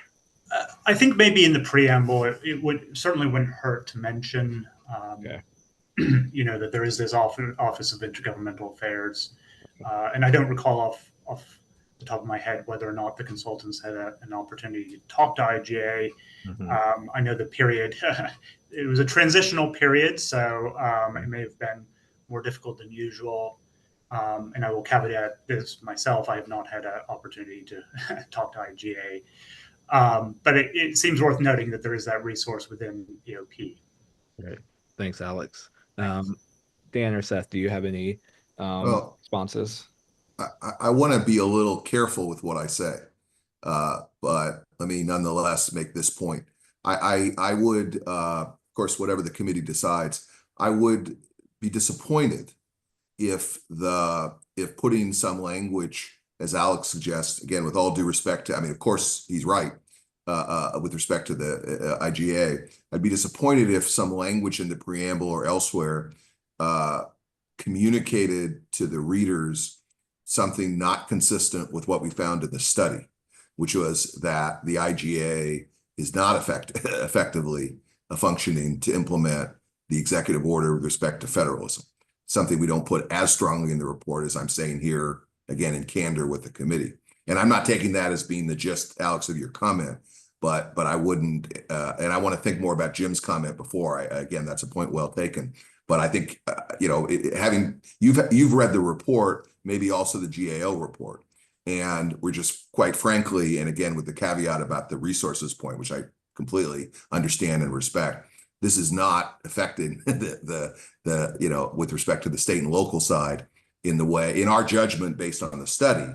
I think maybe in the preamble, it would certainly wouldn't hurt to mention, Okay. you know, that there is this Office of Intergovernmental Affairs, and I don't recall off the top of my head whether or not the consultants had an opportunity to talk to IGA. I know the period, it was a transitional period, so it may have been more difficult than usual. And I will caveat this myself, I have not had an opportunity to talk to IGA. But it seems worth noting that there is that resource within EOP. Great. Thanks, Alex. Thanks. Dan or Seth, do you have any responses? I want to be a little careful with what I say, but let me nonetheless make this point. I would, of course, whatever the committee decides, I would be disappointed if putting some language, as Alex suggests, again, with all due respect to, I mean, of course, he's right with respect to the IGA. I'd be disappointed if some language in the preamble or elsewhere communicated to the readers something not consistent with what we found in the study, which was that the IGA is not effectively functioning to implement the executive order with respect to federalism. Something we don't put as strongly in the report as I'm saying here, again, in candor with the committee. And I'm not taking that as being the gist, Alex, of your comment, but I wouldn't, and I want to think more about Jim's comment before. Again, that's a point well taken. But I think, you know, you've read the report, maybe also the GAO report. And we're just quite frankly, and again, with the caveat about the resources point, which I completely understand and respect, this is not affecting the you know, with respect to the state and local side in the way, in our judgment, based on the study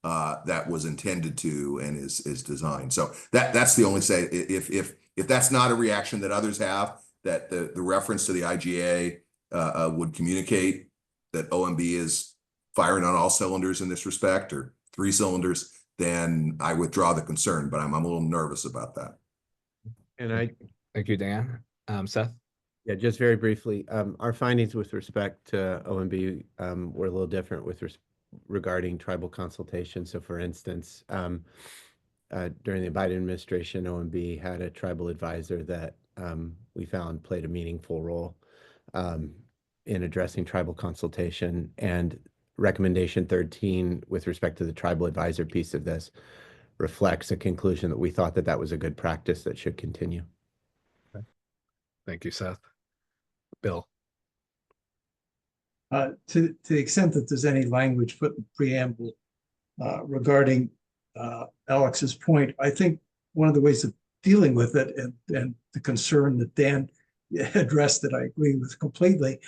that was intended to and is designed. So that's the only say, if that's not a reaction that others have, that the reference to the IGA would communicate that OMB is firing on all cylinders in this respect, or 3 cylinders, then I withdraw the concern, but I'm a little nervous about that. And Thank you, Dan. Seth? Yeah, just very briefly, our findings with respect to OMB were a little different regarding tribal consultation. So for instance, during the Biden administration, OMB had a tribal advisor that we found played a meaningful role in addressing tribal consultation. And recommendation 13 with respect to the tribal advisor piece of this reflects a conclusion that we thought that was a good practice that should continue. Thank you, Seth. Bill? To the extent that there's any language put in the preamble regarding Alex's point, I think one of the ways of dealing with it, and the concern that Dan addressed that I agree with completely,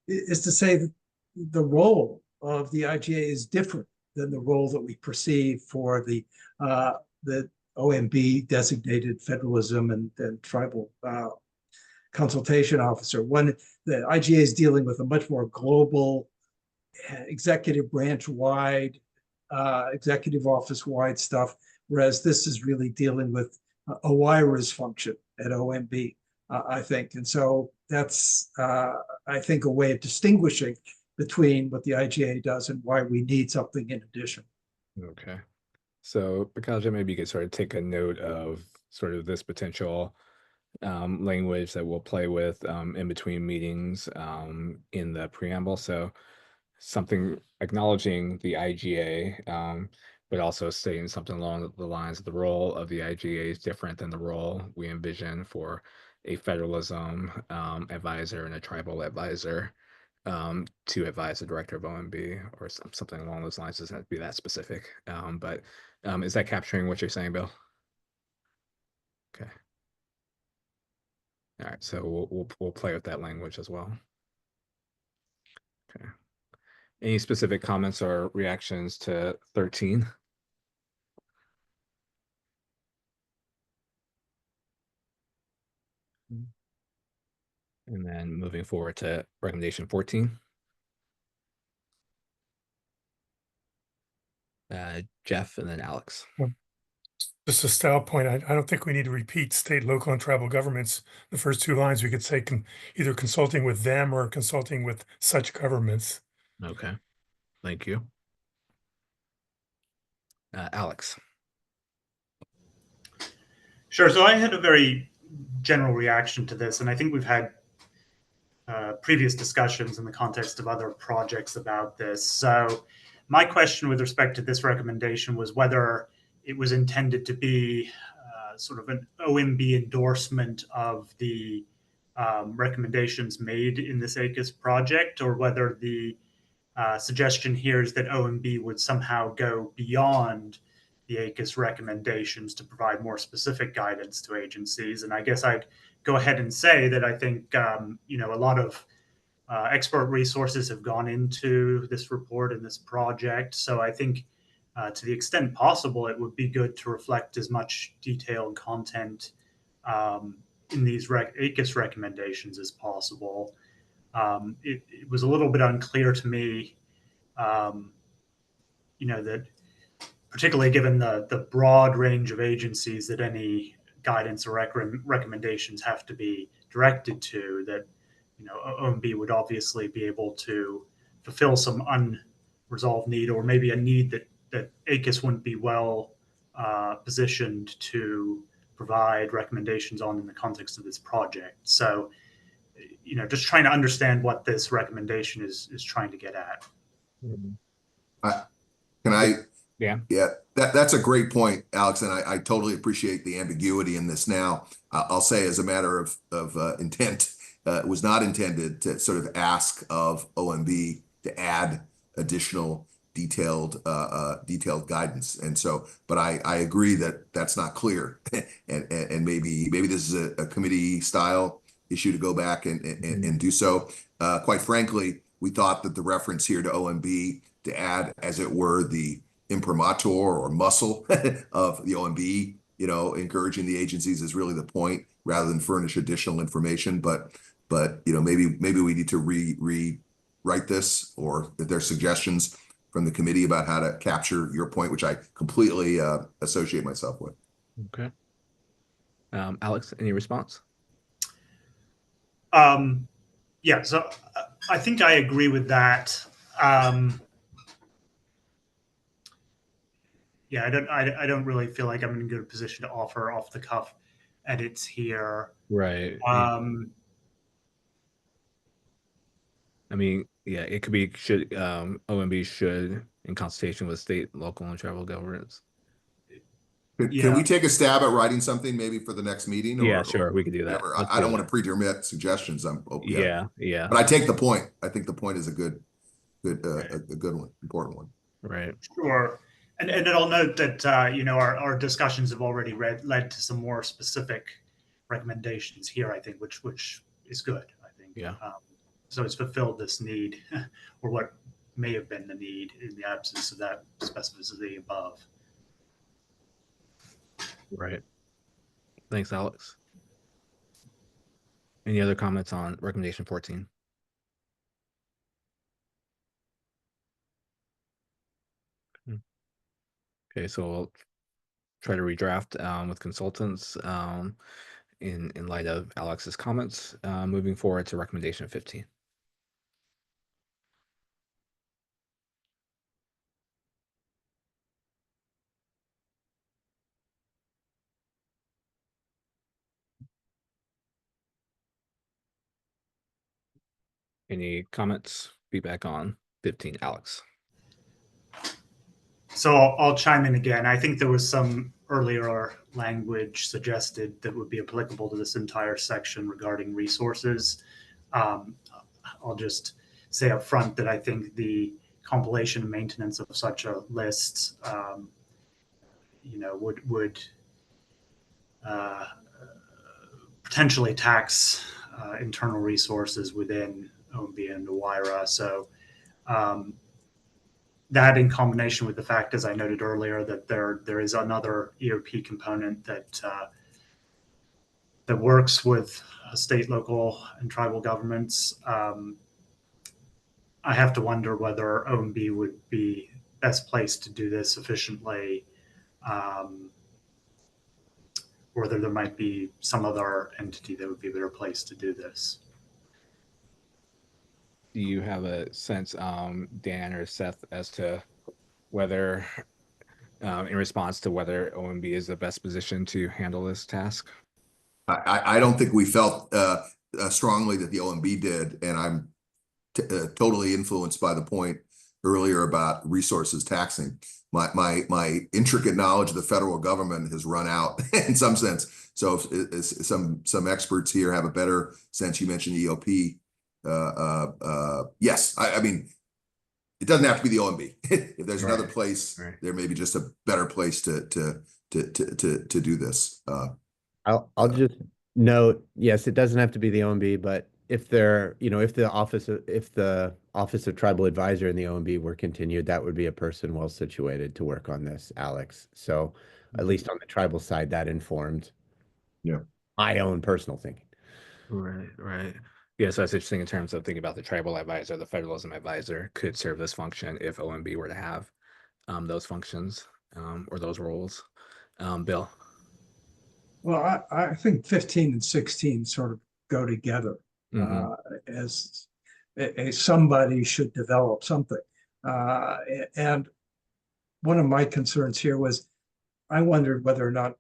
is to say that the role of the IGA is different than the role that we perceive for the OMB designated federalism and tribal consultation officer. When the IGA is dealing with a much more global, executive branch wide, executive office wide stuff, whereas this is really dealing with OIRA's function at OMB, I think. And so that's, I think, a way of distinguishing between what the IGA does and why we need something in addition. Okay. So, Bakaja, maybe you could sort of take a note of sort of this potential language that we'll play with in between meetings in the preamble. So something acknowledging the IGA, but also stating something along the lines of the role of the IGA is different than the role we envision for a federalism advisor and a tribal advisor to advise the director of OMB or something along those lines. Doesn't have to be that specific. But is that capturing what you're saying, Bill? Okay. All right, so we'll play with that language as well. Okay. Any specific comments or reactions to 13? And then moving forward to recommendation 14. Jeff and then Alex. Just a style point. I don't think we need to repeat state, local, and tribal governments. The first two lines, we could say either consulting with them or consulting with such governments. Okay, thank you. Alex. Sure. So I had a very general reaction to this, and I think we've had previous discussions in the context of other projects about this. So my question with respect to this recommendation was whether it was intended to be sort of an OMB endorsement of the recommendations made in this ACUS project, or whether the suggestion here is that OMB would somehow go beyond the ACUS recommendations to provide more specific guidance to agencies. And I guess I'd go ahead and say that I think a lot of expert resources have gone into this report and this project. So I think to the extent possible, it would be good to reflect as much detail and content in these ACUS recommendations as possible. It was a little bit unclear to me, that particularly given the broad range of agencies that any guidance or recommendations have to be directed to, that OMB would obviously be able to fulfill some unresolved need, or maybe a need that ACUS wouldn't be well positioned to provide recommendations on in the context of this project. So, just trying to understand what this recommendation is trying to get at. Can I? Yeah. Yeah, that's a great point, Alex, and I totally appreciate the ambiguity in this now. I'll say as a matter of intent, it was not intended to sort of ask of OMB to add additional detailed guidance. And so, but I agree that that's not clear. and maybe this is a committee style issue to go back and do so. Quite frankly, we thought that the reference here to OMB to add, as it were, the imprimatur or muscle of the OMB, encouraging the agencies is really the point, rather than furnish additional information. But maybe we need to rewrite this, or if there's suggestions from the committee about how to capture your point, which I completely associate myself with. Okay. Alex, any response? Yeah, so I think I agree with that. Yeah, I don't really feel like I'm in a good position to offer off the cuff edits here. Right. I mean, yeah, it could be OMB should, in consultation with state, local, and tribal governments. Can we take a stab at writing something maybe for the next meeting? Yeah, sure, we could do that. I don't want to pre-permit suggestions. Yeah. But I take the point. I think the point is a good one, important one. Right. Sure. And I'll note that our discussions have already led to some more specific recommendations here, I think, which is good, I think. Yeah. So it's fulfilled this need, or what may have been the need in the absence of that specificity above. Right. Thanks, Alex. Any other comments on recommendation 14? Okay, so we'll try to redraft with consultants in light of Alex's comments. Moving forward to recommendation 15. Any comments, feedback on 15, Alex? So I'll chime in again. I think there was some earlier language suggested that would be applicable to this entire section regarding resources. I'll just say up front that I think the compilation and maintenance of such a list, would potentially tax internal resources within OMB and OIRA. So that, in combination with the fact, as I noted earlier, that there is another EOP component that that works with state, local, and tribal governments, I have to wonder whether OMB would be best placed to do this efficiently, or whether there might be some other entity that would be a better place to do this. Do you have a sense, Dan or Seth, as to whether, in response to whether OMB is the best position to handle this task? I don't think we felt strongly that the OMB did, and I'm totally influenced by the point earlier about resources taxing. My intricate knowledge of the federal government has run out in some sense. So if some experts here have a better sense. You mentioned EOP. Yes, I mean, it doesn't have to be the OMB. If there's another place, there may be just a better place to do this. I'll just note, yes, it doesn't have to be the OMB, but if the office of tribal advisor in the OMB were continued, that would be a person well situated to work on this, Alex. So at least on the tribal side, that informed my own personal thinking. Right. Yeah, so that's interesting in terms of thinking about the tribal advisor. The federalism advisor could serve this function if OMB were to have those functions or those roles. Bill? Well, I think 15 and 16 sort of go together. As somebody should develop something. And one of my concerns here was, I wondered whether or not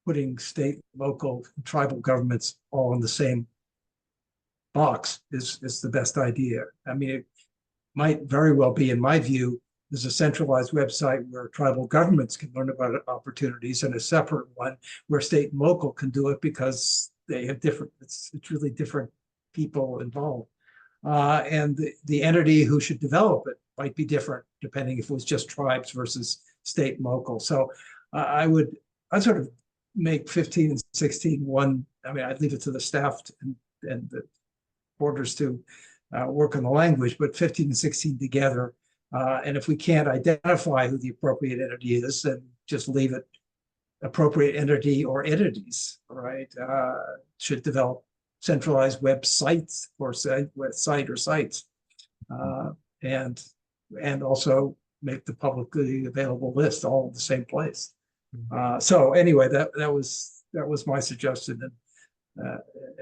putting state, local, tribal governments all in the same box is the best idea. I mean, it might very well be, in my view, there's a centralized website where tribal governments can learn about opportunities, and a separate one where state and local can do it, because they have different, it's really different people involved. And the entity who should develop it might be different depending if it was just tribes versus state and local. So I'd sort of make 15 and 16 one. I mean, I'd leave it to the staff and the boarders to work on the language, but 15 and 16 together. And if we can't identify who the appropriate entity is, then just leave it appropriate entity or entities, right? Should develop centralized websites or sites, and also make the publicly available list all in the same place. So anyway, that was my suggestion,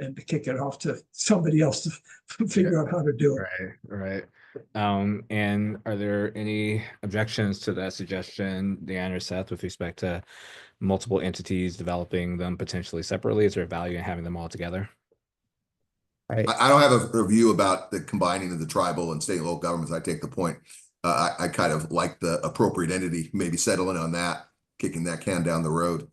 and to kick it off to somebody else to figure out how to do it. Right. And are there any objections to that suggestion, Dan or Seth, with respect to multiple entities developing them potentially separately? Is there value in having them all together? I don't have a view about the combining of the tribal and state and local governments. I take the point. I kind of like the appropriate entity, maybe settling on that, kicking that can down the road,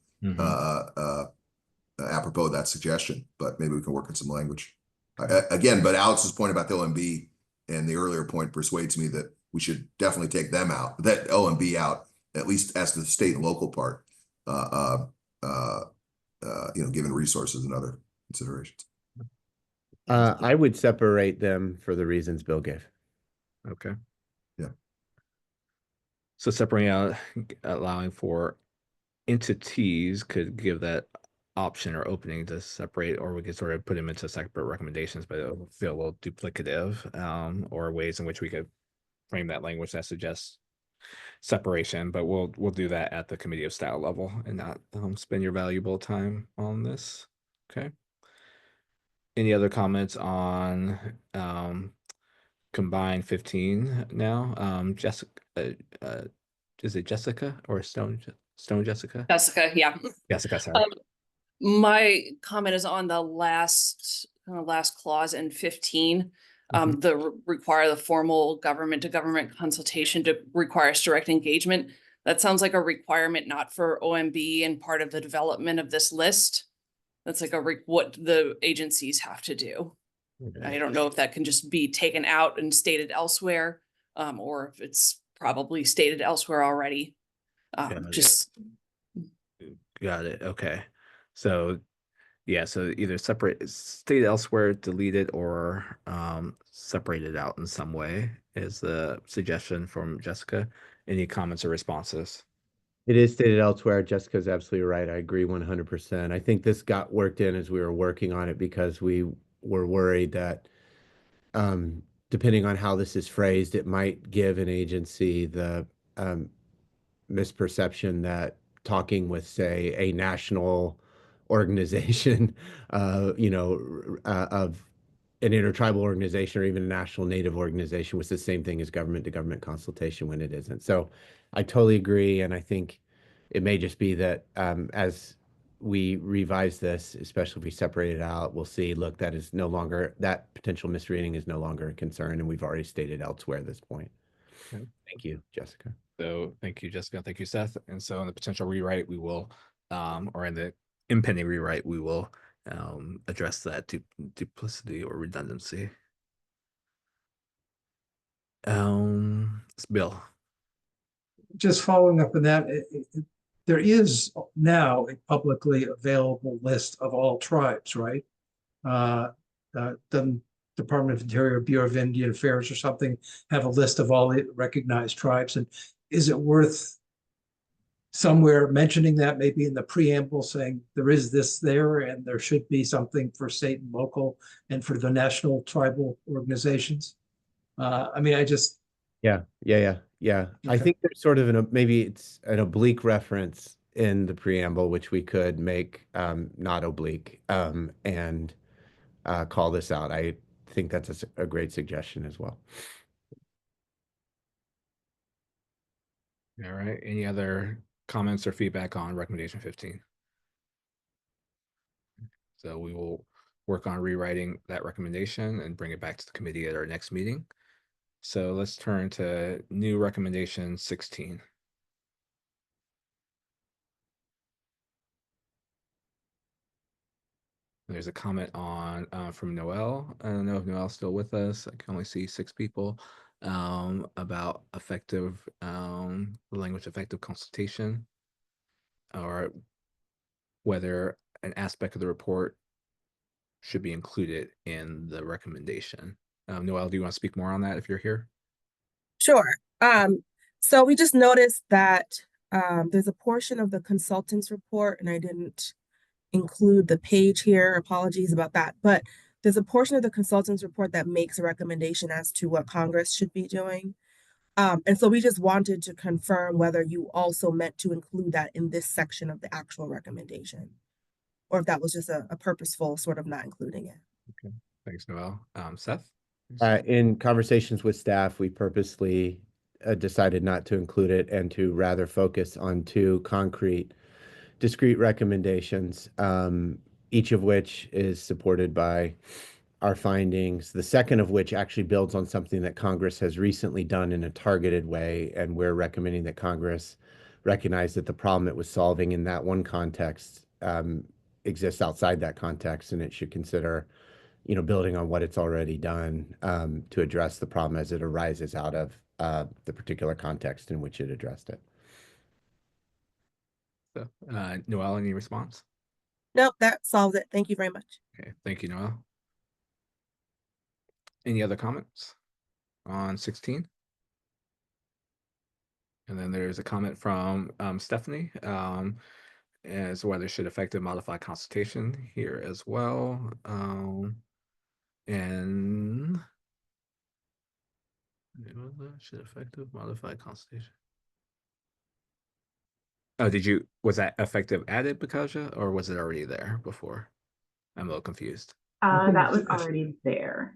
apropos of that suggestion, but maybe we can work on some language. Again, but Alex's point about the OMB and the earlier point persuades me that we should definitely take them out, that OMB out, at least as the state and local part, given resources and other considerations. I would separate them for the reasons Bill gave. Okay. Yeah. So separating out, allowing for entities could give that option or opening to separate, or we could sort of put them into separate recommendations, but it will feel a little duplicative, or ways in which we could frame that language that suggests separation. But we'll do that at the committee of style level and not spend your valuable time on this. Okay. Any other comments on combined 15 now? Jessica, is it Jessica or Stone Jessica? Jessica, yeah. Jessica, sorry. My comment is on the last clause in 15. require the formal government to government consultation to requires direct engagement. That sounds like a requirement not for OMB and part of the development of this list. That's like what the agencies have to do. I don't know if that can just be taken out and stated elsewhere, or if it's probably stated elsewhere already. Just got it. Okay. So yeah, so either state elsewhere, delete it, or separate it out in some way is the suggestion from Jessica. Any comments or responses? It is stated elsewhere. Jessica's absolutely right. I agree 100%. I think this got worked in as we were working on it because we were worried that depending on how this is phrased, it might give an agency the misperception that talking with, say, a national organization, of an intertribal organization or even a national native organization was the same thing as government to government consultation when it isn't. So I totally agree. And I think it may just be that as we revise this, especially if we separate it out, we'll see, look, that potential misreading is no longer a concern. And we've already stated elsewhere at this point. Okay. Thank you, Jessica. So thank you, Jessica. Thank you, Seth. And so in the potential rewrite, we will, or in the impending rewrite, we will address that duplicity or redundancy. It's Bill. Just following up on that, there is now a publicly available list of all tribes, right? The Department of Interior, Bureau of Indian Affairs or something have a list of all the recognized tribes. And is it worth somewhere mentioning that, maybe in the preamble, saying there is this there and there should be something for state and local and for the national tribal organizations? I mean, Yeah. I think there's sort of maybe it's an oblique reference in the preamble, which we could make not oblique and call this out. I think that's a great suggestion as well. All right. Any other comments or feedback on recommendation 15? So we will work on rewriting that recommendation and bring it back to the committee at our next meeting. So let's turn to new recommendation 16. There's a comment on from Noel. I don't know if Noel's still with us. I can only see 6 people about effective language effective consultation, or whether an aspect of the report should be included in the recommendation. Noel, do you want to speak more on that if you're here? Sure. So we just noticed that there's a portion of the consultant's report, and I didn't include the page here. Apologies about that. But there's a portion of the consultant's report that makes a recommendation as to what Congress should be doing. And so we just wanted to confirm whether you also meant to include that in this section of the actual recommendation, or if that was just a purposeful sort of not including it. Okay, thanks, Noel. Seth? In conversations with staff, we purposely decided not to include it and to rather focus on 2 concrete, discrete recommendations, each of which is supported by our findings. The second of which actually builds on something that Congress has recently done in a targeted way, and we're recommending that Congress recognize that the problem it was solving in that one context exists outside that context, and it should consider building on what it's already done to address the problem as it arises out of the particular context in which it addressed it. So, Noel, any response? Nope, that solves it. Thank you very much. Okay, thank you, Noel. Any other comments on 16? And then there's a comment from Stephanie as whether it should effective modify consultation here as well. And should effective modify consultation. Oh, was that effective added, Bakaja, or was it already there before? I'm a little confused. That was already there.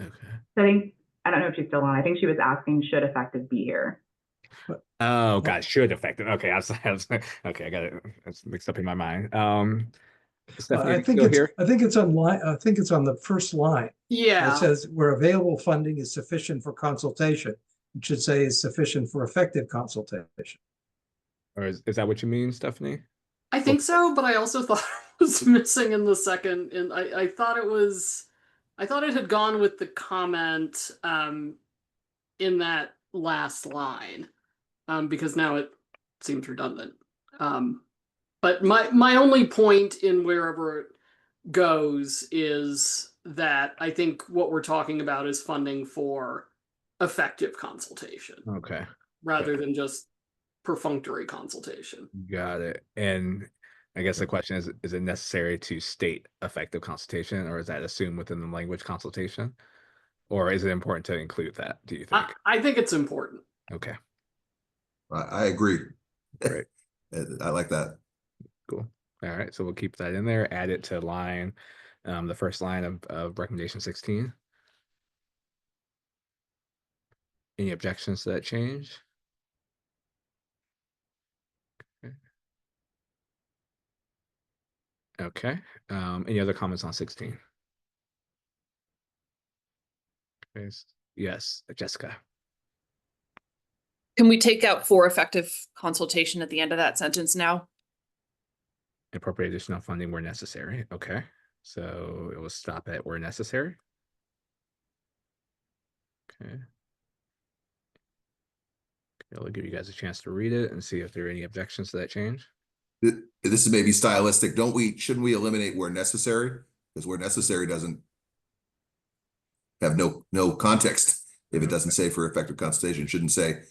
Okay. So I don't know if she's still on. I think she was asking, should effective be here? Oh, God, should effective. Okay, okay, I got it. It's mixed up in my mind. Stephanie, are I you think still it's, here? I think it's on line, I think it's on the first line. Yeah. It says where available funding is sufficient for consultation. It should say is sufficient for effective consultation. Or is that what you mean, Stephanie? I think so, but I also thought it was missing in the second, and I thought it had gone with the comment in that last line, because now it seems redundant. But my only point in wherever it goes is that I think what we're talking about is funding for effective consultation Okay, rather than just perfunctory consultation. got it. And I guess the question is it necessary to state effective consultation, or is that assumed within the language consultation? Or is it important to include that, do you think? I think it's important. Okay, I agree. great, I like that. cool. All right, so we'll keep that in there, add it to line, the first line of recommendation 16. Any objections to that change? Okay, any other comments on 16? Okay. Yes, Jessica. Can we take out for effective consultation at the end of that sentence now? Appropriate additional funding where necessary. Okay, so it will stop at where necessary. Okay. I'll give you guys a chance to read it and see if there are any objections to that change. This is maybe stylistic. Shouldn't we eliminate where necessary? Because where necessary doesn't have no context if it doesn't say for effective consultation. It shouldn't say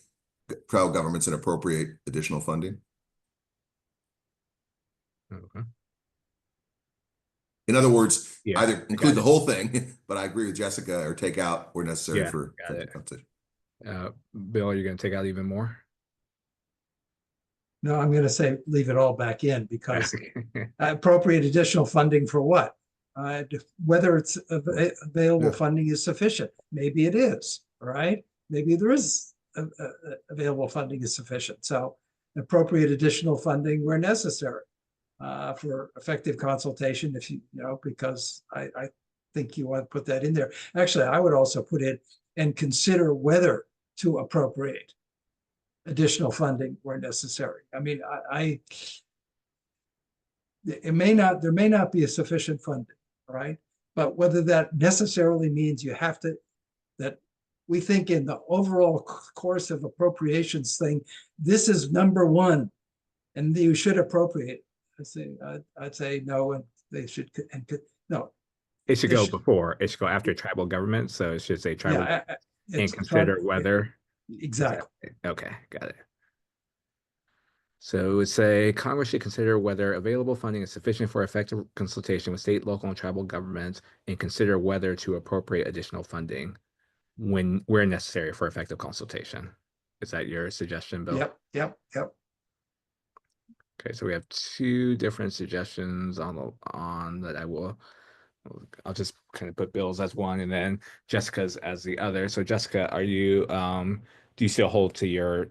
tribal governments and appropriate additional funding. Okay. In other words, Yeah, either include the whole thing, but I agree with Jessica, or take out where necessary for effective consultation. Bill, are you going to take out even more? No, I'm going to say leave it all back in because appropriate additional funding for what? Whether it's available funding is sufficient. Maybe it is, right? Maybe there is available funding is sufficient. So appropriate additional funding where necessary for effective consultation, if you know, because I think you want to put that in there. Actually, I would also put it and consider whether to appropriate additional funding where necessary. I mean, there may not be a sufficient funding, right? But whether that necessarily means you have to, that we think in the overall course of appropriations thing, this is number one, and you should appropriate. I'd say no, and they should, no. It should go before. It should go after tribal government. So it should say tribal and consider whether. Exactly. Okay, got it. So it would say Congress should consider whether available funding is sufficient for effective consultation with state, local, and tribal governments, and consider whether to appropriate additional funding where necessary for effective consultation. Is that your suggestion, Bill? Yep. Okay, so we have two different suggestions on that. I'll just kind of put Bill's as one and then Jessica's as the other. So Jessica, are you do you still hold to your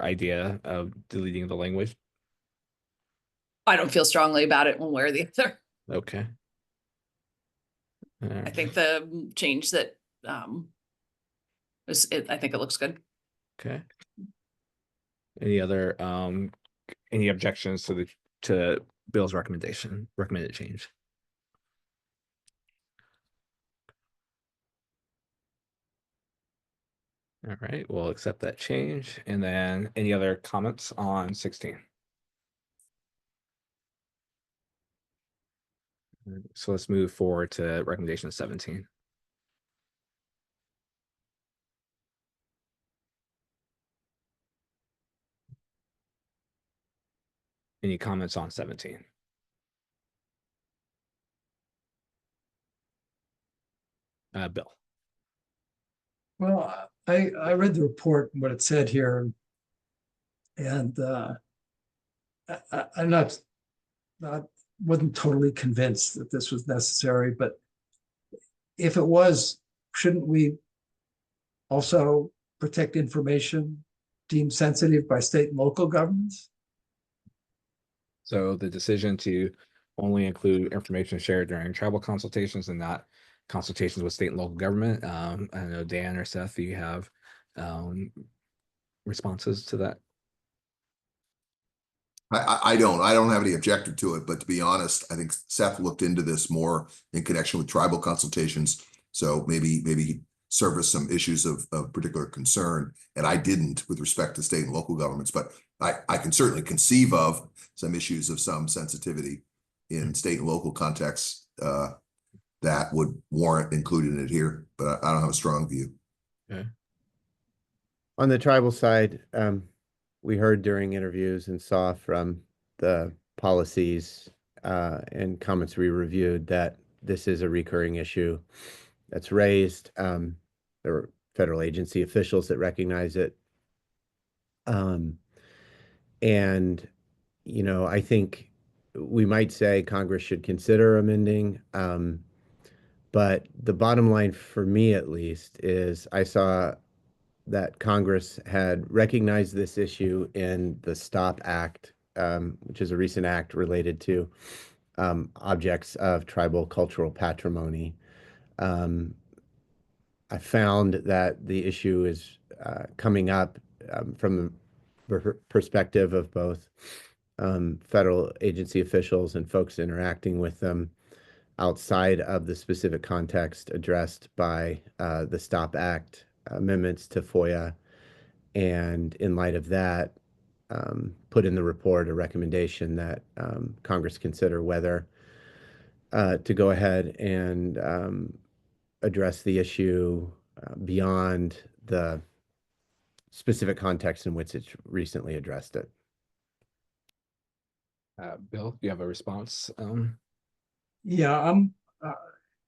idea of deleting the language? I don't feel strongly about it one way or the other. Okay. I think the change that I think it looks good. Okay. Any other any objections to Bill's recommended change? All right, we'll accept that change. And then any other comments on 16? So let's move forward to recommendation 17. Any comments on 17? Bill. Well, I read the report and what it said here, and I'm wasn't totally convinced that this was necessary. But if it was, shouldn't we also protect information deemed sensitive by state and local governments? So the decision to only include information shared during tribal consultations and not consultations with state and local government. I know Dan or Seth, you have responses to that? I don't have any objection to it, but to be honest, I think Seth looked into this more in connection with tribal consultations. So maybe service some issues of particular concern, and I didn't with respect to state and local governments, but I can certainly conceive of some issues of some sensitivity in state and local contexts that would warrant including it here, but I don't have a strong view. Okay. On the tribal side, we heard during interviews and saw from the policies and comments we reviewed that this is a recurring issue that's raised. There were federal agency officials that recognize it. And, you know, I think we might say Congress should consider amending. But the bottom line for me, at least, is I saw that Congress had recognized this issue in the STOP Act, which is a recent act related to objects of tribal cultural patrimony. I found that the issue is coming up from the perspective of both federal agency officials and folks interacting with them outside of the specific context addressed by the STOP Act amendments to FOIA. And in light of that, put in the report a recommendation that Congress consider whether to go ahead and address the issue beyond the specific context in which it's recently addressed it. Bill, do you have a response? Yeah,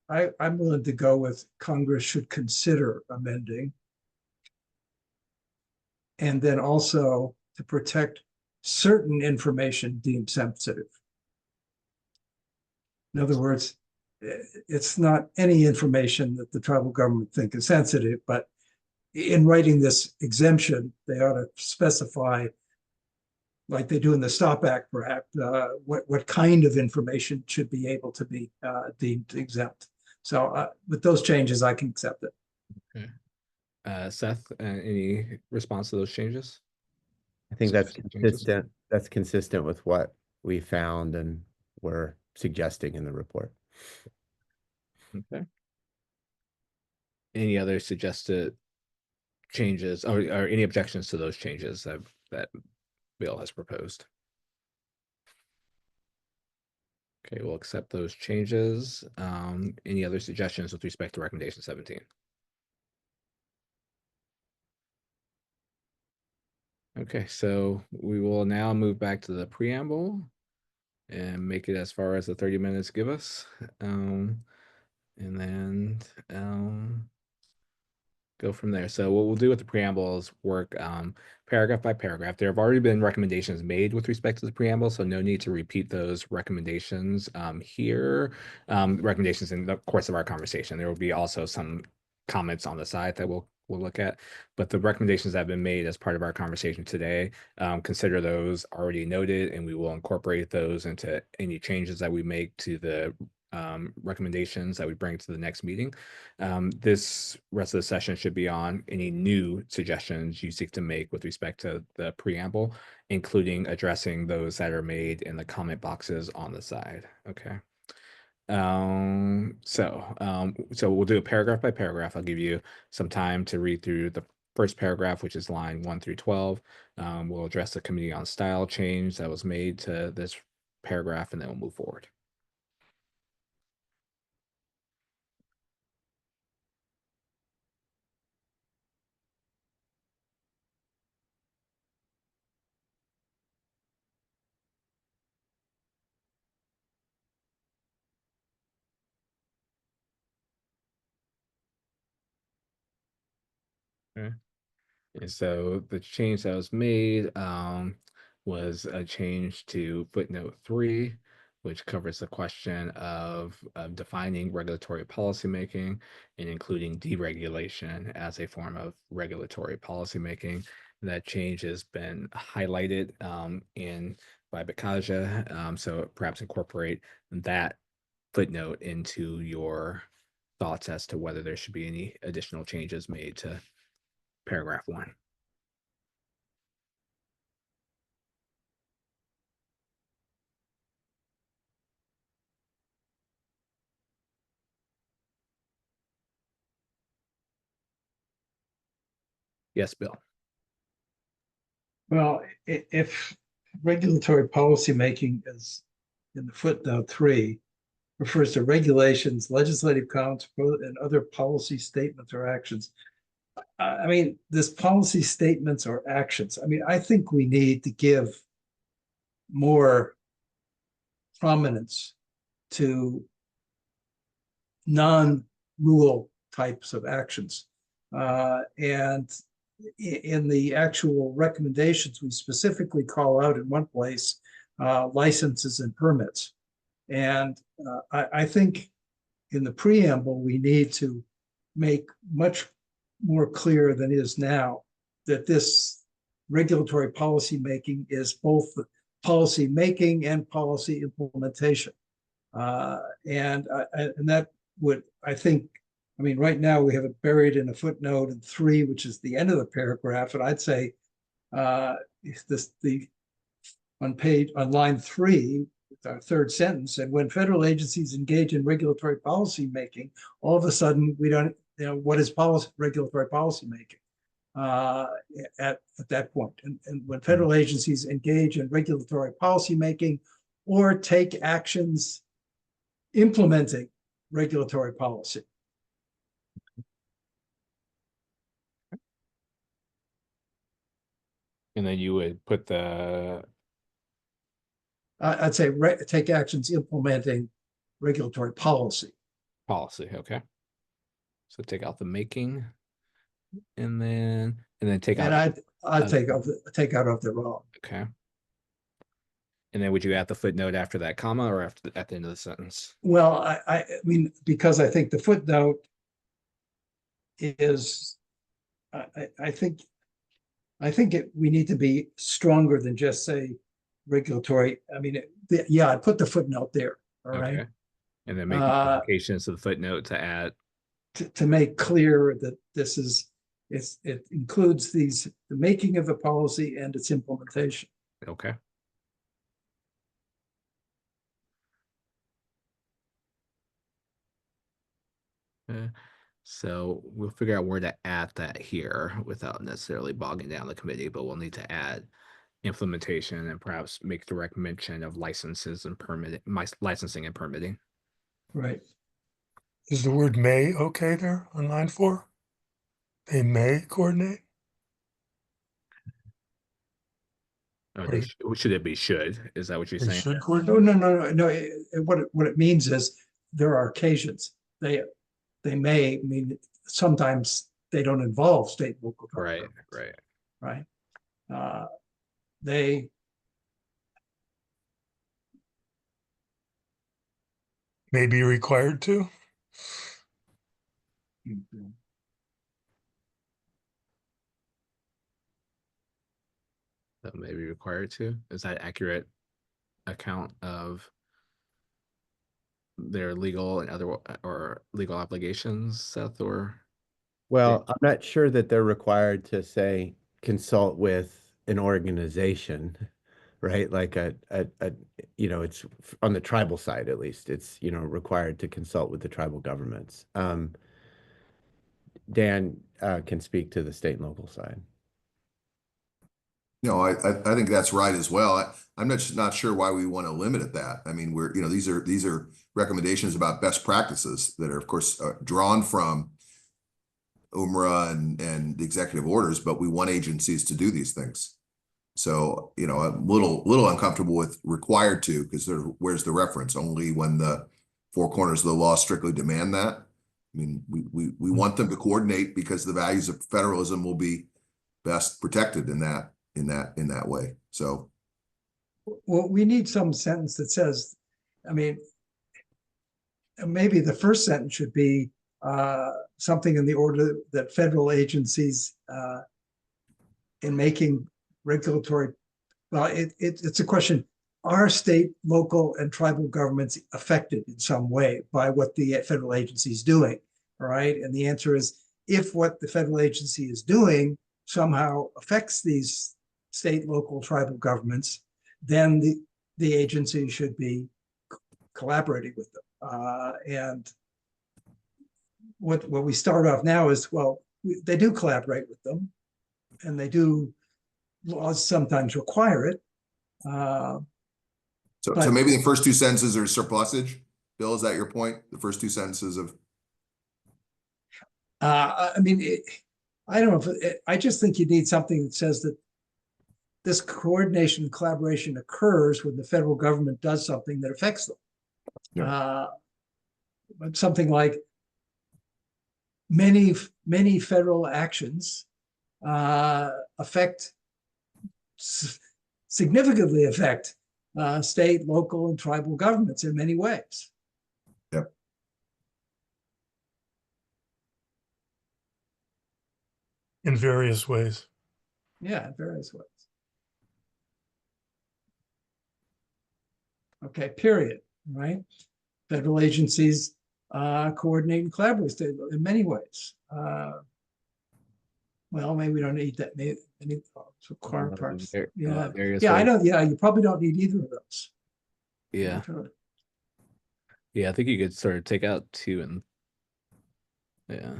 I'm willing to go with Congress should consider amending. And then also to protect certain information deemed sensitive. In other words, it's not any information that the tribal government think is sensitive, but in writing this exemption, they ought to specify, like they do in the STOP Act, perhaps, what kind of information should be able to be deemed exempt. So with those changes, I can accept it. Okay. Seth, any response to those changes? I think that's consistent. That's consistent with what we found and were suggesting in the report. Okay. Any other suggested changes or any objections to those changes that Bill has proposed? Okay, we'll accept those changes. Any other suggestions with respect to recommendation 17? Okay, so we will now move back to the preamble and make it as far as the 30 minutes give us. And then go from there. So what we'll do with the preamble is work paragraph by paragraph. There have already been recommendations made with respect to the preamble, so no need to repeat those recommendations here. Recommendations in the course of our conversation. There will be also some comments on the side that we'll look at, but the recommendations that have been made as part of our conversation today, consider those already noted, and we will incorporate those into any changes that we make to the recommendations that we bring to the next meeting. This rest of the session should be on any new suggestions you seek to make with respect to the preamble, including addressing those that are made in the comment boxes on the side. Okay. So we'll do a paragraph by paragraph. I'll give you some time to read through the first paragraph, which is line 1 through 12. We'll address the committee on style change that was made to this paragraph, and then we'll move forward. Okay. And so the change that was made was a change to footnote 3, which covers the question of defining regulatory policymaking and including deregulation as a form of regulatory policymaking. That change has been highlighted in by Bakaja. So perhaps incorporate that footnote into your thoughts as to whether there should be any additional changes made to paragraph 1. Yes, Bill. Well, if regulatory policymaking is in the footnote 3, refers to regulations, legislative council, and other policy statements or actions. I mean, this policy statements or actions. I mean, I think we need to give more prominence to non-rule types of actions. And in the actual recommendations, we specifically call out in one place licenses and permits. And I think in the preamble, we need to make much more clear than is now that this regulatory policy making is both policy making and policy implementation. And that would, I think, I mean, right now we have it buried in a footnote in 3, which is the end of the paragraph. And I'd say on line 3, our third sentence, and when federal agencies engage in regulatory policy making, all of a sudden we don't, what is regulatory policy making at that point? And when federal agencies engage in regulatory policy making or take actions implementing regulatory policy. And then you would put the I'd say take actions implementing regulatory policy. Policy, okay. So take out the making, and then take out. And I'd take out of the wrong. Okay. And then would you add the footnote after that comma or at the end of the sentence? Well, I mean, because I think the footnote is, I think we need to be stronger than just say regulatory. I mean, yeah, I put the footnote there. All right. Okay. And then make modifications to the footnote to add. To make clear that this is, it includes the making of a policy and its implementation. Okay. So we'll figure out where to add that here without necessarily bogging down the committee, but we'll need to add implementation and perhaps make direct mention of licenses and licensing and permitting. Right. Is the word may okay there on line 4? They may coordinate? Or should it be should? Is that what you're They saying? should coordinate? No. What it means is there are occasions they may mean sometimes they don't involve state and local government. Right. They May be required to? That may be required to. Is that accurate account of their legal and other or legal obligations, Seth? Or well, I'm not sure that they're required to say consult with an organization, right? Like it's on the tribal side, at least it's, required to consult with the tribal governments. Dan can speak to the state and local side. No, I think that's right as well. I'm not sure why we want to limit it that. I mean, these are recommendations about best practices that are, of course, drawn from UMRA and the executive orders, but we want agencies to do these things. So, I'm a little uncomfortable with required to, because where's the reference? Only when the 4 corners of the law strictly demand that. I mean, we want them to coordinate because the values of federalism will be best protected in that way. So, well, we need some sentence that says, I mean, maybe the first sentence should be something in the order that federal agencies in making regulatory, well, it's a question, are state, local, and tribal governments affected in some way by what the federal agency is doing? All right. And the answer is, if what the federal agency is doing somehow affects these state, local, tribal governments, then the agency should be collaborating with them. And what we start off now is, well, they do collaborate with them, and they do, laws sometimes require it. So maybe the first two sentences are surplusage. Bill, is that your point? The first two sentences of. I mean, I don't know if I just think you need something that says that this coordination and collaboration occurs when the federal government does something that affects them. Yeah. But something like many federal actions significantly affect state, local, and tribal governments in many ways. Yep. In various ways. Yeah, in various ways. Okay, period, right? Federal agencies coordinate and collaborate in many ways. Well, maybe we don't need that. Maybe required parts. Yeah, I know. Yeah, you probably don't need either of those. Yeah. Yeah, I think you could sort of take out two and. Yeah.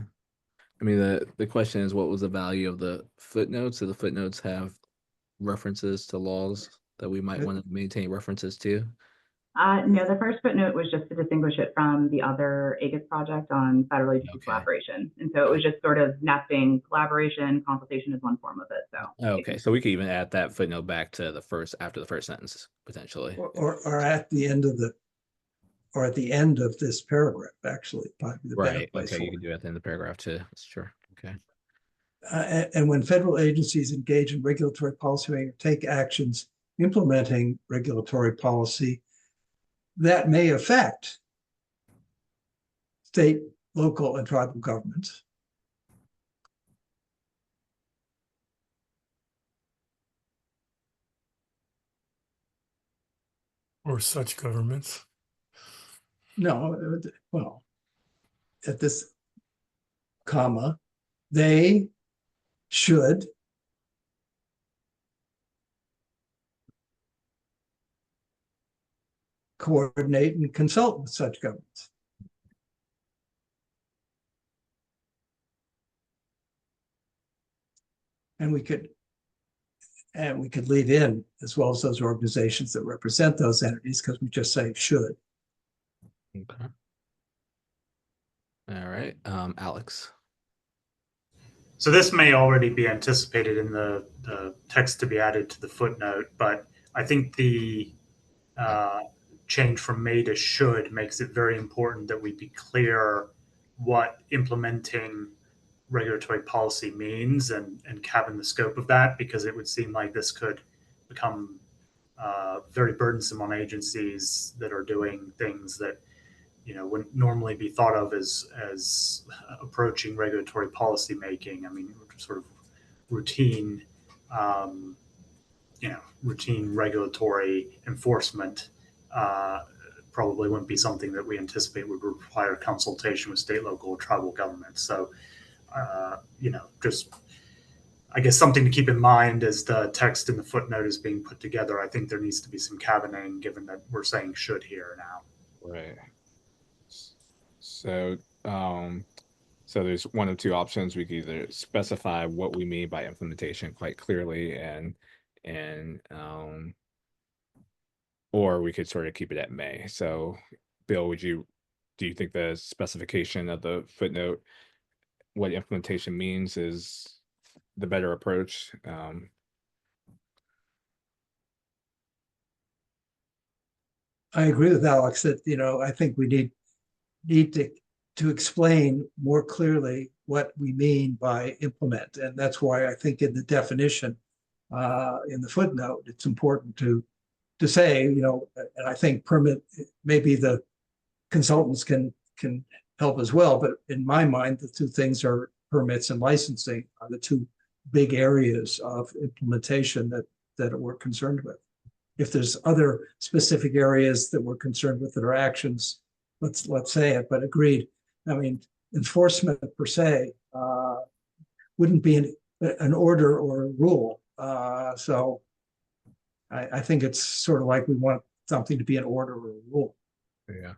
I mean, the question is, what was the value of the footnotes? Do the footnotes have references to laws that we might want to maintain references to? No, the first footnote was just to distinguish it from the other AGIS project on federal agency collaboration. And so it was just sort of nesting collaboration, consultation is one form of it. So okay, so we could even add that footnote back to the first, after the first sentence, potentially. Or at the end of this paragraph, actually, probably the better place. Okay, you can do it at the end of the paragraph too. Sure. Okay. And when federal agencies engage in regulatory policy or take actions implementing regulatory policy, that may affect state, local, and tribal governments. Or such governments. No, well, at this comma, they should coordinate and consult with such governments. And we could leave in, as well as those organizations that represent those entities, because we just say should. Okay. All right, Alex. So this may already be anticipated in the text to be added to the footnote, but I think the change from may to should makes it very important that we be clear what implementing regulatory policy means and cabin the scope of that, because it would seem like this could become very burdensome on agencies that are doing things that wouldn't normally be thought of as approaching regulatory policy making. I mean, sort of routine routine regulatory enforcement probably wouldn't be something that we anticipate would require consultation with state, local, or tribal governments. So, just, I guess, something to keep in mind as the text in the footnote is being put together. I think there needs to be some cabining, given that we're saying should here now. Right. So, so there's one of two options. We could either specify what we mean by implementation quite clearly, or we could sort of keep it at may. So, Bill, do you think the specification of the footnote, what implementation means, is the better approach? I agree with Alex that, I think we need to explain more clearly what we mean by implement. And that's why I think in the definition, in the footnote, it's important to say, and I think permit, maybe the consultants can help as well. But in my mind, the two things are permits and licensing are the two big areas of implementation that we're concerned with. if there's other specific areas that we're concerned with that are actions, let's say it, but agreed. I mean, enforcement per se wouldn't be an order or a rule. So I think it's sort of like we want something to be an order or a rule. Yeah.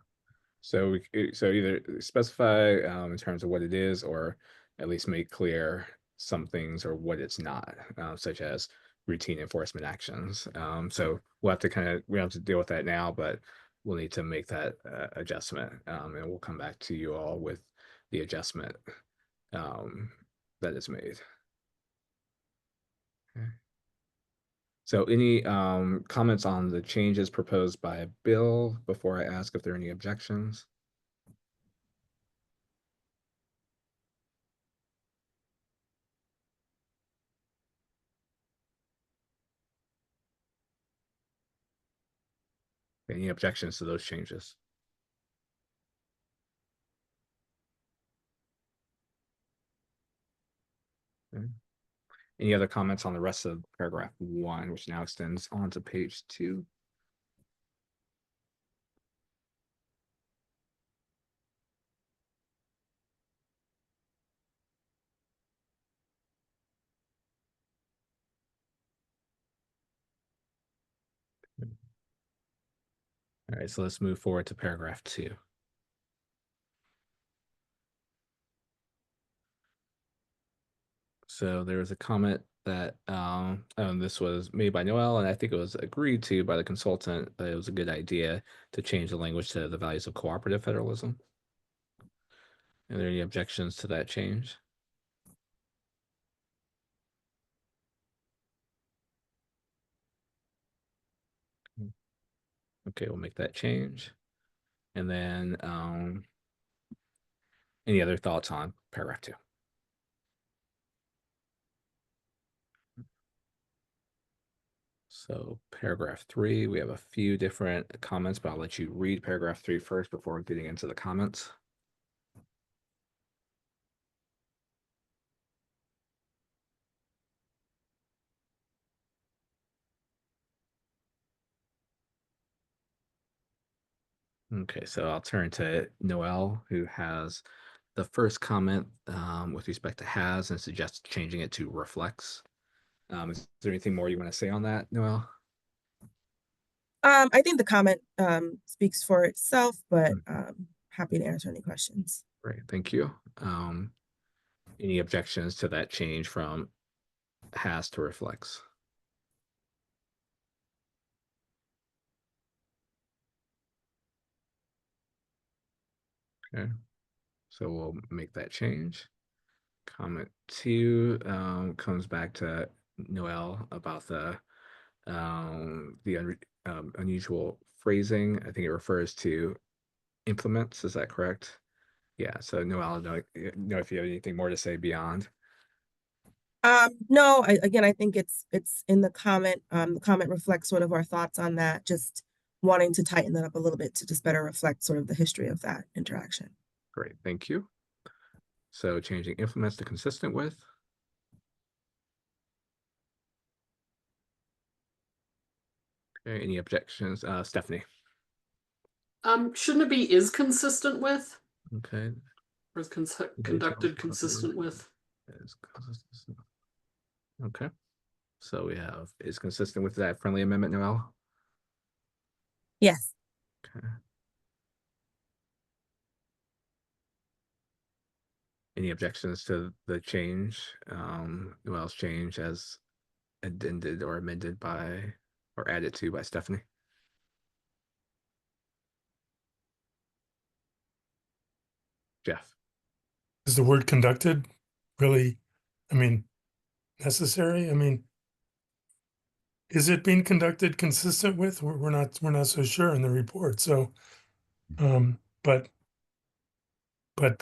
So so either specify in terms of what it is, or at least make clear some things or what it's not, such as routine enforcement actions. So we'll have to we don't have to deal with that now, but we'll need to make that adjustment, and we'll come back to you all with the adjustment that is made. Okay. So any comments on the changes proposed by Bill before I ask if there are any objections? Any objections to those changes? Okay. Any other comments on the rest of paragraph 1, which now extends onto page 2? All right, so let's move forward to paragraph 2. So there was a comment that this was made by Noel, and I think it was agreed to by the consultant that it was a good idea to change the language to the values of cooperative federalism. Are there any objections to that change? Okay, we'll make that change. And then any other thoughts on paragraph 2? So paragraph 3, we have a few different comments, but I'll let you read paragraph 3 first before getting into the comments. Okay, so I'll turn to Noel, who has the first comment with respect to has and suggests changing it to reflects. Is there anything more you want to say on that, Noel? I think the comment speaks for itself, but happy to answer any questions. Great, thank you. Any objections to that change from has to reflects? Okay, so we'll make that change. Comment 2 comes back to Noel about the unusual phrasing. I think it refers to implements. Is that correct? Yeah. So Noel, know if you have anything more to say beyond. No, I think it's in the comment. The comment reflects sort of our thoughts on that, just wanting to tighten that up a little bit to just better reflect sort of the history of that interaction. Great, thank you. So changing implements to consistent with. Okay, any objections? Stephanie. Shouldn't it be is consistent with? Okay. Or is conducted consistent with? Okay. So we have is consistent with that friendly amendment, Noel? Yes. Okay. Any objections to the change? Noel's change as addended or amended by or added to by Stephanie? Jeff. Is the word conducted really, necessary? Is it being conducted consistent with? We're not so sure in the report. So, but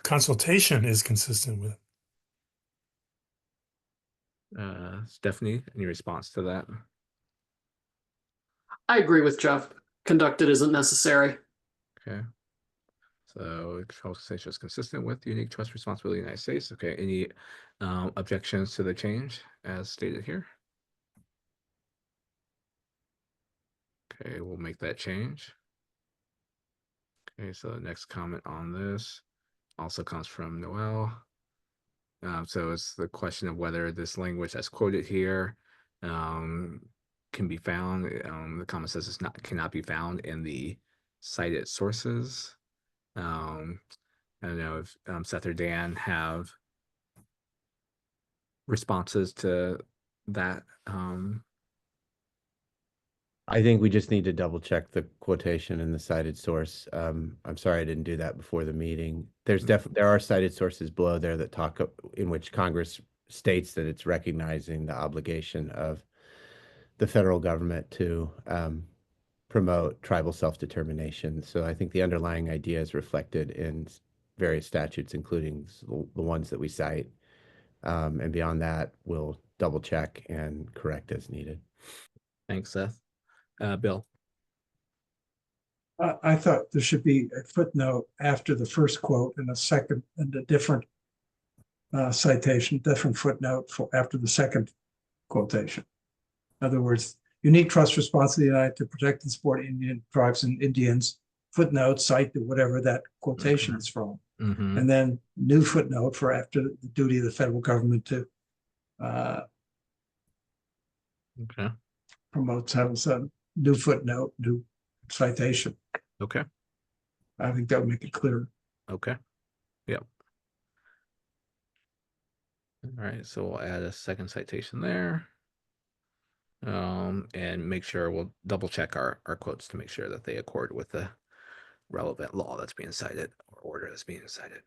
consultation is consistent with. Stephanie, any response to that? I agree with Jeff. Conducted isn't necessary. Okay. So consultation is consistent with unique trust responsibility in the United States. Okay. Any objections to the change as stated here? Okay, we'll make that change. Okay, so the next comment on this also comes from Noel. So it's the question of whether this language that's quoted here can be found. The comment says it's not cannot be found in the cited sources. I don't know if Seth or Dan have responses to that. I think we just need to double check the quotation and the cited source. I'm sorry I didn't do that before the meeting. There are cited sources below there that talk in which Congress states that it's recognizing the obligation of the federal government to promote tribal self-determination. So I think the underlying idea is reflected in various statutes, including the ones that we cite. And beyond that, we'll double check and correct as needed. Thanks, Seth. Bill. I thought there should be a footnote after the first quote and a second and a different citation, different footnote for after the second quotation. In other words, unique trust responsibility of the United to protect and support Indian tribes and Indians. Footnote, cite to whatever that quotation is from. Mm-hmm. And then new footnote for after the duty of the federal government to Okay. promote some new footnote, new citation. Okay. I think that would make it clearer. Okay. Yep. All right, so we'll add a second citation there. And make sure we'll double check our quotes to make sure that they accord with the relevant law that's being cited or order that's being cited.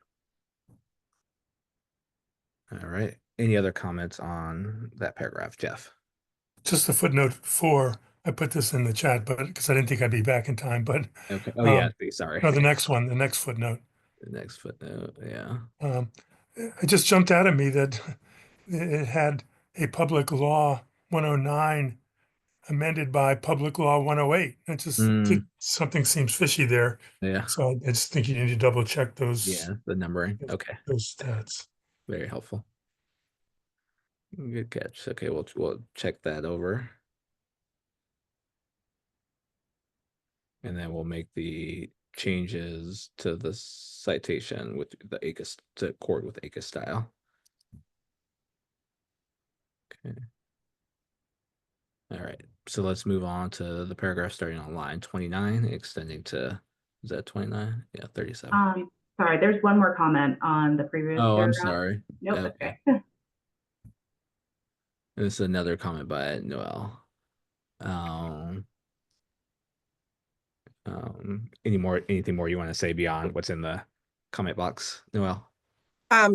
All right. Any other comments on that paragraph, Jeff? Just a footnote 4. I put this in the chat, but because I didn't think I'd be back in time, but Okay. Oh yeah, sorry. no, the next one, the next footnote. The next footnote, yeah. It just jumped out at me that it had a public law 109 amended by public law 108. It just something seems fishy there. Yeah. So I just think you need to double check those. Yeah, the numbering. Okay. Those stats. Very helpful. Good catch. Okay, we'll check that over. And then we'll make the changes to the citation with the ACUS to accord with ACUS style. Okay. All right. So let's move on to the paragraph starting on line 29, extending to, is that 29? Yeah, 37. Sorry, there's one more comment on the previous Oh, paragraph. I'm sorry. Nope, Okay. okay. This is another comment by Noel. Anything more you want to say beyond what's in the comment box, Noel?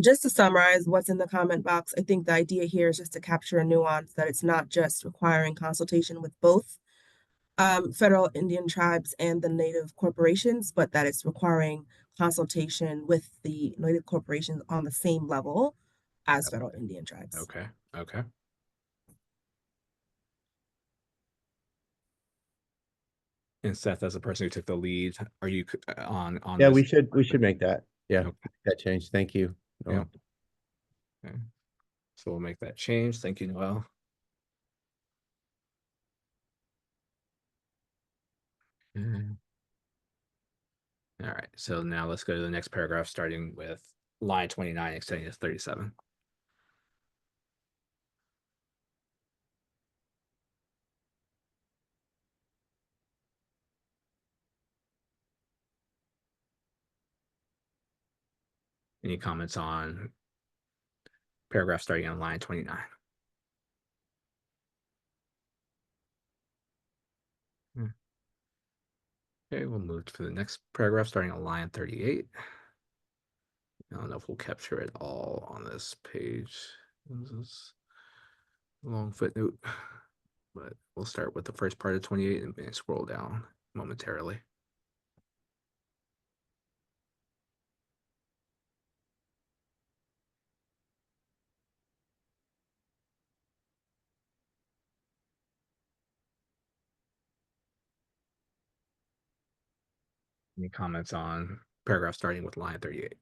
Just to summarize what's in the comment box, I think the idea here is just to capture a nuance that it's not just requiring consultation with both federal Indian tribes and the native corporations, but that it's requiring consultation with the native corporations on the same level as federal Indian tribes. Okay. Okay. And Seth, as a person who took the lead, are you on Yeah, this? we should make that. Yeah, Okay. that change. Thank you. Yeah. Okay. So we'll make that change. Thank you, Noel. All right. So now let's go to the next paragraph, starting with line 29, extending to 37. Any comments on paragraph starting on line 29? Okay, we'll move to the next paragraph starting on line 38. I don't know if we'll capture it all on this page. This is a long footnote, but we'll start with the first part of 28 and scroll down momentarily. Any comments on paragraph starting with line 38?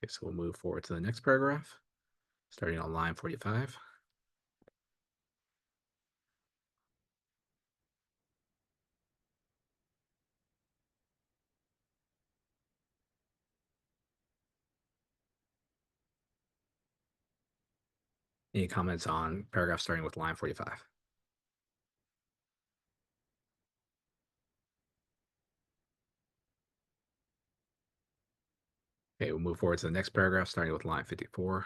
Okay, so we'll move forward to the next paragraph, starting on line 45. Any comments on paragraph starting with line 45? Okay, we'll move forward to the next paragraph, starting with line 54.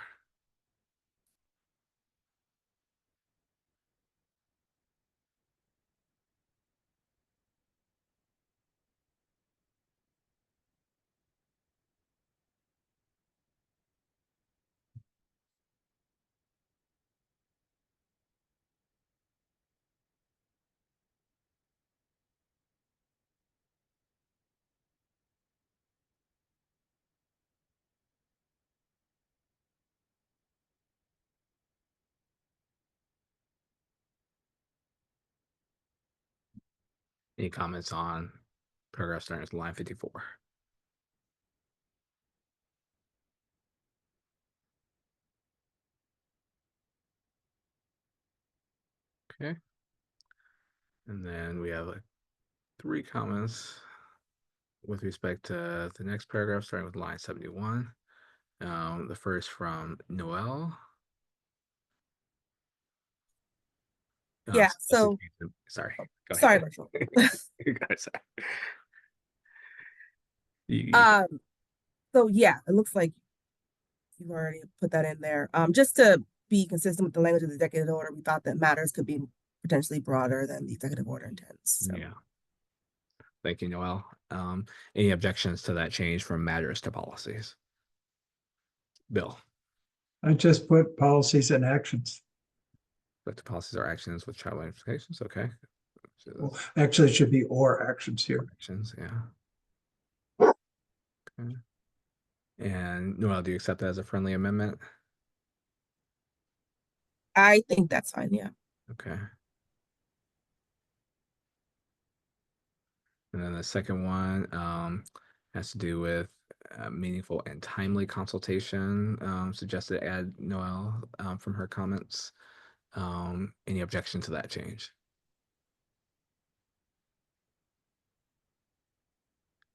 Any comments on paragraph starting with line 54? Okay. And then we have 3 comments with respect to the next paragraph, starting with line 71. The first from Noel. Yeah, so sorry. Go sorry, ahead. Marshall. You guys. So yeah, it looks like you've already put that in there. Just to be consistent with the language of the executive order, we thought that matters could be potentially broader than the executive order intends. So. Yeah. Thank you, Noel. Any objections to that change from matters to policies? Bill. I just put policies and actions. But the policies are actions with travel implications. Okay. Well, actually, it should be or actions here. Actions, yeah. Okay. And Noel, do you accept that as a friendly amendment? I think that's fine, yeah. Okay. And then the second one has to do with meaningful and timely consultation. Suggested to add Noel from her comments. Any objection to that change?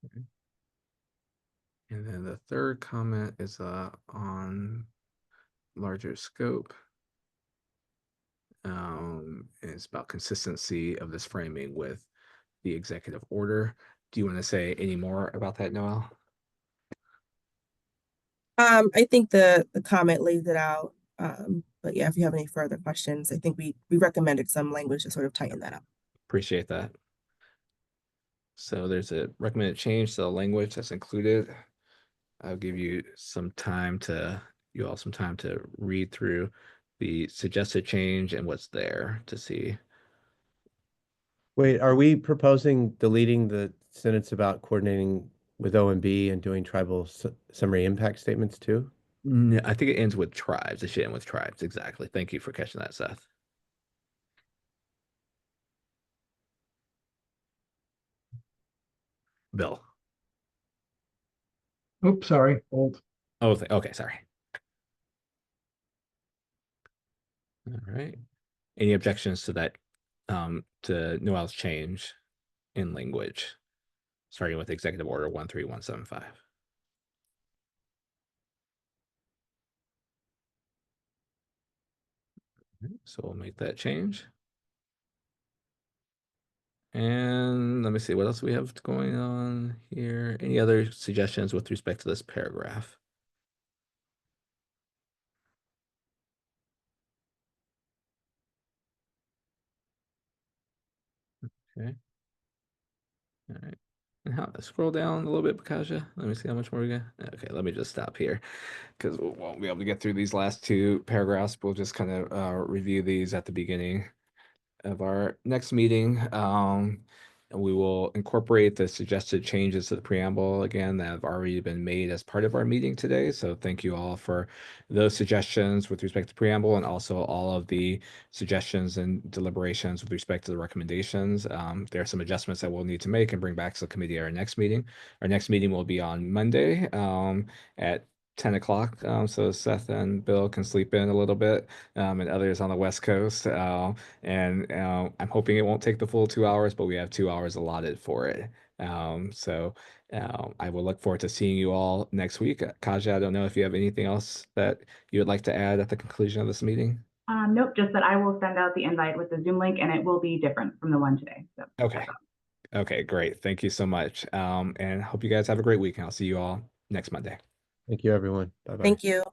Okay. And then the third comment is on larger scope. It's about consistency of this framing with the executive order. Do you want to say any more about that, Noel? I think the comment lays it out. But yeah, if you have any further questions, I think we recommended some language to sort of tighten that up. Appreciate that. So there's a recommended change to the language that's included. I'll give you some time to read through the suggested change and what's there to see. Wait, are we proposing deleting the sentence about coordinating with OMB and doing tribal summary impact statements too? No, I think it ends with tribes. It should end with tribes. Exactly. Thank you for catching that, Seth. Bill. Oops, sorry, old. Oh, okay, sorry. All right. Any objections to that, to Noel's change in language, starting with Executive Order 13175? So we'll make that change. And let me see, what else we have going on here? Any other suggestions with respect to this paragraph? Okay. All right. And scroll down a little bit, Bakaja. Let me see how much more we got. Okay, let me just stop here because we won't be able to get through these last 2 paragraphs. We'll just kind of review these at the beginning of our next meeting. And we will incorporate the suggested changes to the preamble again that have already been made as part of our meeting today. So thank you all for those suggestions with respect to preamble and also all of the suggestions and deliberations with respect to the recommendations. There are some adjustments that we'll need to make and bring back to the committee at our next meeting. Our next meeting will be on Monday at 10 o'clock. So Seth and Bill can sleep in a little bit, and others on the West Coast. And I'm hoping it won't take the full 2 hours, but we have 2 hours allotted for it. I will look forward to seeing you all next week. Kaja, I don't know if you have anything else that you would like to add at the conclusion of this meeting. Nope, just that I will send out the invite with the Zoom link and it will be different from the one today. So Okay. Okay, great. Thank you so much. And hope you guys have a great week. And I'll see you all next Monday. Thank you, everyone. Bye-bye. Thank you.